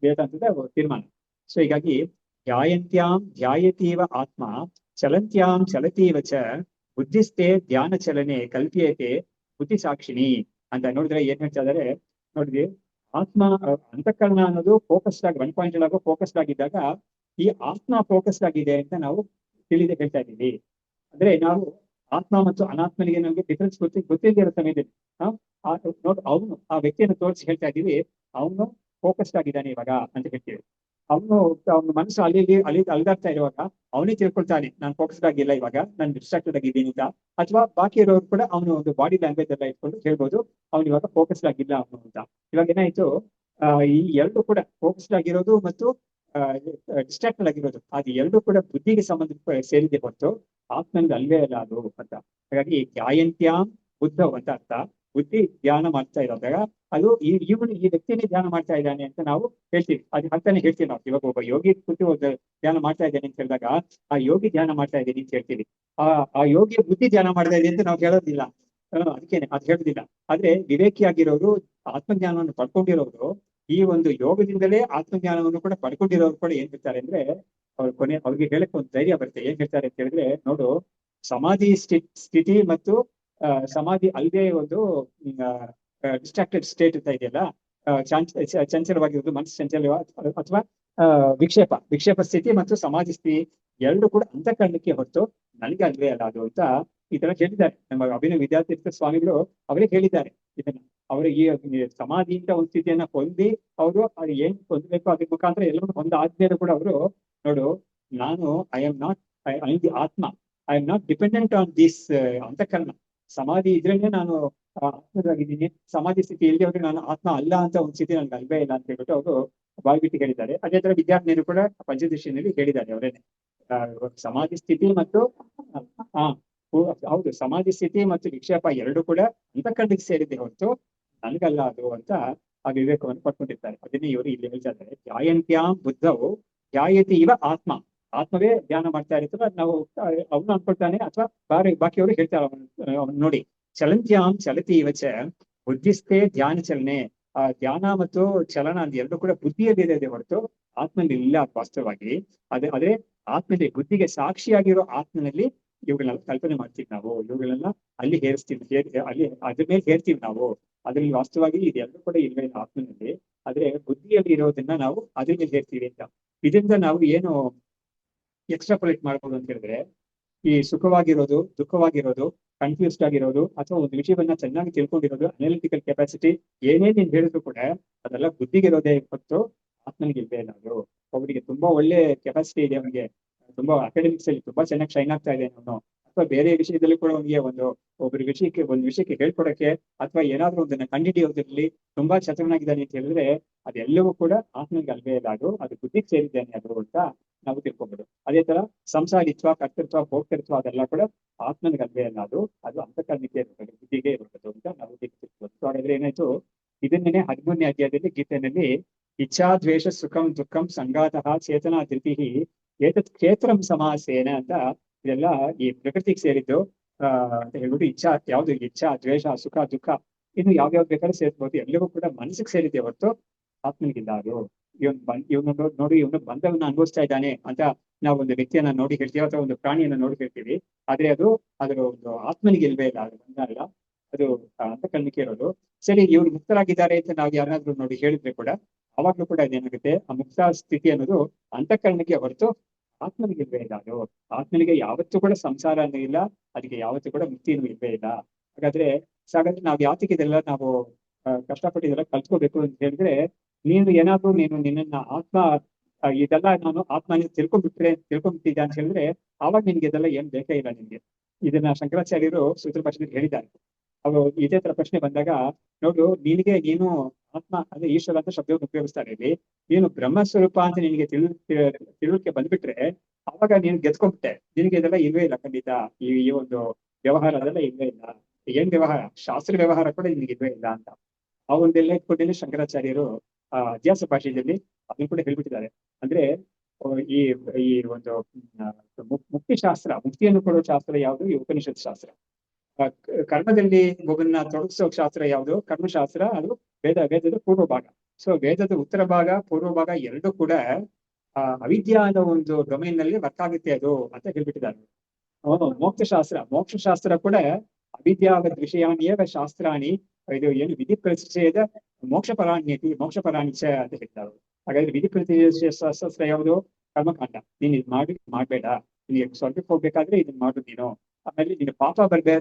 Speaker 1: ವೇದಾಂತದ ತೀರ್ಮಾನ. ಸೊ ಹೀಗಾಗಿ ಧ್ಯಾಯತೀವ ಆತ್ಮ ಚಲಂತ್ಯಾಂ ಚಲತೀವ ಚ ಬುದ್ಧಿಸ್ಥೆ ಧ್ಯಾನ ಚಲನೆ ಕಲ್ಪಿಯತೆ ಬುದ್ಧಿ ಸಾಕ್ಷಿಣಿ ಅಂತ ನೋಡಿದ್ರೆ ಏನ್ ಹೇಳ್ತಾ ಇದಾರೆ ನೋಡಿದ್ವಿ. ಆತ್ಮ ಅಂತಃಕರಣ ಅನ್ನೋದು ಫೋಕಸ್ಡ್ ಆಗಿ 1 ಪಾಯಿಂಟ್ ಆಗೋ ಫೋಕಸ್ಡ್ ಆಗಿದ್ದಾಗ ಈ ಆತ್ಮ ಫೋಕಸ್ಡ್ ಆಗಿದೆ ಅಂತ ನಾವು ಹೇಳ್ತಾ ಇದ್ದೀವಿ. ಅಂದ್ರೆ ನಾವು ಆತ್ಮ ಮತ್ತು ಅನಾತ್ಮನಿಗೆ ನಮ್ಗೆ ಡಿಫ್ರೆನ್ಸ್ ಗೊತ್ತಿಲ್ಲದೆ ಇರೋ ಸಮಯದಲ್ಲಿ ನೋಡಿ ಅವನು ಆ ವ್ಯಕ್ತಿಯನ್ನು ತೋರಿಸಿ ಹೇಳ್ತಾ ಇದ್ದೀವಿ, ಅವನು ಫೋಕಸ್ಡ್ ಆಗಿದ್ದಾನೆ ಇವಾಗ ಅಂತ ಹೇಳ್ತೀವಿ. ಅವನ ಮನಸ್ಸು ಅಲ್ಲಿ ಅಲ್ದಾಡ್ತಾ ಇರುವಾಗ ಅವನೇ ತಿಳ್ಕೊಳ್ತಾನೆ, ನಾನು ಫೋಕಸ್ಡ್ ಆಗಿಲ್ಲ ಇವಾಗ, ನಾನು ಡಿಸ್ಟ್ರಾಕ್ಟೆಡ್ ಆಗಿದ್ದೀನಿ ಅಂತ. ಅಥವಾ ಬಾಕಿ ಇರೋರು ಕೂಡ ಅವನು ಒಂದು ಬಾಡಿ ಲ್ಯಾಂಗ್ವೇಜ್ ಎಲ್ಲ ಇಟ್ಕೊಂಡು ಹೇಳ್ಬೋದು ಅವ್ನು ಇವಾಗ ಫೋಕಸ್ಡ್ ಆಗಿಲ್ಲ ಅವನು ಅಂತ. ಇವಾಗ ಏನಾಯ್ತು, ಈ ಎರಡು ಕೂಡ ಫೋಕಸ್ಡ್ ಆಗಿರೋದು ಮತ್ತು ಡಿಸ್ಟ್ರಾಕ್ಟೆಡ್ ಆಗಿರೋದು ಅದು ಎರಡು ಕೂಡ ಬುದ್ಧಿಗೆ ಸಂಬಂಧ ಸೇರಿದೆ ಹೊರತು ಆತ್ಮನಿಗೆ ಅಲ್ವೇ ಅಲ್ಲ ಅದು ಅಂತ. ಹಾಗಾಗಿ ಧ್ಯಾಯಂತ್ಯಾಂ ಬುದ್ಧ ಅಂತ ಅರ್ಥ. ಬುದ್ಧಿ ಧ್ಯಾನ ಮಾಡ್ತಾ ಇರೋದಾಗ ಅದು ಈ ವ್ಯಕ್ತಿನೇ ಧ್ಯಾನ ಮಾಡ್ತಾ ಇದ್ದಾನೆ ಅಂತ ನಾವು ಹೇಳ್ತೀವಿ. ಅದು ಅಂತಾನೆ ಹೇಳ್ತೀವಿ ನಾವು. ಇವಾಗ ಒಬ್ಬ ಯೋಗಿ ಕೂತು ಧ್ಯಾನ ಮಾಡ್ತಾ ಇದ್ದಾನೆ ಅಂತ ಹೇಳಿದಾಗ ಆ ಯೋಗಿ ಧ್ಯಾನ ಮಾಡ್ತಾ ಇದ್ದೀನಿ ಅಂತ ಹೇಳ್ತೀವಿ. ಆ ಯೋಗಿ ಬುದ್ಧಿ ಧ್ಯಾನ ಮಾಡ್ತಾ ಇದೆ ಅಂತ ನಾವು ಹೇಳೋದಿಲ್ಲ. ಅದಕ್ಕೇನೆ ಅದು ಹೇಳೋದಿಲ್ಲ. ಆದ್ರೆ ವಿವೇಕಿಯಾಗಿರೋರು ಆತ್ಮಜ್ಞಾನವನ್ನು ಪಡ್ಕೊಂಡಿರೋರು ಈ ಒಂದು ಯೋಗದಿಂದಲೇ ಆತ್ಮಜ್ಞಾನವನ್ನು ಕೂಡ ಪಡ್ಕೊಂಡಿರೋರು ಕೂಡ ಏನ್ ಹೇಳ್ತಾರೆ ಅಂದ್ರೆ ಅವ್ರಿಗೆ ಹೇಳಕ್ ಒಂದು ಧೈರ್ಯ ಬರುತ್ತೆ. ಏನ್ ಹೇಳ್ತಾರೆ ಅಂತ ಹೇಳಿದ್ರೆ, ನೋಡು, ಸಮಾಧಿ ಸ್ಥಿತಿ ಮತ್ತು ಸಮಾಧಿ ಅಲ್ಲದೆ ಒಂದು ಡಿಸ್ಟ್ರಾಕ್ಟೆಡ್ ಸ್ಟೇಟ್ ಅಂತ ಇದೆಯಲ್ಲ, ಚಂಚಲವಾಗಿರೋದು ಮನಸ್ಸು ಚಂಚಲ ಅಥವಾ ವಿಕ್ಷೇಪ ಸ್ಥಿತಿ ಮತ್ತು ಸಮಾಧಿ ಸ್ಥಿತಿ ಎರಡು ಕೂಡ ಅಂತಃಕರಣಕ್ಕೆ ಹೊರತು ನನಗೆ ಅಲ್ವೇ ಅಲ್ಲ ಅದು ಅಂತ ಈ ತರ ಹೇಳಿದ್ದಾರೆ. ನಮ್ಮ ಅಭಿನವ ವಿದ್ಯಾತೀರ್ಥ ಸ್ವಾಮಿಗಳು ಅವರೇ ಹೇಳಿದ್ದಾರೆ ಇದನ್ನ. ಅವರು ಈ ಸಮಾಧಿಯಿಂದ ಒಂದು ಸ್ಥಿತಿಯನ್ನ ಹೊಂದಿ ಅವರು ಅದು ಏನ್ ಹೊಂದಬೇಕು ಅದ್ರ ಮುಖಾಂತರ ಎಲ್ಲರೂ ಹೊಂದಾದ್ಮೇಲೆ ಕೂಡ ಅವರು ನೋಡು, ನಾನು ಐ ಆಮ್ ದಿ ಆತ್ಮ, I am not dependent on this ಅಂತಃಕರಣ. ಸಮಾಧಿ ಇದ್ರೇನೆ ನಾನು ಆತ್ಮವಾಗಿದ್ದೀನಿ, ಸಮಾಧಿ ಸ್ಥಿತಿ ಇಲ್ಲದೆ ಹೋದ್ರೆ ನಾನು ಆತ್ಮ ಅಲ್ಲ ಅಂತ ಒಂದು ಸ್ಥಿತಿ ನನ್ಗೆ ಅಲ್ವೇ ಇಲ್ಲ ಅಂತ ಹೇಳ್ಬಿಟ್ಟು ಅವರು ಬಾಯ್ಬಿಟ್ಟು ಹೇಳಿದ್ದಾರೆ. ಅದೇ ತರ ವಿದ್ಯಾರ್ಥಿನಿಯರು ಕೂಡ ಪಂಚದಶಿನಲ್ಲಿ ಹೇಳಿದ್ದಾರೆ ಅವರೇನೆ. ಸಮಾಧಿ ಸ್ಥಿತಿ ಮತ್ತು ಹೌದು, ಸಮಾಧಿ ಸ್ಥಿತಿ ಮತ್ತು ವಿಕ್ಷೇಪ ಎರಡು ಕೂಡ ಅಂತಃಕರಣಕ್ಕೆ ಸೇರಿದೆ ಹೊರತು ನನಗಲ್ಲ ಅದು ಅಂತ ಆ ವಿವೇಕವನ್ನು ಪಡ್ಕೊಂಡಿರ್ತಾರೆ. ಅದನ್ನೇ ಇವರು ಇಲ್ಲಿ ಹೇಳ್ತಾ ಇದ್ದಾರೆ. ಧ್ಯಾಯಂತ್ಯಾಂ ಬುದ್ಧವು ಧ್ಯಾಯತಿ ಇವ ಆತ್ಮ. ಆತ್ಮವೇ ಧ್ಯಾನ ಮಾಡ್ತಾ ಇರ್ತದೆ, ನಾವು ಅವನು ಅನ್ಕೊಳ್ತಾನೆ ಅಥವಾ ಬಾಕಿಯವರು ಹೇಳ್ತಾರೆ ಅವನು ನೋಡಿ. ಚಲಂತ್ಯಾಂ ಚಲತಿ ಇವಚ ಬುದ್ಧಿಸ್ಥೆ ಧ್ಯಾನ ಚಲನೆ. ಆ ಧ್ಯಾನ ಮತ್ತು ಚಲನ ಅಂತ ಎರಡು ಕೂಡ ಬುದ್ಧಿಯಲ್ಲಿ ಇದೆ ಹೊರತು ಆತ್ಮನಲ್ಲಿ ಇಲ್ಲ ವಾಸ್ತವವಾಗಿ. ಅದೇ ಆತ್ಮದಲ್ಲಿ ಬುದ್ಧಿಗೆ ಸಾಕ್ಷಿಯಾಗಿರೋ ಆತ್ಮನಲ್ಲಿ ಇವುಗಳನ್ನೆಲ್ಲ ಕಲ್ಪನೆ ಮಾಡ್ತೀವಿ ನಾವು. ಇವುಗಳನ್ನ ಅಲ್ಲಿ ಅಲ್ಲಿ ಅದ್ರ ಮೇಲೆ ಹೇರ್ತೀವಿ ನಾವು. ಅದ್ರಲ್ಲಿ ವಾಸ್ತವವಾಗಿ ಇದೆಲ್ಲರೂ ಕೂಡ ಇಲ್ವೇ ಇಲ್ಲ ಆತ್ಮನಲ್ಲಿ. ಆದ್ರೆ ಬುದ್ಧಿಯಲ್ಲಿ ಇರೋದನ್ನ ನಾವು ಅದ್ರ ಮೇಲೆ ಹೇರ್ತೀವಿ ಅಂತ. ಇದರಿಂದ ನಾವು ಏನು ಎಕ್ಸ್ಟ್ರಾಪೊಲೇಟ್ ಮಾಡ್ಬೋದು ಅಂತ ಹೇಳಿದ್ರೆ, ಈ ಸುಖವಾಗಿರೋದು, ದುಃಖವಾಗಿರೋದು, ಕನ್ಫ್ಯೂಸ್ಡ್ ಆಗಿರೋದು ಅಥವಾ ಒಂದು ವಿಷಯವನ್ನ ಚೆನ್ನಾಗಿ ತಿಳ್ಕೊಂಡಿರೋದು, ಅನಾಲಿಟಿಕಲ್ ಕೆಪಾಸಿಟಿ ಏನೇನ್ ನೀನ್ ಹೇಳಿದ್ರು ಕೂಡ ಅದೆಲ್ಲ ಬುದ್ಧಿಗೆ ಇರೋದೇ ಹೊತ್ತು ಆತ್ಮನಿಗೆ ಇಲ್ವೇ ಇಲ್ಲ ಅದು. ಒಬ್ಬರಿಗೆ ತುಂಬಾ ಒಳ್ಳೆ ಕೆಪಾಸಿಟಿ ಇದೆ, ಅವನಿಗೆ ತುಂಬಾ ಅಕಾಡೆಮಿಕ್ಸ್ ಅಲ್ಲಿ ತುಂಬಾ ಚೆನ್ನಾಗಿ ಶೈನ್ ಆಗ್ತಾ ಇದೆ ಅವನು, ಅಥವಾ ಬೇರೆ ವಿಷಯದಲ್ಲಿ ಕೂಡ ಅವನಿಗೆ ಒಂದು ವಿಷಯಕ್ಕೆ ಹೇಳ್ಕೊಡಕ್ಕೆ ಅಥವಾ ಏನಾದ್ರೂ ಒಂದನ್ನ ಕಂಡುಹಿಡಿಯೋದ್ರಲ್ಲಿ ತುಂಬಾ ಚತುರನಾಗಿದ್ದಾನೆ ಅಂತ ಹೇಳಿದ್ರೆ ಅದೆಲ್ಲವೂ ಕೂಡ ಆತ್ಮನಿಗೆ ಅಲ್ವೇ ಇಲ್ಲ ಅದು ಬುದ್ಧಿಗೆ ಸೇರಿದ್ದಾನೆ ಅದು ಅಂತ ನಾವು ತಿಳ್ಕೊಬಹುದು. ಅದೇ ತರ ಸಂಸಾರಿತ್ವ, ಕರ್ತೃತ್ವ, ಭೋಕ್ತೃತ್ವ ಅದೆಲ್ಲ ಕೂಡ ಆತ್ಮನಿಗೆ ಅಲ್ವೇ ಅಲ್ಲ ಅದು ಅಂತಃಕರಣಕ್ಕೆ ಇರ್ತದೆ, ಬುದ್ಧಿಗೆ ಇರ್ತದೆ ಅಂತ ನಾವು ತಿಳ್ಕೊಬಹುದು. ಹಾಗಾದ್ರೆ ಏನಾಯ್ತು, ಇದನ್ನೇ 13ನೇ ಅಧ್ಯಾಯದಲ್ಲಿ ಗೀತೆಯಲ್ಲಿ ಇಚ್ಛಾದ್ವೇಷ ಸುಖಂ ದುಃಖಂ ಸಂಘಾತಃ ಚೇತನಾ ಧೃತಿ ಏತತ್ ಕ್ಷೇತ್ರಂ ಸಮಾಸೇನ ಅಂತ ಇದೆಲ್ಲ ಈ ಪ್ರಕೃತಿಗೆ ಸೇರಿದ್ದು ಅಂತ ಹೇಳ್ಬಿಟ್ಟು ಇಚ್ಛಾ ದ್ವೇಷ ಸುಖ ದುಃಖ ಇನ್ನು ಯಾವ್ಯಾವ್ದು ಬೇಕಾದ್ರೂ ಸೇರ್ಬೋದು, ಎಲ್ಲವೂ ಕೂಡ ಮನಸ್ಸಿಗೆ ಸೇರಿದೆ ಹೊರತು ಆತ್ಮನಿಗಿಲ್ಲ ಅದು. ಇವನು ನೋಡಿ ಇವನು ಬಂಧವನ್ನ ಅನುಭವಿಸ್ತಾ ಇದ್ದಾನೆ ಅಂತ ನಾವು ಒಂದು ವ್ಯಕ್ತಿಯನ್ನ ನೋಡಿ ಹೇಳ್ತೀವಿ, ಅಥವಾ ಒಂದು ಪ್ರಾಣಿಯನ್ನ ನೋಡಿ ಹೇಳ್ತೀವಿ. ಆದ್ರೆ ಅದು ಅದರ ಒಂದು ಆತ್ಮನಿಗೆ ಇಲ್ವೇ ಇಲ್ಲ, ಅದು ಬಂಧ ಅಲ್ಲ, ಅದು ಅಂತಃಕರಣಕ್ಕೆ ಇರೋದು. ಸರಿ, ಇವ್ರು ಮುಕ್ತರಾಗಿದ್ದಾರೆ ಅಂತ ನಾವು ಯಾರಾದ್ರೂ ನೋಡಿ ಹೇಳಿದ್ರೆ ಕೂಡ ಅವಾಗ್ಲೂ ಕೂಡ ಇದೇನಾಗುತ್ತೆ, ಆ ಮುಕ್ತ ಸ್ಥಿತಿ ಅನ್ನೋದು ಅಂತಃಕರಣಕ್ಕೆ ಹೊರತು ಆತ್ಮನಿಗೆ ಇಲ್ವೇ ಇಲ್ಲ. ಅದು ಆತ್ಮನಿಗೆ ಯಾವತ್ತೂ ಕೂಡ ಸಂಸಾರನೂ ಇಲ್ಲ, ಅದಕ್ಕೆ ಯಾವತ್ತೂ ಕೂಡ ಮುಕ್ತಿನೂ ಇಲ್ವೇ ಇಲ್ಲ. ಹಾಗಾದ್ರೆ ನಾವ್ ಯಾತಕ್ಕೆ ಇದೆಲ್ಲ ನಾವು ಕಷ್ಟಪಟ್ಟಿದೆಲ್ಲ ಕಲ್ತ್ಕೋಬೇಕು ಅಂತ ಹೇಳಿದ್ರೆ, ನೀನು ಏನಾದ್ರೂ ನಿನ್ನ ಆತ್ಮ ಇದೆಲ್ಲ ನಾನು ಆತ್ಮನ ತಿಳ್ಕೊಂಡ್ಬಿಟ್ಟಿದ್ದೆ ಅಂತ ಹೇಳಿದ್ರೆ ಆವಾಗ ನಿನ್ಗೆ ಇದೆಲ್ಲ ಏನ್ ಬೇಕೇ ಇಲ್ಲ ನಿನ್ಗೆ. ಇದನ್ನ ಶಂಕರಾಚಾರ್ಯರು ಸೂತ್ರ ಭಾಷೆಯಲ್ಲಿ ಹೇಳಿದ್ದಾರೆ. ಅವರು ಇದೇ ತರ ಪ್ರಶ್ನೆ ಬಂದಾಗ, ನೋಡು ನೀನು ಆತ್ಮ ಅಂದ್ರೆ ಈಶ್ವರ ಅಂತ ಶಬ್ದವನ್ನು ಉಪಯೋಗಿಸ್ತಾರೆ ಇಲ್ಲಿ, ನೀನು ಬ್ರಹ್ಮಸ್ವರೂಪ ಅಂತ ನಿನಗೆ ತಿಳುವಳಿಕೆ ಬಂದ್ಬಿಟ್ರೆ ಅವಾಗ ನೀನು ಗೆದ್ಕೊಂಡ್ಬಿಟ್ಟೆ, ನಿನಗೆ ಇದೆಲ್ಲ ಇಲ್ವೇ ಇಲ್ಲ ಖಂಡಿತ. ಈ ಒಂದು ವ್ಯವಹಾರ ಅದೆಲ್ಲ ಇಲ್ವೇ ಇಲ್ಲ. ಏನ್ ವ್ಯವಹಾರ, ಶಾಸ್ತ್ರ ವ್ಯವಹಾರ ಕೂಡ ನಿನ್ಗೆ ಇಲ್ವೇ ಇಲ್ಲ ಅಂತ ಆ ಒಂದೆಲ್ಲ ಇಟ್ಕೊಂಡೇನೆ ಶಂಕರಾಚಾರ್ಯರು ಅಧ್ಯಾಸ ಭಾಷೆಯಲ್ಲಿ ಅದನ್ನು ಕೂಡ ಹೇಳ್ಬಿಟ್ಟಿದ್ದಾರೆ. ಅಂದ್ರೆ ಈ ಈ ಒಂದು ಮುಕ್ತಿ ಶಾಸ್ತ್ರ, ಮುಕ್ತಿಯನ್ನು ಕೊಡುವ ಶಾಸ್ತ್ರ ಯಾವುದು? ಈ ಉಪನಿಷತ್ ಶಾಸ್ತ್ರ. ಕರ್ಮದಲ್ಲಿ ಒಬ್ಬನ್ನ ತೊಡಗಿಸೋ ಶಾಸ್ತ್ರ ಯಾವುದು? ಕರ್ಮಶಾಸ್ತ್ರ. ಅದು ವೇದದ ಪೂರ್ವ ಭಾಗ. ಸೊ ವೇದದ ಉತ್ತರ ಭಾಗ, ಪೂರ್ವ ಭಾಗ ಎರಡು ಕೂಡ ಅವಿದ್ಯಾದ ಒಂದು ಡೊಮೈನ್ ನಲ್ಲಿ ವರ್ಕ್ ಆಗುತ್ತೆ ಅದು ಅಂತ ಹೇಳ್ಬಿಟ್ಟಿದ್ದಾರೆ. ಮೋಕ್ಷಶಾಸ್ತ್ರ ಕೂಡ ಅವಿದ್ಯಾವದ್ ವಿಷಯಾನ್ಯೇವ ಶಾಸ್ತ್ರಾಣಿ, ಇದು ಏನು ವಿಧಿ ಪ್ರತಿಷೇಧ ಮೋಕ್ಷ ಪರಾಣಿಚ ಅಂತ ಹೇಳ್ತಾರೆ. ಹಾಗಾದ್ರೆ ವಿಧಿ ಪ್ರತಿಷೇಧ ಶಾಸ್ತ್ರ ಯಾವುದು? ಕರ್ಮಕಾಂಡ. ನೀನ್ ಇದು ಮಾಡ್ಬೇಡ, ನಿನಗೆ ಸ್ವರ್ಗಕ್ಕೆ ಹೋಗ್ಬೇಕಾದ್ರೆ ಇದನ್ನ ಮಾಡು ನೀನು. ಆಮೇಲೆ ನಿನ್ನ ಪಾಪ ಬಂದ್ರೆ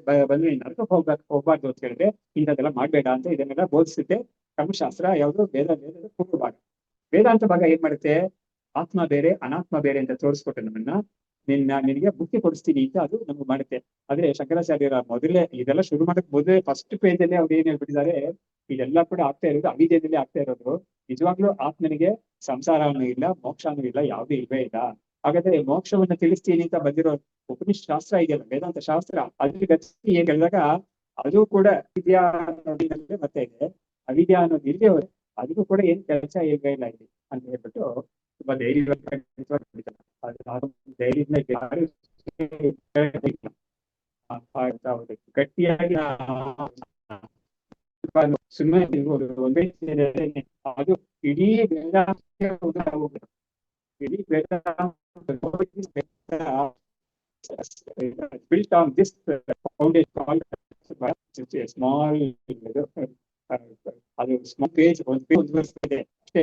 Speaker 1: ನೀನ್ ನರಕಕ್ಕೆ ಹೋಗ್ಬಾರ್ದು ಅಂತ ಹೇಳಿದ್ರೆ ಇಂಥದ್ದೆಲ್ಲ ಮಾಡ್ಬೇಡ ಅಂತ ಇದನ್ನೆಲ್ಲ ಬೋಧಿಸುತ್ತೆ ಕರ್ಮಶಾಸ್ತ್ರ. ಯಾವುದು? ವೇದದ ಪೂರ್ವ ಭಾಗ. ವೇದಾಂತ ಭಾಗ ಏನ್ ಮಾಡುತ್ತೆ? ಆತ್ಮ ಬೇರೆ ಅನಾತ್ಮ ಬೇರೆ ಅಂತ ತೋರಿಸ್ಕೊಟ್ಟು ನಮ್ಮನ್ನ ನಿನಗೆ ಮುಕ್ತಿ ಕೊಡಿಸ್ತೀನಿ ಅಂತ ಅದು ನಮ್ಗೆ ಮಾಡುತ್ತೆ. ಆದ್ರೆ ಶಂಕರಾಚಾರ್ಯರ ಮೊದಲೇ ಇದೆಲ್ಲ ಶುರು ಮಾಡಕ್ ಮೊದಲೇ ಫಸ್ಟ್ ಪೇಜ್ ಅಲ್ಲಿ ಅವ್ರು ಏನ್ ಹೇಳ್ಬಿಟ್ಟಿದ್ದಾರೆ, ಇದೆಲ್ಲ ಕೂಡ ಆಗ್ತಾ ಇರೋದು ಅವಿದ್ಯದಲ್ಲಿ ಆಗ್ತಾ ಇರೋದು. ನಿಜವಾಗ್ಲೂ ಆತ್ಮನಿಗೆ ಸಂಸಾರನೂ ಇಲ್ಲ, ಮೋಕ್ಷನೂ ಇಲ್ಲ, ಯಾವುದೂ ಇಲ್ವೇ ಇಲ್ಲ. ಹಾಗಾದ್ರೆ ಮೋಕ್ಷವನ್ನ ತಿಳಿಸ್ತೀನಿ ಅಂತ ಬಂದಿರೋ ಉಪನಿಷತ್ ಶಾಸ್ತ್ರ ಇದೆಯಲ್ಲ, ವೇದಾಂತ ಶಾಸ್ತ್ರ, ಅದ್ರ ಗತಿ ಏನ್ ಹೇಳಿದಾಗ ಅದು ಕೂಡ ವಿದ್ಯಾ ಅನ್ನೋದಿನಲ್ಲೇ ಮತ್ತೆ ಇದೆ, ಅವಿದ್ಯಾ ಅನ್ನೋದು ಇಲ್ಲೇ ಅದಕ್ಕೂ ಕೂಡ ಏನ್ ಕೆಲಸ ಇಲ್ವೇ ಇಲ್ಲ ಇಲ್ಲಿ ಅಂತ ಹೇಳ್ಬಿಟ್ಟು ತುಂಬಾ ಗಟ್ಟಿಯಾಗಿ ಸುಮ್ಮನೆ ಒಂದೇ ಅದು ಇಡೀ ಇಡೀ built on this foundation called small ಅದು ಸ್ಮಾಲ್ ಪೇಜ್, ಒಂದು ಪೇಜ್ ಇದೆ ಅಷ್ಟೇ.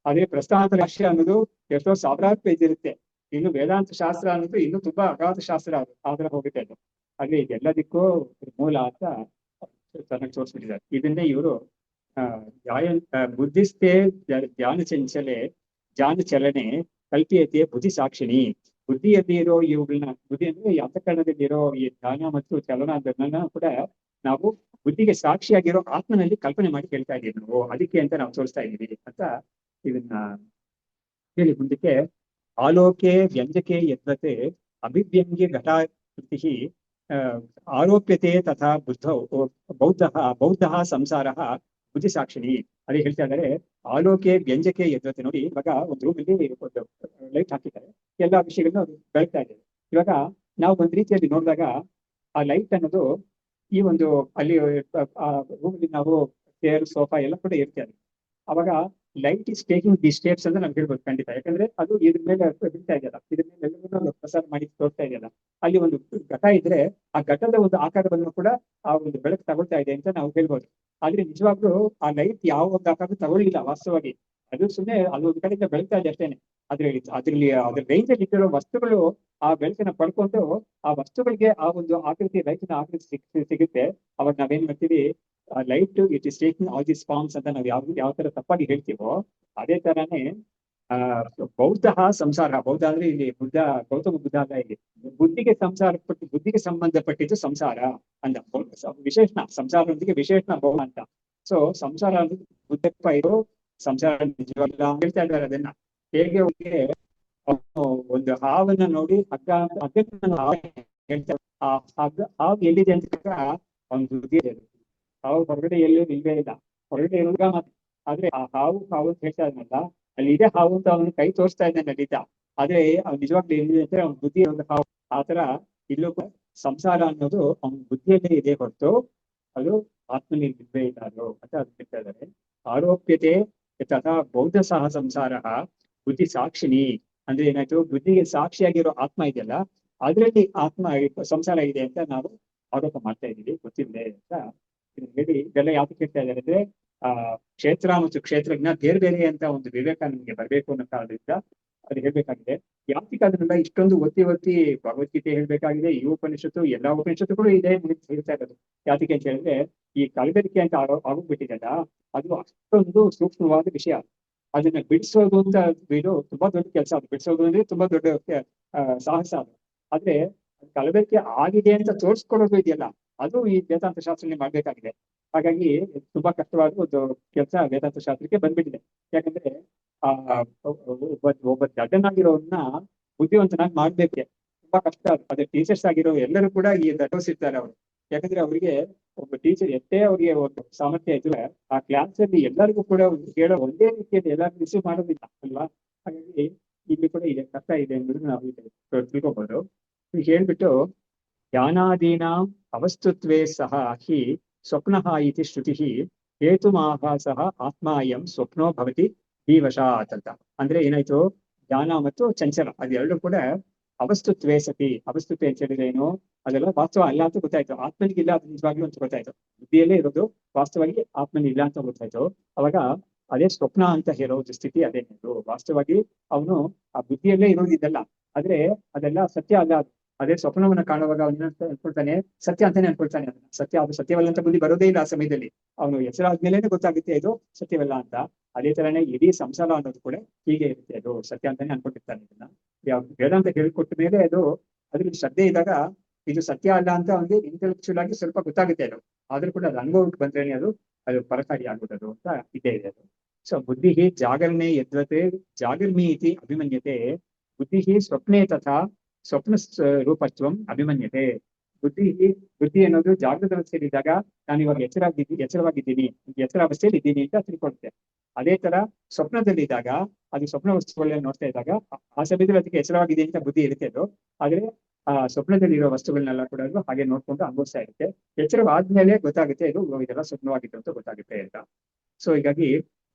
Speaker 1: ಅದೇ ಪ್ರಸ್ಥಾನಾಂತರ ಭಾಷ್ಯ ಅನ್ನೋದು ಎಷ್ಟೋ ಸಾವಿರಾರು ಪೇಜ್ ಇರುತ್ತೆ. ಇನ್ನು ವೇದಾಂತ ಶಾಸ್ತ್ರ ಅನ್ನೋದು ಇನ್ನು ತುಂಬಾ ಅಗಾಧ ಶಾಸ್ತ್ರ, ಅದು ಆತರ ಹೋಗುತ್ತೆ ಅದು. ಹಾಗೆ ಇದೆಲ್ಲದಕ್ಕೂ ಮೂಲ ಅಂತ ಚೆನ್ನಾಗಿ ತೋರಿಸ್ಬಿಟ್ಟಿದ್ದಾರೆ. ಇದನ್ನೇ ಇವರು ಬುದ್ಧಿಸ್ಥೆ ಧ್ಯಾನ ಚಲನೆ ಕಲ್ಪಿಯತೆ ಬುದ್ಧಿ ಸಾಕ್ಷಿಣಿ. ಬುದ್ಧಿಯಲ್ಲಿ ಇರೋ ಇವುಗಳನ್ನ, ಬುದ್ಧಿ ಅಂದ್ರೆ ಈ ಅಂತಃಕರಣದಲ್ಲಿರೋ ಈ ಧ್ಯಾನ ಮತ್ತು ಚಲನ ಅದನ್ನ ಕೂಡ ನಾವು ಬುದ್ಧಿಗೆ ಸಾಕ್ಷಿಯಾಗಿರೋ ಆತ್ಮನಲ್ಲಿ ಕಲ್ಪನೆ ಮಾಡಿ ಹೇಳ್ತಾ ಇದೀವಿ ನಾವು, ಅದಕ್ಕೆ ಅಂತ ನಾವು ತೋರಿಸ್ತಾ ಇದೀವಿ ಅಂತ ಇದನ್ನ ಹೇಳಿ ಮುಂದಕ್ಕೆ ಆಲೋಕೆ ವ್ಯಂಜಕೆ ಯದ್ವತೆ ಅಭಿವ್ಯಂಗ್ಯ ಘಟಾಕೃತಿ ಆರೋಪ್ಯತೆ ತಥಾ ಬೌದ್ಧ ಸಂಸಾರ ಬುದ್ಧಿ ಸಾಕ್ಷಿಣಿ. ಅದೇ ಹೇಳ್ತಾ ಇದ್ದಾರೆ, ಆಲೋಕೆ ವ್ಯಂಜಕೆ ಯದ್ವತೆ. ನೋಡಿ, ಇವಾಗ ಒಂದು ರೂಮಲ್ಲಿ ಒಂದು ಲೈಟ್ ಹಾಕಿದ್ದಾರೆ, ಎಲ್ಲಾ ವಿಷಯಗಳನ್ನ ಬೆಳಗ್ತಾ ಇದ್ದೇವೆ. ಇವಾಗ ನಾವು ಒಂದ್ ರೀತಿಯಲ್ಲಿ ನೋಡಿದಾಗ ಆ ಲೈಟ್ ಅನ್ನೋದು ಈ ಒಂದು ಅಲ್ಲಿ ರೂಮಲ್ಲಿ ನಾವು ಚೇರ್ ಸೋಫಾ ಎಲ್ಲ ಕೂಡ ಇರ್ತೇವೆ. ಅವಾಗ light is taking the steps ಅಂತ ನಾವು ಹೇಳ್ಬೋದು ಖಂಡಿತ. ಯಾಕಂದ್ರೆ ಅದು ಇದ್ರ ಮೇಲೆ ಬಿಡ್ತಾ ಇದೆಯಲ್ಲ, ಇದ್ರ ಮೇಲೆ ಪ್ರಸಾರ ಮಾಡಿ ತೋರ್ತಾ ಇದೆಯಲ್ಲ. ಅಲ್ಲಿ ಒಂದು ಘಟ ಇದ್ರೆ ಆ ಘಟದ ಒಂದು ಆಕಾರವನ್ನು ಕೂಡ ಆ ಒಂದು ಬೆಳಕು ತಗೊಳ್ತಾ ಇದೆ ಅಂತ ನಾವು ಹೇಳ್ಬೋದು. ಆದ್ರೆ ನಿಜವಾಗ್ಲೂ ಆ ಲೈಟ್ ಯಾವ ಒಂದು ಆಕಾರ ತಗೊಳ್ಳಿಲ್ಲ ವಾಸ್ತವವಾಗಿ, ಅದು ಸುಮ್ಮನೆ ಅದು ಒಂದು ಕಡೆಯಿಂದ ಬೆಳಗ್ತಾ ಇದೆ ಅಷ್ಟೇನೆ. ಅದ್ರಲ್ಲಿ ಅದ್ರ ರೇಂಜ್ ಅಲ್ಲಿ ಇಟ್ಟಿರೋ ವಸ್ತುಗಳು ಆ ಬೆಳಕನ್ನ ಪಡ್ಕೊಂಡು ಆ ವಸ್ತುಗಳಿಗೆ ಆ ಒಂದು ಆಕೃತಿ, ಲೈಟಿನ ಆಕೃತಿ ಸಿಗುತ್ತೆ. ಅವಾಗ ನಾವೇನ್ ಮಾಡ್ತೀವಿ, light it is taking all this forms ಅಂತ ನಾವು ಯಾವ ತರ ತಪ್ಪಾಗಿ ಹೇಳ್ತೀವೋ, ಅದೇ ತರಾನೇ ಬೌದ್ಧ ಸಂಸಾರ. ಬೌದ್ಧ ಅಂದ್ರೆ ಇಲ್ಲಿ ಗೌತಮ ಬುದ್ಧ ಅಲ್ಲ, ಇಲ್ಲಿ ಬುದ್ಧಿಗೆ ಬುದ್ಧಿಗೆ ಸಂಬಂಧಪಟ್ಟಿದ್ದು ಸಂಸಾರ ಅಂತ ವಿಶೇಷಣ. ಸಂಸಾರದೊಂದಿಗೆ ವಿಶೇಷಣ ಬೌದ್ಧ ಅಂತ. ಸೊ ಸಂಸಾರ ಅಂದ್ರೆ ಬುದ್ಧಪ್ಪ ಇರೋ ಸಂಸಾರ ನಿಜವಲ್ಲ ಹೇಳ್ತಾ ಇದ್ದಾರೆ. ಅದನ್ನ ಹೇಗೆ ಒಂದು ಹಾವನ್ನ ನೋಡಿ ಹಗ್ಗ ಹೇಳ್ತಾರೆ, ಆ ಹಾವು ಎಲ್ಲಿದೆ ಅಂತ ಅವ್ನ ಬುದ್ಧಿ ಇದೆ. ಹಾವು ಹೊರಗಡೆ ಎಲ್ಲೂ ಇಲ್ವೇ ಇಲ್ಲ, ಹೊರಗಡೆ ಇರೋದ ಮಾತ್ರ. ಆದ್ರೆ ಆ ಹಾವು ಅಂತ ಹೇಳ್ತಾ ಇದ್ನಲ್ಲ, ಅಲ್ಲಿ ಇದೆ ಹಾವು ಅಂತ ಅವನು ಕೈ ತೋರಿಸ್ತಾ ಇದ್ದಾನೆ ಖಂಡಿತ. ಆದ್ರೆ ಅವ್ನು ನಿಜವಾಗ್ಲೂ ಎಲ್ಲಿದೆ ಅಂದ್ರೆ ಅವ್ನ ಬುದ್ಧಿ ಒಂದು ಹಾವು. ಆತರ ಇಲ್ಲೂ ಸಂಸಾರ ಅನ್ನೋದು ಅವನ ಬುದ್ಧಿಯಲ್ಲೇ ಇದೆ ಹೊರತು ಅದು ಆತ್ಮನಲ್ಲಿ ಇಲ್ವೇ ಇಲ್ಲ ಅದು ಅಂತ ಅದು ಹೇಳ್ತಾ ಇದ್ದಾರೆ. ಆರೋಪ್ಯತೆ ತಥಾ ಬೌದ್ಧ ಸಹ ಸಂಸಾರ ಬುದ್ಧಿ ಸಾಕ್ಷಿಣಿ. ಅಂದ್ರೆ ಏನಾಯ್ತು, ಬುದ್ಧಿಗೆ ಸಾಕ್ಷಿಯಾಗಿರೋ ಆತ್ಮ ಇದೆಯಲ್ಲ, ಅದರಲ್ಲಿ ಆತ್ಮ ಸಂಸಾರ ಇದೆ ಅಂತ ನಾವು ಆರೋಪ ಮಾಡ್ತಾ ಇದ್ದೀವಿ, ಗೊತ್ತಿದೆ ಅಂತ ಹೇಳಿ ಇದೆಲ್ಲ ಯಾಕೆ ಕೇಳ್ತಾ ಇದ್ದಾರೆ ಅಂದ್ರೆ, ಆ ಕ್ಷೇತ್ರ ಮತ್ತು ಕ್ಷೇತ್ರಜ್ಞ ಬೇರೆ ಬೇರೆ ಅಂತ ಒಂದು ವಿವೇಕ ನಮಗೆ ಬರಬೇಕು ಅನ್ನೋ ಕಾರಣದಿಂದ ಅದು ಹೇಳ್ಬೇಕಾಗಿದೆ. ಯಾತಿಗೆ ಅದನ್ನೆಲ್ಲ ಇಷ್ಟೊಂದು ಒತ್ತಿ ಒತ್ತಿ ಭಗವದ್ಗೀತೆ ಹೇಳ್ಬೇಕಾಗಿದೆ, ಈ ಉಪನಿಷತ್ತು ಎಲ್ಲಾ ಉಪನಿಷತ್ತುಗಳು ಇದೆ ಹೇಳ್ತಾ ಇರೋದು. ಯಾತಿಗೆ ಅಂತ ಹೇಳಿದ್ರೆ, ಈ ಕಲಬೆರಕೆ ಅಂತ ಆಗೋಗ್ಬಿಟ್ಟಿದೆಲ್ಲ, ಅದು ಅಷ್ಟೊಂದು ಸೂಕ್ಷ್ಮವಾದ ವಿಷಯ. ಅದನ್ನ ಬಿಡಿಸೋದು ಅಂತ ಇದು ತುಂಬಾ ದೊಡ್ಡ ಕೆಲಸ. ಅದು ಬಿಡಿಸೋದು ಅಂದ್ರೆ ತುಂಬಾ ದೊಡ್ಡ ಸಾಹಸ ಅದು. ಆದ್ರೆ ಕಲಬೆರಕೆ ಆಗಿದೆ ಅಂತ ತೋರಿಸ್ಕೊಡೋದು ಇದೆಯಲ್ಲ, ಅದು ಈ ವೇದಾಂತ ಶಾಸ್ತ್ರದಲ್ಲಿ ಮಾಡ್ಬೇಕಾಗಿದೆ. ಹಾಗಾಗಿ ತುಂಬಾ ಕಷ್ಟವಾದ ಒಂದು ಕೆಲಸ ವೇದಾಂತ ಶಾಸ್ತ್ರಕ್ಕೆ ಬಂದ್ಬಿಟ್ಟಿದೆ. ಯಾಕಂದ್ರೆ ಆ ಒಬ್ಬ ದಡ್ಡನಾಗಿರೋನ್ನ ಬುದ್ಧಿವಂತನಾಗಿ ಮಾಡ್ಬೇಕು, ತುಂಬಾ ಕಷ್ಟ. ಅದೇ ಟೀಚರ್ಸ್ ಆಗಿರೋ ಎಲ್ಲರೂ ಕೂಡ ಈ ದಡ್ಡೋಸಿರ್ತಾರೆ ಅವರು. ಯಾಕಂದ್ರೆ ಅವರಿಗೆ ಒಬ್ಬ ಟೀಚರ್ ಎಷ್ಟೇ ಅವ್ರಿಗೆ ಒಂದು ಸಾಮರ್ಥ್ಯ ಇದ್ರೆ ಆ ಕ್ಲಾಸ್ ಅಲ್ಲಿ ಎಲ್ಲರಿಗೂ ಕೂಡ ಕೇಳೋ ಒಂದೇ ರೀತಿಯಲ್ಲಿ ಎಲ್ಲರಿಗೂ ರಿಸೀವ್ ಮಾಡೋದಿಲ್ಲ ಅಲ್ವಾ. ಹಾಗಾಗಿ ಇಲ್ಲಿ ಕೂಡ ಇದೆ ಕಷ್ಟ ಇದೆ ಅನ್ನೋದನ್ನ ನಾವು ತಿಳ್ಕೊಬಹುದು. ಹೇಳ್ಬಿಟ್ಟು ಜ್ಞಾನಾದೀನಾಂ ಅವಸ್ತುತ್ವೇ ಸಹ ಹಿ ಸ್ವಪ್ನಃ ಇತಿ ಶ್ರುತಿ ಹೇತುಮಾಭಾಸಃ ಆತ್ಮಾಯಂ ಸ್ವಪ್ನೋ ಭವತಿ ಜೀವಶಾತ್ ಅಂತ. ಅಂದ್ರೆ ಏನಾಯ್ತು, ಜ್ಞಾನ ಮತ್ತು ಚಂಚಲ ಅದೆರಡು ಕೂಡ ಅವಸ್ತುತ್ವೇ ಸತಿ. ಅವಸ್ತುತ್ವ ಅಂತ ಹೇಳಿದ್ರೆ ಏನು, ಅದೆಲ್ಲ ವಾಸ್ತವ ಅಲ್ಲ ಅಂತ ಗೊತ್ತಾಯ್ತು. ಆತ್ಮನಿಗಿಲ್ಲ ಅದು ನಿಜವಾಗ್ಲೂ ಅಂತ ಗೊತ್ತಾಯ್ತು. ಬುದ್ಧಿಯಲ್ಲೇ ಇರೋದು, ವಾಸ್ತವವಾಗಿ ಆತ್ಮನಿಲ್ಲ ಅಂತ ಗೊತ್ತಾಯ್ತು. ಅವಾಗ ಅದೇ ಸ್ವಪ್ನ ಅಂತ ಹೇಳೋದು ಸ್ಥಿತಿ ಅದೇನಿತ್ತು. ವಾಸ್ತವವಾಗಿ ಅವನು ಆ ಬುದ್ಧಿಯಲ್ಲೇ ಇರೋದಿದ್ದಲ್ಲ, ಆದ್ರೆ ಅದೆಲ್ಲ ಸತ್ಯ ಅಲ್ಲ. ಅದೇ ಸ್ವಪ್ನವನ್ನ ಕಾಣುವಾಗ ಅವನ ಅನ್ಕೊಳ್ತಾನೆ ಸತ್ಯ ಅಂತಾನೆ ಅನ್ಕೊಳ್ತಾನೆ. ಅದನ್ನ ಸತ್ಯ, ಅದು ಸತ್ಯವಲ್ಲ ಅಂತ ಬುದ್ಧಿ ಬರೋದೇ ಇಲ್ಲ ಆ ಸಮಯದಲ್ಲಿ. ಅವನು ಎಚ್ಚರ ಆದ್ಮೇಲೆನೆ ಗೊತ್ತಾಗುತ್ತೆ ಇದು ಸತ್ಯವಲ್ಲ ಅಂತ. ಅದೇ ತರನೇ ಇಡೀ ಸಂಸಾರ ಅನ್ನೋದು ಕೂಡ ಹೀಗೆ ಇರುತ್ತೆ, ಅದು ಸತ್ಯ ಅಂತಾನೆ ಅನ್ಕೊಂಡಿರ್ತಾನೆ. ಇದನ್ನ ವೇದಾಂತ ಹೇಳ್ಕೊಟ್ಟ ಮೇಲೆ ಅದು ಅದ್ರಲ್ಲಿ ಶ್ರದ್ಧೆ ಇದ್ದಾಗ ಇದು ಸತ್ಯ ಅಲ್ಲ ಅಂತ ಅವನಿಗೆ ಇಂಟೆಲೆಕ್ಚುಯಲ್ ಆಗಿ ಸ್ವಲ್ಪ ಗೊತ್ತಾಗುತ್ತೆ. ಅದು ಆದ್ರೂ ಕೂಡ ಅದು ಅನುಭವಕ್ಕೆ ಬಂದ್ರೇನೆ ಅದು ಪರಕಾರಿ ಆಗುವುದು ಅಂತ ಇದ್ದೇ ಇದೆ ಅದು. ಸೊ ಬುದ್ಧಿ ಜಾಗರಣೆ ಯದ್ವತೆ ಜಾಗರ್ಮಿ ಇತಿ ಅಭಿಮನ್ಯತೆ, ಬುದ್ಧಿ ಸ್ವಪ್ನೆ ತಥಾ ಸ್ವಪ್ನ ರೂಪತ್ವಂ ಅಭಿಮನ್ಯತೆ. ಬುದ್ಧಿ ಅನ್ನೋದು ಜಾಗೃತ ಅವಸ್ಥೆಯಲ್ಲಿ ಇದ್ದಾಗ ನಾನು ಇವಾಗ ಎಚ್ಚರವಾಗಿದ್ದೀನಿ, ಎಚ್ಚರಾವಸ್ಥೆಯಲ್ಲಿ ಇದ್ದೀನಿ ಅಂತ ತಿಳ್ಕೊಳುತ್ತೆ. ಅದೇ ತರ ಸ್ವಪ್ನದಲ್ಲಿ ಇದ್ದಾಗ ಅದು ಸ್ವಪ್ನ ವಸ್ತುಗಳನ್ನ ನೋಡ್ತಾ ಇದ್ದಾಗ ಆ ಸಮಯದಲ್ಲಿ ಅದಕ್ಕೆ ಎಚ್ಚರವಾಗಿದೆ ಅಂತ ಬುದ್ಧಿ ಇರುತ್ತೆ ಅದು. ಆದ್ರೆ ಆ ಸ್ವಪ್ನದಲ್ಲಿರೋ ವಸ್ತುಗಳನ್ನೆಲ್ಲ ಕೂಡ ಅದು ಹಾಗೆ ನೋಡ್ಕೊಂಡು ಅನುಭವಿಸ್ತಾ ಇರುತ್ತೆ. ಎಚ್ಚರವಾದ್ಮೇಲೆ ಗೊತ್ತಾಗುತ್ತೆ ಇದು ಇದೆಲ್ಲ ಸ್ವಪ್ನವಾಗಿತ್ತು ಅಂತ ಗೊತ್ತಾಗುತ್ತೆ ಅಂತ. ಸೊ ಹೀಗಾಗಿ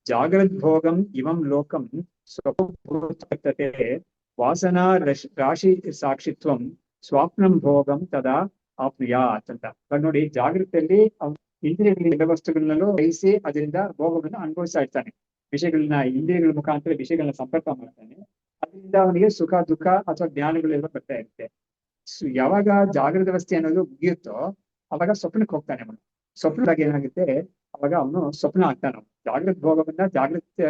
Speaker 1: ಜಾಗೃತ್ ಭೋಗಂ ಇವಂ ಲೋಕಂ ಸ್ವಪ್ನತೆ ವಾಸನಾ ರಾಶಿ ಸಾಕ್ಷಿತ್ವಂ ಸ್ವಾಪ್ನಂ ಭೋಗಂ ತದಾ ಆಪ್ನುಯಾತ್ ಅಂತ. ನೋಡಿ, ಜಾಗೃತಿಯಲ್ಲಿ ಇಂದ್ರಿಯಗಳ ವಸ್ತುಗಳನ್ನೂ ಗ್ರಹಿಸಿ ಅದರಿಂದ ಭೋಗವನ್ನು ಅನುಭವಿಸ್ತಾ ಇರ್ತಾನೆ. ವಿಷಯಗಳನ್ನ ಇಂದ್ರಿಯಗಳ ಮುಖಾಂತರ ವಿಷಯಗಳನ್ನ ಸಂಪರ್ಕ ಮಾಡ್ತಾನೆ. ಅದರಿಂದ ಅವನಿಗೆ ಸುಖ ದುಃಖ ಅಥವಾ ಜ್ಞಾನಗಳೆಲ್ಲ ಬರ್ತಾ ಇರುತ್ತೆ. ಯಾವಾಗ ಜಾಗೃತ ಅವಸ್ಥೆ ಅನ್ನೋದು ಮುಗಿಯುತ್ತೋ ಅವಾಗ ಸ್ವಪ್ನಕ್ಕೆ ಹೋಗ್ತಾನೆ ಅವನು. ಸ್ವಪ್ನದಾಗ ಏನಾಗುತ್ತೆ, ಅವಾಗ ಅವನು ಸ್ವಪ್ನ ಆಗ್ತಾನೆ. ಜಾಗೃತ ಭೋಗವನ್ನ ಜಾಗೃತ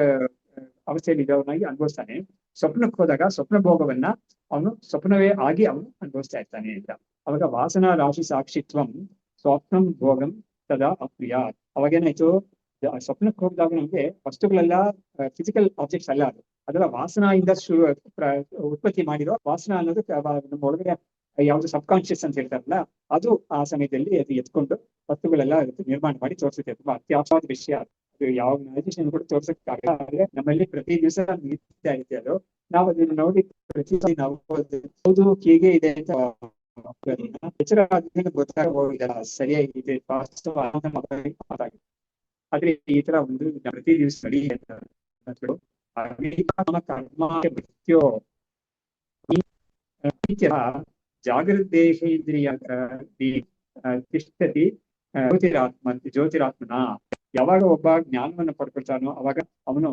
Speaker 1: ಅವಸ್ಥೆಯಲ್ಲಿ ಇದ್ದವನಾಗಿ ಅನುಭವಿಸ್ತಾನೆ. ಸ್ವಪ್ನಕ್ಕೆ ಹೋದಾಗ ಸ್ವಪ್ನ ಭೋಗವನ್ನ ಅವನು ಸ್ವಪ್ನವೇ ಆಗಿ ಅವನು ಅನುಭವಿಸ್ತಾ ಇರ್ತಾನೆ ಅಂತ. ಅವಾಗ ವಾಸನಾ ರಾಶಿ ಸಾಕ್ಷಿತ್ವಂ ಸ್ವಪ್ನಂ ಭೋಗಂ ತದಾ ಅಪ್ರಿಯ. ಅವಾಗೇನಾಯ್ತು, ಸ್ವಪ್ನಕ್ಕೆ ಹೋಗಿದಾಗ ನಮ್ಗೆ ವಸ್ತುಗಳೆಲ್ಲ ಫಿಸಿಕಲ್ ಆಬ್ಜೆಕ್ಟ್ಸ್ ಅಲ್ಲ, ಅದೆಲ್ಲ ವಾಸನೆಯಿಂದ ಉತ್ಪತ್ತಿ ಮಾಡಿರೋ ವಾಸನ ಅನ್ನೋದು ನಮ್ಮ ಒಳಗಡೆ ಯಾವ್ದು ಸಬ್ ಕಾನ್ಶಿಯಸ್ ಅಂತ ಹೇಳ್ತಾರಲ್ಲ, ಅದು ಆ ಸಮಯದಲ್ಲಿ ಅದು ಎತ್ಕೊಂಡು ವಸ್ತುಗಳೆಲ್ಲ ನಿರ್ಮಾಣ ಮಾಡಿ ತೋರಿಸುತ್ತೆ. ತುಂಬಾ ಅತ್ಯಾವಶ್ಯವಾದ ವಿಷಯ. ಅದು ಯಾವ ಮ್ಯಾಜಿಷಿಯನ್ ಕೂಡ ತೋರ್ಸಕ್ಕಾಗಲ್ಲ. ಆದ್ರೆ ನಮ್ಮಲ್ಲಿ ಪ್ರತಿ ದಿವಸ ನಿಂತ ಇದೆ ಅದು. ನಾವು ಅದನ್ನ ನೋಡಿ ಪ್ರತಿ ನಾವು ಹೌದು ಹೀಗೆ ಇದೆ ಅಂತ ಎಚ್ಚರ ಆದ್ಮೇಲೆ ಗೊತ್ತಾಗೋದಿಲ್ಲ ಸರಿಯಾಗಿದೆ ವಾಸ್ತವ ಮಾತಾಗಿದೆ. ಆದ್ರೆ ಈ ತರ ಒಂದು ಪ್ರತಿ ದಿವಸ ಜಾಗೃತೇಹೇಂದ್ರಿಯ ತಿಷ್ಠತಿ ಜ್ಯೋತಿರಾತ್ಮನ. ಯಾವಾಗ ಒಬ್ಬ ಜ್ಞಾನವನ್ನು ಪಡ್ಕೊಳ್ತಾನೋ ಅವಾಗ ಅವನು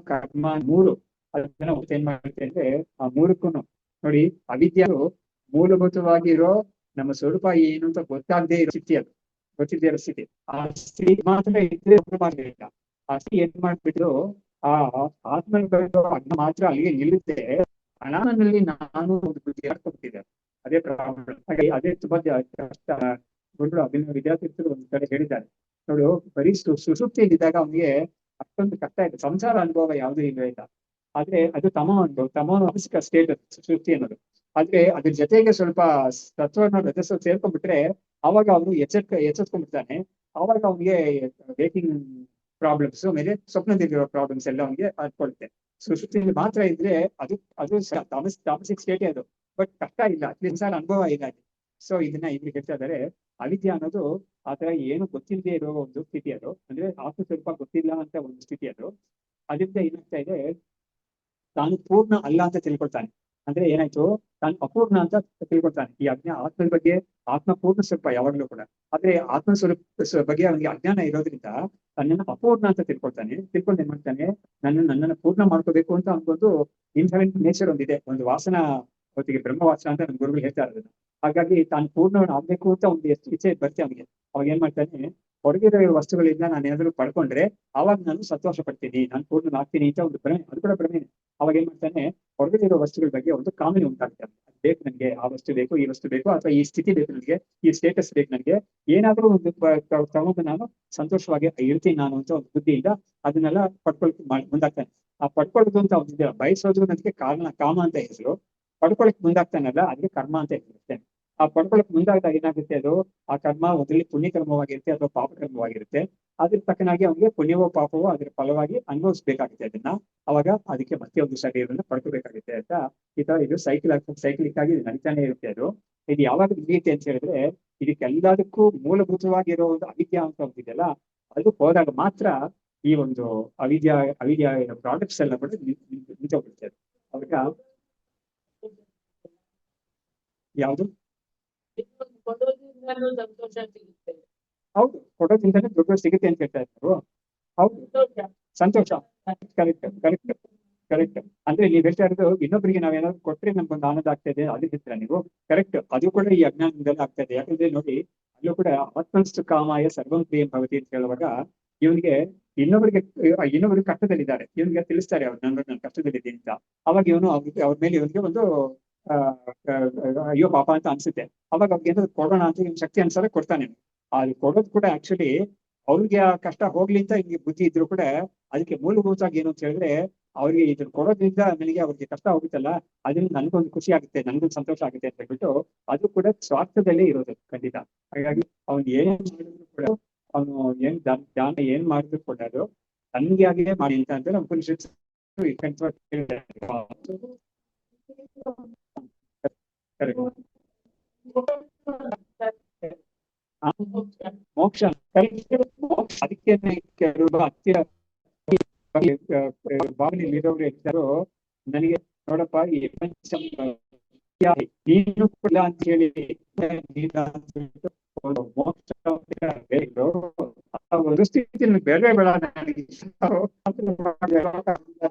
Speaker 1: ಕರ್ಮ ಮೂರು ಅದನ್ನ ಏನ್ ಮಾಡುತ್ತೆ ಅಂದ್ರೆ, ಆ ಮೂರಕ್ಕೂ ನೋಡಿ, ಅವಿದ್ಯೆಯು ಮೂಲಭೂತವಾಗಿರೋ ನಮ್ಮ ಸ್ವರೂಪ ಏನು ಅಂತ ಗೊತ್ತಾಗದೇ ಇರೋ ಸ್ಥಿತಿ, ಅದು ಗೊತ್ತಿದ್ದೇ ಇರೋ ಸ್ಥಿತಿ. ಆ ಸ್ಥಿತಿ ಮಾತ್ರ ಇದ್ರೆ ಇಲ್ಲ. ಆ ಸ್ಥಿತಿ ಏನ್ ಮಾಡ್ಬಿಟ್ಟು ಆ ಆತ್ಮನ ಅಜ್ಞ ಮಾತ್ರ ಅಲ್ಲಿಗೆ ನಿಲ್ಲುತ್ತೆ. ಅನಾಮನಲ್ಲಿ ನಾನು ಒಂದು ಬುದ್ಧಿ ಹಾಕೊಳ್ತಿದ್ದೆ. ಅದೇ ಹಾಗಾಗಿ ಅದೇ ತುಂಬಾ ಕಷ್ಟ. ಅಭಿನವ ವಿದ್ಯಾರ್ಥಿಗಳು ಒಂದ್ ಕಡೆ ಹೇಳಿದ್ದಾರೆ, ನೋಡು, ಬರೀ ಸುಷುಪ್ತಿಯಲ್ಲಿದ್ದಾಗ ಅವನಿಗೆ ಅಷ್ಟೊಂದು ಕಷ್ಟ ಇದೆ. ಸಂಸಾರ ಅನುಭವ ಯಾವುದೂ ಇಲ್ಲ. ಆದ್ರೆ ಅದು ತಮೋ ಅನುಭವ, ತಮೋ ಮಾನಸಿಕ ಸ್ಟೇಟ್ ಸುಷುಪ್ತಿ ಅನ್ನೋದು. ಆದ್ರೆ ಅದ್ರ ಜೊತೆಗೆ ಸ್ವಲ್ಪ ತತ್ವನ ರಜಸ್ಸು ಸೇರ್ಕೊಂಡ್ಬಿಟ್ರೆ ಅವಾಗ ಅವನು ಎಚ್ಚೆತ್ಕೊಂಡ್ಬಿಡ್ತಾನೆ. ಅವಾಗ ಅವನಿಗೆ ವೇಕಿಂಗ್ ಪ್ರಾಬ್ಲಮ್ಸ್ ಮೇಲೆ ಸ್ವಪ್ನದಲ್ಲಿರೋ ಪ್ರಾಬ್ಲಮ್ಸ್ ಎಲ್ಲ ಅವನಿಗೆ ಅನ್ಕೊಳುತ್ತೆ. ಸುಷುಪ್ತಿಯಲ್ಲಿ ಮಾತ್ರ ಇದ್ರೆ ಅದು ತಾಮಸಿಕ್ ಸ್ಟೇಟೇ ಅದು. ಬಟ್ ಕಷ್ಟ ಇಲ್ಲ, ಸಂಸಾರ ಅನುಭವ ಇಲ್ಲ. ಸೊ ಇದನ್ನ ಇಲ್ಲಿ ಹೇಳ್ತಾ ಇದ್ದಾರೆ, ಅವಿದ್ಯೆ ಅನ್ನೋದು ಆತರ ಏನು ಗೊತ್ತಿಲ್ಲದೆ ಇರೋ ಒಂದು ಸ್ಥಿತಿ ಅದು, ಅಂದ್ರೆ ಆತ್ಮ ಸ್ವಲ್ಪ ಗೊತ್ತಿಲ್ಲ ಅಂತ ಒಂದು ಸ್ಥಿತಿ ಅದು. ಅದರಿಂದ ಏನಾಗ್ತಾ ಇದೆ, ತಾನು ಪೂರ್ಣ ಅಲ್ಲ ಅಂತ ತಿಳ್ಕೊಳ್ತಾನೆ. ಅಂದ್ರೆ ಏನಾಯ್ತು, ತಾನು ಅಪೂರ್ಣ ಅಂತ ತಿಳ್ಕೊಳ್ತಾನೆ. ಈ ಆತ್ಮದ ಬಗ್ಗೆ ಆತ್ಮ ಪೂರ್ಣ ಸ್ವಲ್ಪ ಯಾವಾಗ್ಲೂ ಕೂಡ, ಆದ್ರೆ ಆತ್ಮ ಸ್ವರೂಪ ಬಗ್ಗೆ ಅವನಿಗೆ ಅಜ್ಞಾನ ಇರೋದ್ರಿಂದ ತನ್ನನ್ನು ಅಪೂರ್ಣ ಅಂತ ತಿಳ್ಕೊಳ್ತಾನೆ. ತಿಳ್ಕೊಂಡು ಏನ್ ಮಾಡ್ತಾನೆ, ನನ್ನನ್ನು ಪೂರ್ಣ ಮಾಡ್ಕೋಬೇಕು ಅಂತ ಅವನಿಗೊಂದು ಇನ್ಹರೆಂಟ್ ನೇಚರ್ ಒಂದಿದೆ, ಒಂದು ವಾಸನ, ಹೊತ್ತಿಗೆ ಬ್ರಹ್ಮವಾಸನ ಅಂತ ನನ್ನ ಗುರುಗಳು ಹೇಳ್ತಾ ಇರೋದು. ಹಾಗಾಗಿ ತಾನು ಪೂರ್ಣವನ್ನು ಆಗ್ಬೇಕು ಅಂತ ಒಂದು ಎಷ್ಟು ಇಚ್ಛೆ ಬರುತ್ತೆ ಅವನಿಗೆ. ಅವಾಗ ಏನ್ ಮಾಡ್ತಾನೆ, ಹೊರಗಿರೋ ವಸ್ತುಗಳಿಂದ ನಾನು ಏನಾದ್ರು ಪಡ್ಕೊಂಡ್ರೆ ಅವಾಗ ನಾನು ಸಂತೋಷ ಪಡ್ತೀನಿ, ನಾನು ಪೂರ್ಣನಾಗ್ತೀನಿ ಅಂತ ಒಂದು ಭ್ರಮೆ, ಅದು ಕೂಡ ಭ್ರಮೆ. ಅವಾಗ ಏನ್ ಮಾಡ್ತಾನೆ, ಹೊರಗಿರೋ ವಸ್ತುಗಳ ಬಗ್ಗೆ ಒಂದು ಕಾಮನೆ ಉಂಟಾಗ್ತದೆ. ಬೇಕು ನನಗೆ, ಆ ವಸ್ತು ಬೇಕು, ಈ ವಸ್ತು ಬೇಕು, ಅಥವಾ ಈ ಸ್ಥಿತಿ ಬೇಕು ನನಗೆ, ಈ ಸ್ಟೇಟಸ್ ಬೇಕು ನನಗೆ, ಏನಾದ್ರೂ ಒಂದು ತಗೊಂಡು ನಾನು ಸಂತೋಷವಾಗಿ ಇರ್ತೀನಿ ನಾನು ಅಂತ ಒಂದು ಬುದ್ಧಿಯಿಂದ ಅದನ್ನೆಲ್ಲ ಪಡ್ಕೊಳಕ್ ಮುಂದಾಗ್ತಾನೆ. ಆ ಪಡ್ಕೊಳ್ಳೋದು ಅಂತ ಒಂದಿದೆ, ಬಯಸೋದು ನನಗೆ ಕಾಮ ಅಂತ ಹೆಸರು. ಪಡ್ಕೊಳಕ್ ಮುಂದಾಗ್ತಾನಲ್ಲ ಅದಕ್ಕೆ ಕರ್ಮ ಅಂತ ಹೇಳ್ತೇನೆ. ಆ ಪಡ್ಕೊಳಕ್ ಮುಂದಾದಾಗ ಏನಾಗುತ್ತೆ, ಅದು ಆ ಕರ್ಮ ಒಂದ್ರಲ್ಲಿ ಪುಣ್ಯ ಕರ್ಮವಾಗಿರುತ್ತೆ ಅಥವಾ ಪಾಪ ಕರ್ಮವಾಗಿರುತ್ತೆ. ಅದ್ರ ತಕ್ಕನಾಗಿ ಅವನಿಗೆ ಪುಣ್ಯವೋ ಪಾಪವೋ ಅದ್ರ ಫಲವಾಗಿ ಅನುಭವಿಸ್ಬೇಕಾಗುತ್ತೆ ಅದನ್ನ. ಅವಾಗ ಅದಕ್ಕೆ ಮತ್ತೆ ಒಂದು ಶರೀರವನ್ನು ಪಡ್ಕೋಬೇಕಾಗುತ್ತೆ ಅಂತ ಈ ತರ ಇದು ಸೈಕ್ಲಿಕ್ ಆಗಿ ನಡೀತಾನೆ ಇರುತ್ತೆ. ಅದು ಇದು ಯಾವಾಗ ಮುಗಿಯುತ್ತೆ ಅಂತ ಹೇಳಿದ್ರೆ, ಇದಕ್ಕೆಲ್ಲದಕ್ಕೂ ಮೂಲಭೂತವಾಗಿರೋ ಒಂದು ಅವಿದ್ಯಾ ಅಂತ ಹೋಗ್ತಿದೆಯಲ್ಲ, ಅದು ಹೋದಾಗ ಮಾತ್ರ ಈ ಒಂದು ಅವಿದ್ಯಾ ಪ್ರಾಡಕ್ಟ್ಸ್ ಎಲ್ಲ ಕೂಡ ನಿಂತೋಗ್ಬಿಡುತ್ತೆ. ಅವಾಗ ಯಾವುದು ಹೌದು, ಕೊಡೋದ್ರಿಂದಲೇ ದುಡ್ಡು ಸಿಗುತ್ತೆ ಅಂತ ಹೇಳ್ತಾ ಇದ್ರು. ಹೌದು, ಸಂತೋಷ. Correct correct correct. ಅಂದ್ರೆ ನೀವ್ ಹೇಳ್ತಾ ಇರೋದು, ಇನ್ನೊಬ್ಬರಿಗೆ ನಾವೇನಾದ್ರು ಕೊಟ್ರೆ ನಮ್ಗೊಂದು ಆನಂದ ಆಗ್ತಾ ಇದೆ, ಅದು ಹೇಳ್ತೀರಾ ನೀವು. ಕರೆಕ್ಟ್, ಅದು ಕೂಡ ಈ ಅಜ್ಞಾನದಿಂದಲೇ ಆಗ್ತಾ ಇದೆ. ಯಾಕಂದ್ರೆ ನೋಡಿ, ಅಲ್ಲೂ ಕೂಡ ಆತ್ಮಸ್ತು ಕಾಮಾಯ ಸರ್ವಂ ಪ್ರಿಯಂ ಭವತಿ ಅಂತ ಹೇಳುವಾಗ ಇವನಿಗೆ ಇನ್ನೊಬ್ಬರಿಗೆ ಕಷ್ಟದಲ್ಲಿದ್ದಾರೆ, ಇವನಿಗೆ ತಿಳಿಸ್ತಾರೆ ಅವ್ರು ನನ್ನ ಕಷ್ಟದಲ್ಲಿದ್ದೀನಿ ಅಂತ. ಅವಾಗ ಇವನು ಅವ್ರ ಮೇಲೆ ಇವನಿಗೆ ಒಂದು ಅಯ್ಯೋ ಪಾಪ ಅಂತ ಅನ್ಸುತ್ತೆ. ಅವಾಗ ಅವ್ರಿಗೆ ಏನಾದ್ರು ಕೊಡೋಣ ಅಂತ ಇವ್ನ ಶಕ್ತಿ ಅನ್ಸಾರ ಕೊಡ್ತಾನೆ. ಅದು ಕೊಡೋದು ಕೂಡ ಆಕ್ಚುಲಿ ಅವ್ರಿಗೆ ಆ ಕಷ್ಟ ಹೋಗ್ಲಿ ಅಂತ ಹಿಂಗೆ ಬುದ್ಧಿ ಇದ್ರು ಕೂಡ, ಅದಕ್ಕೆ ಮೂಲಭೂತವಾಗಿ ಏನು ಅಂತ ಹೇಳಿದ್ರೆ, ಅವ್ರಿಗೆ ಇದನ್ನ ಕೊಡೋದ್ರಿಂದ ನನಗೆ ಅವ್ರಿಗೆ ಕಷ್ಟ ಹೋಗುತ್ತಲ್ಲ, ಅದರಿಂದ ನನ್ಗೊಂದು ಖುಷಿ ಆಗುತ್ತೆ, ನನ್ಗೊಂದು ಸಂತೋಷ ಆಗುತ್ತೆ ಅಂತ ಹೇಳ್ಬಿಟ್ಟು ಅದು ಕೂಡ ಸ್ವಾರ್ಥದಲ್ಲೇ ಇರೋದು ಖಂಡಿತ. ಹಾಗಾಗಿ ಅವ್ನು ಏನ್ ಮಾಡಿದ್ರು ಕೂಡ, ಅವನು ಧ್ಯಾನ ಏನ್ ಮಾಡಿದ್ರು ಕೂಡ ಅದು ತನ್ಗೆ ಆಗಿಯೇ ಮಾಡಿ ಅಂತ ಅಂದ್ರೆ ನಮ್ಮ ಪುರುಷ ಮೋಕ್ಷ ಅದಕ್ಕೆ ಕೆಲವು ಹತ್ತಿರ ಬಾಗಿಲಲ್ಲಿ ಇರೋರು ಹೇಳ್ತಾರೋ, ನನಗೆ ನೋಡಪ್ಪ ಈ ನೀನು ಕೊಡ ಅಂತ ಹೇಳಿ ಮೋಕ್ಷ ಒಂದು ಸ್ಥಿತಿ ಬೇಡ ಬೇಡ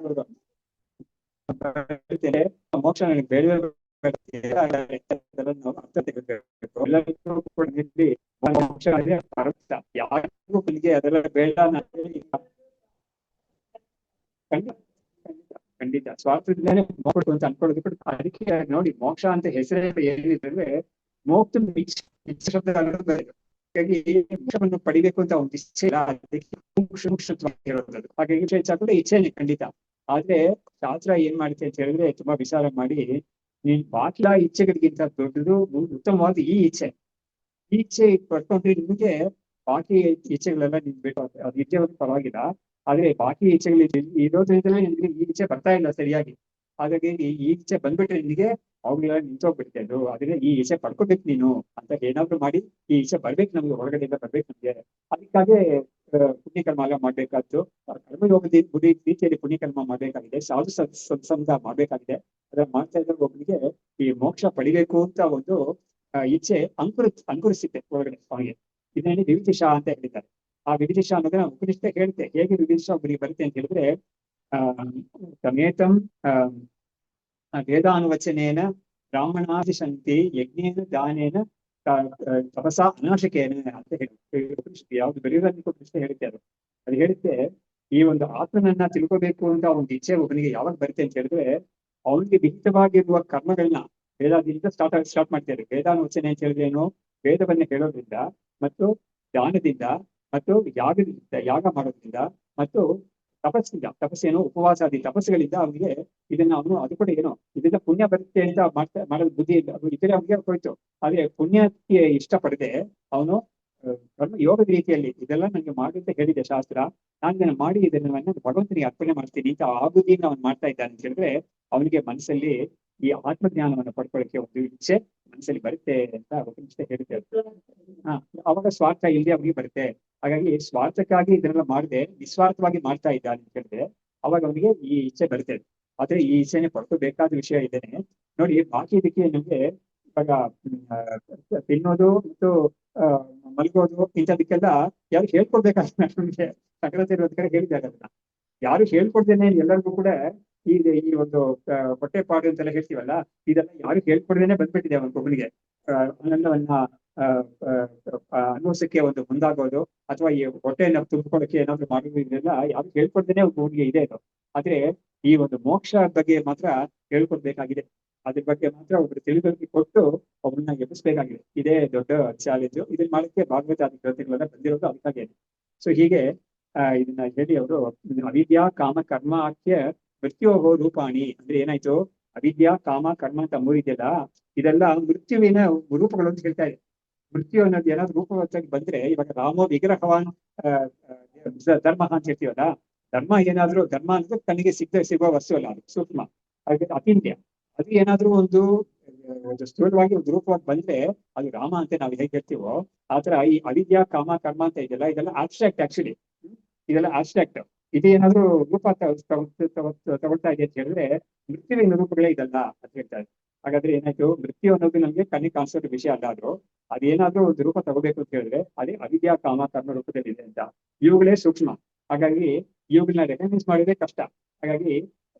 Speaker 1: ಮೋಕ್ಷ ನನಗೆ ಬೇಡವೇ ಮೋಕ್ಷ ಯಾರಿಗೂ ನನಗೆ ಅದೆಲ್ಲ ಬೇಡ. ಖಂಡಿತ ಸ್ವಾರ್ಥದಿಂದಾನೇ ಮೋಕ್ಷ ಅಂತ ಅನ್ಕೊಳ್ಳೋದು ಕೂಡ. ಅದಕ್ಕೆ ನೋಡಿ, ಮೋಕ್ಷ ಅಂತ ಹೆಸರೇ ಏನಿದ್ರೆ ಮೋಕ್ಷ ಶಬ್ದ ಹಾಗಾಗಿ ಮೋಕ್ಷವನ್ನು ಪಡಿಬೇಕು ಅಂತ ಒಂದು ಇಚ್ಛೆ ಇಲ್ಲ, ಅದಕ್ಕೆ ಇರೋದು. ಹಾಗಾಗಿ ಹೆಚ್ಚಾಗ್ತದೆ ಇಚ್ಛೆನೆ ಖಂಡಿತ. ಆದ್ರೆ ಶಾಸ್ತ್ರ ಏನ್ ಮಾಡುತ್ತೆ ಅಂತ ಹೇಳಿದ್ರೆ, ತುಂಬಾ ವಿಚಾರ ಮಾಡಿ, ನೀನ್ ಬಾಕಿಲ ಇಚ್ಛೆಗಳಿಗಿಂತ ದೊಡ್ಡದು ಉತ್ತಮವಾದ ಈ ಇಚ್ಛೆ ಪಡ್ಕೊಂಡ್ರೆ ನಿಮಗೆ ಬಾಕಿ ಇಚ್ಛೆಗಳೆಲ್ಲ ನಿಮ್ಗೆ ಬೇಕು. ಅದು ಇಚ್ಛೆ ಪರವಾಗಿಲ್ಲ, ಆದ್ರೆ ಬಾಕಿ ಇಚ್ಛೆಗಳು ಇರೋದ್ರಿಂದಲೇ ನಿಮ್ಗೆ ಈ ಇಚ್ಛೆ ಬರ್ತಾ ಇಲ್ಲ ಸರಿಯಾಗಿ. ಹಾಗಾಗಿ ಈ ಇಚ್ಛೆ ಬಂದ್ಬಿಟ್ರೆ ನಿನಗೆ ಅವುಗಳೆಲ್ಲ ನಿಂತೋಗ್ಬಿಡುತ್ತೆ. ಅದು ಅದನ್ನ ಈ ಇಚ್ಛೆ ಪಡ್ಕೋಬೇಕು ನೀನು ಅಂತ ಏನಾದ್ರು ಮಾಡಿ, ಈ ಇಚ್ಛೆ ಬರ್ಬೇಕು, ನಮ್ಗೆ ಹೊರಗಡೆಯಿಂದ ಬರ್ಬೇಕು ನಮ್ಗೆ. ಅದಕ್ಕಾಗಿ ಪುಣ್ಯಕರ್ಮ ಎಲ್ಲ ಮಾಡ್ಬೇಕಾದ್ದು, ಕರ್ಮಯೋಗದ ರೀತಿಯಲ್ಲಿ ಪುಣ್ಯಕರ್ಮ ಮಾಡ್ಬೇಕಾಗಿದೆ, ಸಾಧು ಸತ್ಸಂಗ ಮಾಡ್ಬೇಕಾಗಿದೆ. ಅದನ್ನ ಮಾಡ್ತಾ ಇದ್ದಾಗ ಒಬ್ಬನಿಗೆ ಈ ಮೋಕ್ಷ ಪಡಿಬೇಕು ಅಂತ ಒಂದು ಇಚ್ಛೆ ಅಂಕುರಿಸುತ್ತೆ ಒಳಗಡೆ ಅವನಿಗೆ. ಇದನ್ನೇ ವಿವಿಧಿಷ ಅಂತ ಹೇಳಿದ್ದಾರೆ. ಆ ವಿವಿಧಿಷ ಅನ್ನೋದನ್ನ ಉಪನಿಷತ್ ಹೇಳುತ್ತೆ. ಹೇಗೆ ವಿವಿಧಿಷ ಒಬ್ಬನಿಗೆ ಬರುತ್ತೆ ಅಂತ ಹೇಳಿದ್ರೆ, ಸಮೇತಂ ವೇದಾನುವಚನೇನ ಬ್ರಾಹ್ಮಣಾದಿಶಂತಿ ಯಜ್ಞೇನ ದಾನೇನ ತಪಸ ಅನಾಶಕೇನ ಅಂತ ಹೇಳುತ್ತೆ ಉಪನಿಷತ್ತು. ಯಾವ್ದು ಬರೆಯೋದನ್ನ ಉಪನಿಷತ್ ಹೇಳುತ್ತೆ. ಅದು ಹೇಳುತ್ತೆ, ಈ ಒಂದು ಆತ್ಮನನ್ನ ತಿಳ್ಕೋಬೇಕು ಅಂತ ಒಂದು ಇಚ್ಛೆ ಒಬ್ಬನಿಗೆ ಯಾವಾಗ ಬರುತ್ತೆ ಅಂತ ಹೇಳಿದ್ರೆ, ಅವನಿಗೆ ವಿಹಿತವಾಗಿರುವ ಕರ್ಮಗಳನ್ನ ವೇದಾದಿಂದ ಸ್ಟಾರ್ಟ್ ಮಾಡ್ತಾರೆ. ವೇದಾನುವಚನೆ ಅಂತ ಹೇಳಿದ್ರೆ ಏನು, ವೇದವನ್ನ ಹೇಳೋದ್ರಿಂದ ಮತ್ತು ಧ್ಯಾನದಿಂದ ಮತ್ತು ಯಾಗ ಮಾಡೋದ್ರಿಂದ ಮತ್ತು ತಪಸ್ಸೇನು ಉಪವಾಸಾದಿ ತಪಸ್ಸುಗಳಿಂದ ಅವನಿಗೆ ಇದನ್ನ ಅದು ಕೂಡ ಏನೋ ಇದರಿಂದ ಪುಣ್ಯ ಬರುತ್ತೆ ಅಂತ ಮಾಡೋದು ಬುದ್ಧಿ ಇದ್ರೆ ಅವನಿಗೆ ಹೋಯ್ತು. ಆದ್ರೆ ಪುಣ್ಯಕ್ಕೆ ಇಷ್ಟಪಡದೆ ಅವನು ಕರ್ಮ ಯೋಗದ ರೀತಿಯಲ್ಲಿ ಇದೆಲ್ಲ ನಂಗೆ ಮಾಡಿ ಅಂತ ಹೇಳಿದೆ ಶಾಸ್ತ್ರ, ನಾನು ಇದನ್ನ ಮಾಡಿ ಇದನ್ನ ಭಗವಂತನಿಗೆ ಅರ್ಪಣೆ ಮಾಡ್ತೀನಿ ಅಂತ ಆ ಬುದ್ಧಿಯಿಂದ ಅವನು ಮಾಡ್ತಾ ಇದ್ದಾನೆ ಅಂತ ಹೇಳಿದ್ರೆ, ಅವನಿಗೆ ಮನಸ್ಸಲ್ಲಿ ಈ ಆತ್ಮಜ್ಞಾನವನ್ನು ಪಡ್ಕೊಳ್ಳಿಕ್ಕೆ ಒಂದು ಇಚ್ಛೆ ಮನಸ್ಸಲ್ಲಿ ಬರುತ್ತೆ ಅಂತ ಉಪನಿಷತ್ ಹೇಳುತ್ತೆ. ಅವಾಗ ಸ್ವಾರ್ಥ ಇಲ್ಲದೆ ಅವನಿಗೆ ಬರುತ್ತೆ. ಹಾಗಾಗಿ ಸ್ವಾರ್ಥಕ್ಕಾಗಿ ಇದನ್ನೆಲ್ಲ ಮಾಡದೆ ನಿಸ್ವಾರ್ಥವಾಗಿ ಮಾಡ್ತಾ ಇದ್ದ ಅಂತ ಹೇಳಿದ್ರೆ ಅವಾಗ ಅವನಿಗೆ ಈ ಇಚ್ಛೆ ಬರುತ್ತೆ. ಆದ್ರೆ ಈ ಇಚ್ಛೆನೆ ಪಡ್ಕೋಬೇಕಾದ ವಿಷಯ ಇದೇನೆ ನೋಡಿ. ಬಾಕಿ ಇದಕ್ಕೆ ನಮ್ಗೆ ಇವಾಗ ತಿನ್ನೋದು ಮತ್ತು ಮಲ್ಗೋದು ಇಂಥದಕ್ಕೆಲ್ಲ ಯಾರು ಹೇಳ್ಕೊಡ್ಬೇಕಾದ್ರೆ ನಮ್ಗೆ ಸಕಲತೆ ಇರೋದ್ ಕಡೆ ಹೇಳಿದ್ದಾರೆ. ಅದನ್ನ ಯಾರು ಹೇಳ್ಕೊಡ್ದೇನೆ ಎಲ್ಲರಿಗೂ ಕೂಡ ಈ ಒಂದು ಹೊಟ್ಟೆ ಪಾಡು ಅಂತೆಲ್ಲ ಹೇಳ್ತೀವಲ್ಲ, ಇದೆಲ್ಲ ಯಾರು ಹೇಳ್ಕೊಡ್ದೇನೆ ಬಂದ್ಬಿಟ್ಟಿದೆ ಒಬ್ಬನಿಗೆ. ಆನಂದವನ್ನ ಅನುಭವಿಸಕ್ಕೆ ಒಂದು ಮುಂದಾಗೋದು ಅಥವಾ ಈ ಹೊಟ್ಟೆಯನ್ನು ತುಂಬಿಕೊಳ್ಳಕ್ಕೆ ಏನಾದ್ರು ಮಾಡೋದು ಇದೆಲ್ಲ ಯಾರು ಹೇಳ್ಕೊಡ್ದೇನೆ ಒಬ್ಬನಿಗೆ ಇದೆ ಅದು. ಆದ್ರೆ ಈ ಒಂದು ಮೋಕ್ಷ ಬಗ್ಗೆ ಮಾತ್ರ ಹೇಳ್ಕೊಡ್ಬೇಕಾಗಿದೆ. ಅದ್ರ ಬಗ್ಗೆ ಮಾತ್ರ ಒಬ್ರು ತಿಳಿವಳಿಕೆ ಕೊಟ್ಟು ಒಬ್ಬರನ್ನ ಎಬ್ಬಿಸ್ಬೇಕಾಗಿದೆ. ಇದೇ ದೊಡ್ಡ ಚಾಲೆಂಜು. ಇದನ್ನ ಮಾಡಕ್ಕೆ ಭಾಗವತ ಆದಿ ಗ್ರಂಥಗಳೆಲ್ಲ ಬಂದಿರೋದು ಅದಕ್ಕಾಗಿ. ಸೊ ಹೀಗೆ ಇದನ್ನ ಹೇಳಿ ಅವರು ಅವಿದ್ಯಾ ಕಾಮ ಕರ್ಮ ಆಖ್ಯ ಮೃತ್ಯೋಹೋ ರೂಪಾಣಿ ಅಂದ್ರೆ ಏನಾಯ್ತು, ಅವಿದ್ಯಾ ಕಾಮ ಕರ್ಮ ಅಂತ ಮೂರಿದೆಯಲ್ಲ ಇದೆಲ್ಲ ಮೃತ್ಯುವಿನ ರೂಪಗಳು ಅಂತ ಹೇಳ್ತಾ ಇದೆ. ಮೃತ್ಯು ಅನ್ನೋದು ಏನಾದ್ರು ರೂಪವತ್ತಾಗಿ ಬಂದ್ರೆ ಇವಾಗ ರಾಮೋ ವಿಗ್ರಹವಾನ್ ಧರ್ಮ ಅಂತ ಹೇಳ್ತೀವಲ್ಲ, ಧರ್ಮ ಏನಾದ್ರು ಧರ್ಮ ಅಂದ್ರೆ ಕಣ್ಣಿಗೆ ಸಿಗುವ ವಸ್ತು ಅಲ್ಲ, ಅದು ಸೂಕ್ಷ್ಮ, ಹಾಗೆ ಅತೀಂದ್ರಿಯ. ಅದು ಏನಾದ್ರೂ ಒಂದು ಸ್ಥೂಲವಾಗಿ ಒಂದು ರೂಪವಾಗಿ ಬಂದ್ರೆ ಅದು ರಾಮ ಅಂತ ನಾವು ಹೇಗೆ ಹೇಳ್ತೀವೋ ಆತರ ಈ ಅವಿದ್ಯಾ ಕಾಮ ಕರ್ಮ ಅಂತ ಇದೆಯಲ್ಲ ಇದೆಲ್ಲ ಆಬ್ಸ್ಟ್ರಾಕ್ಟ್. ಆಕ್ಚುಲಿ ಇದೆಲ್ಲ ಆಬ್ಸ್ಟ್ರಾಕ್ಟ್. ಇದೇನಾದ್ರೂ ರೂಪ ತಗೊಳ್ತಾ ಇದೆ ಅಂತ ಹೇಳಿದ್ರೆ ಮೃತ್ಯುವಿನ ರೂಪಗಳೇ ಇದಲ್ಲ ಅಂತ ಹೇಳ್ತಾರೆ. ಹಾಗಾದ್ರೆ ಏನಾಯ್ತು, ಮೃತ್ಯು ಅನ್ನೋದು ನಮ್ಗೆ ಕಣ್ಣಿಗೆ ಕಾಣಿಸೋ ವಿಷಯ ಅಲ್ಲ. ಆದ್ರೂ ಅದೇನಾದ್ರೂ ಒಂದು ರೂಪ ತಗೋಬೇಕು ಅಂತ ಹೇಳಿದ್ರೆ ಅದೇ ಅವಿದ್ಯಾ ಕಾಮ ಕರ್ಮ ರೂಪದಲ್ಲಿ ಇದೆ ಅಂತ. ಇವುಗಳೇ ಸೂಕ್ಷ್ಮ. ಹಾಗಾಗಿ ಇವುಗಳನ್ನ ರೆಕಗ್ನೈಸ್ ಮಾಡೋದೇ ಕಷ್ಟ. ಹಾಗಾಗಿ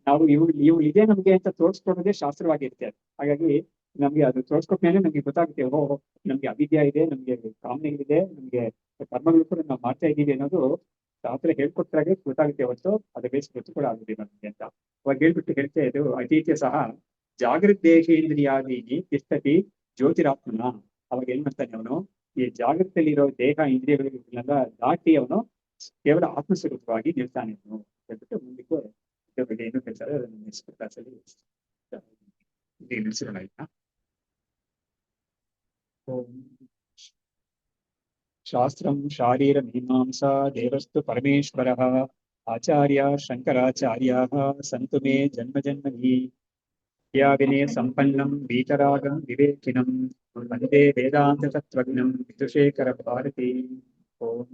Speaker 1: ನಾವು ಇವು ಇದೆ ನಮ್ಗೆ ಅಂತ ತೋರಿಸ್ಕೊಡೋದೇ ಶಾಸ್ತ್ರವಾಗಿರುತ್ತೆ. ಹಾಗಾಗಿ ನಮ್ಗೆ ಅದು ತೋರಿಸ್ಕೊಟ್ಮೇಲೆ ನಮ್ಗೆ ಗೊತ್ತಾಗುತ್ತೆ, ಓಹೋ ನಮ್ಗೆ ಅವಿದ್ಯೆ ಇದೆ, ನಮ್ಗೆ ಕಾಮನೆಗಳಿದೆ, ನಮ್ಗೆ ಕರ್ಮಗಳು ಕೂಡ ನಾವು ಮಾಡ್ತಾ ಇದ್ದೀವಿ ಅನ್ನೋದು ಶಾಸ್ತ್ರ ಹೇಳ್ಕೊಟ್ಟಾಗೆ ಗೊತ್ತಾಗುತ್ತೆ. ಹೊರತು ಅದು ಬೇಸ್ ಗೊತ್ತು ಕೂಡ ಆಗುದಿಲ್ಲ ನಮ್ಗೆ ಅಂತ ಅವಾಗ ಹೇಳ್ಬಿಟ್ಟು ಹೇಳ್ತಾ ಇದು ಅತೀತ್ಯ ಸಹ ಜಾಗೃತ್ ದೇಹೇಂದ್ರಿಯಾದೀನಿ ತಿಷ್ಠತಿ ಜ್ಯೋತಿರಾತ್ಮನ. ಅವಾಗ ಏನ್ ಮಾಡ್ತಾನೆ ಅವನು, ಈ ಜಾಗೃತಲ್ಲಿರೋ ದೇಹ ಇಂದ್ರಿಯಗಳನ್ನೆಲ್ಲ ದಾಟಿ ಅವನು ಕೇವಲ ಆತ್ಮಸ್ವರೂಪವಾಗಿ ನಿಲ್ತಾನೆ ಅವನು ಹೇಳ್ಬಿಟ್ಟು ಮುಂದಕ್ಕೆ ಇದ್ರ ಬಗ್ಗೆ ಏನು ಹೇಳ್ತಾರೆ ಅದನ್ನು ನೆಕ್ಸ್ಟ್ ಕ್ಲಾಸಲ್ಲಿ ನಿಲ್ಲಿಸೋಣ. ಆಯ್ತಾ? ಶಾಸ್ತ್ರಂ ಶಾರೀರ ಮೀಮಾಂಸಾ ದೇವಸ್ತು ಪರಮೇಶ್ವರಃ ಆಚಾರ್ಯ ಶಂಕರಾಚಾರ್ಯಾಃ ಸಂತು ಮೇ ಜನ್ಮ ಜನ್ಮನಿ ವಿನಯ ಸಂಪನ್ನಂ ವೀತರಾಗಂ ವಿವೇಕಿನಂ ವಂದೇ ವೇದಾಂತ ತತ್ವಜ್ಞಂ ವಿದುಷೇಖರ ಭಾರತಿ. ಓಂ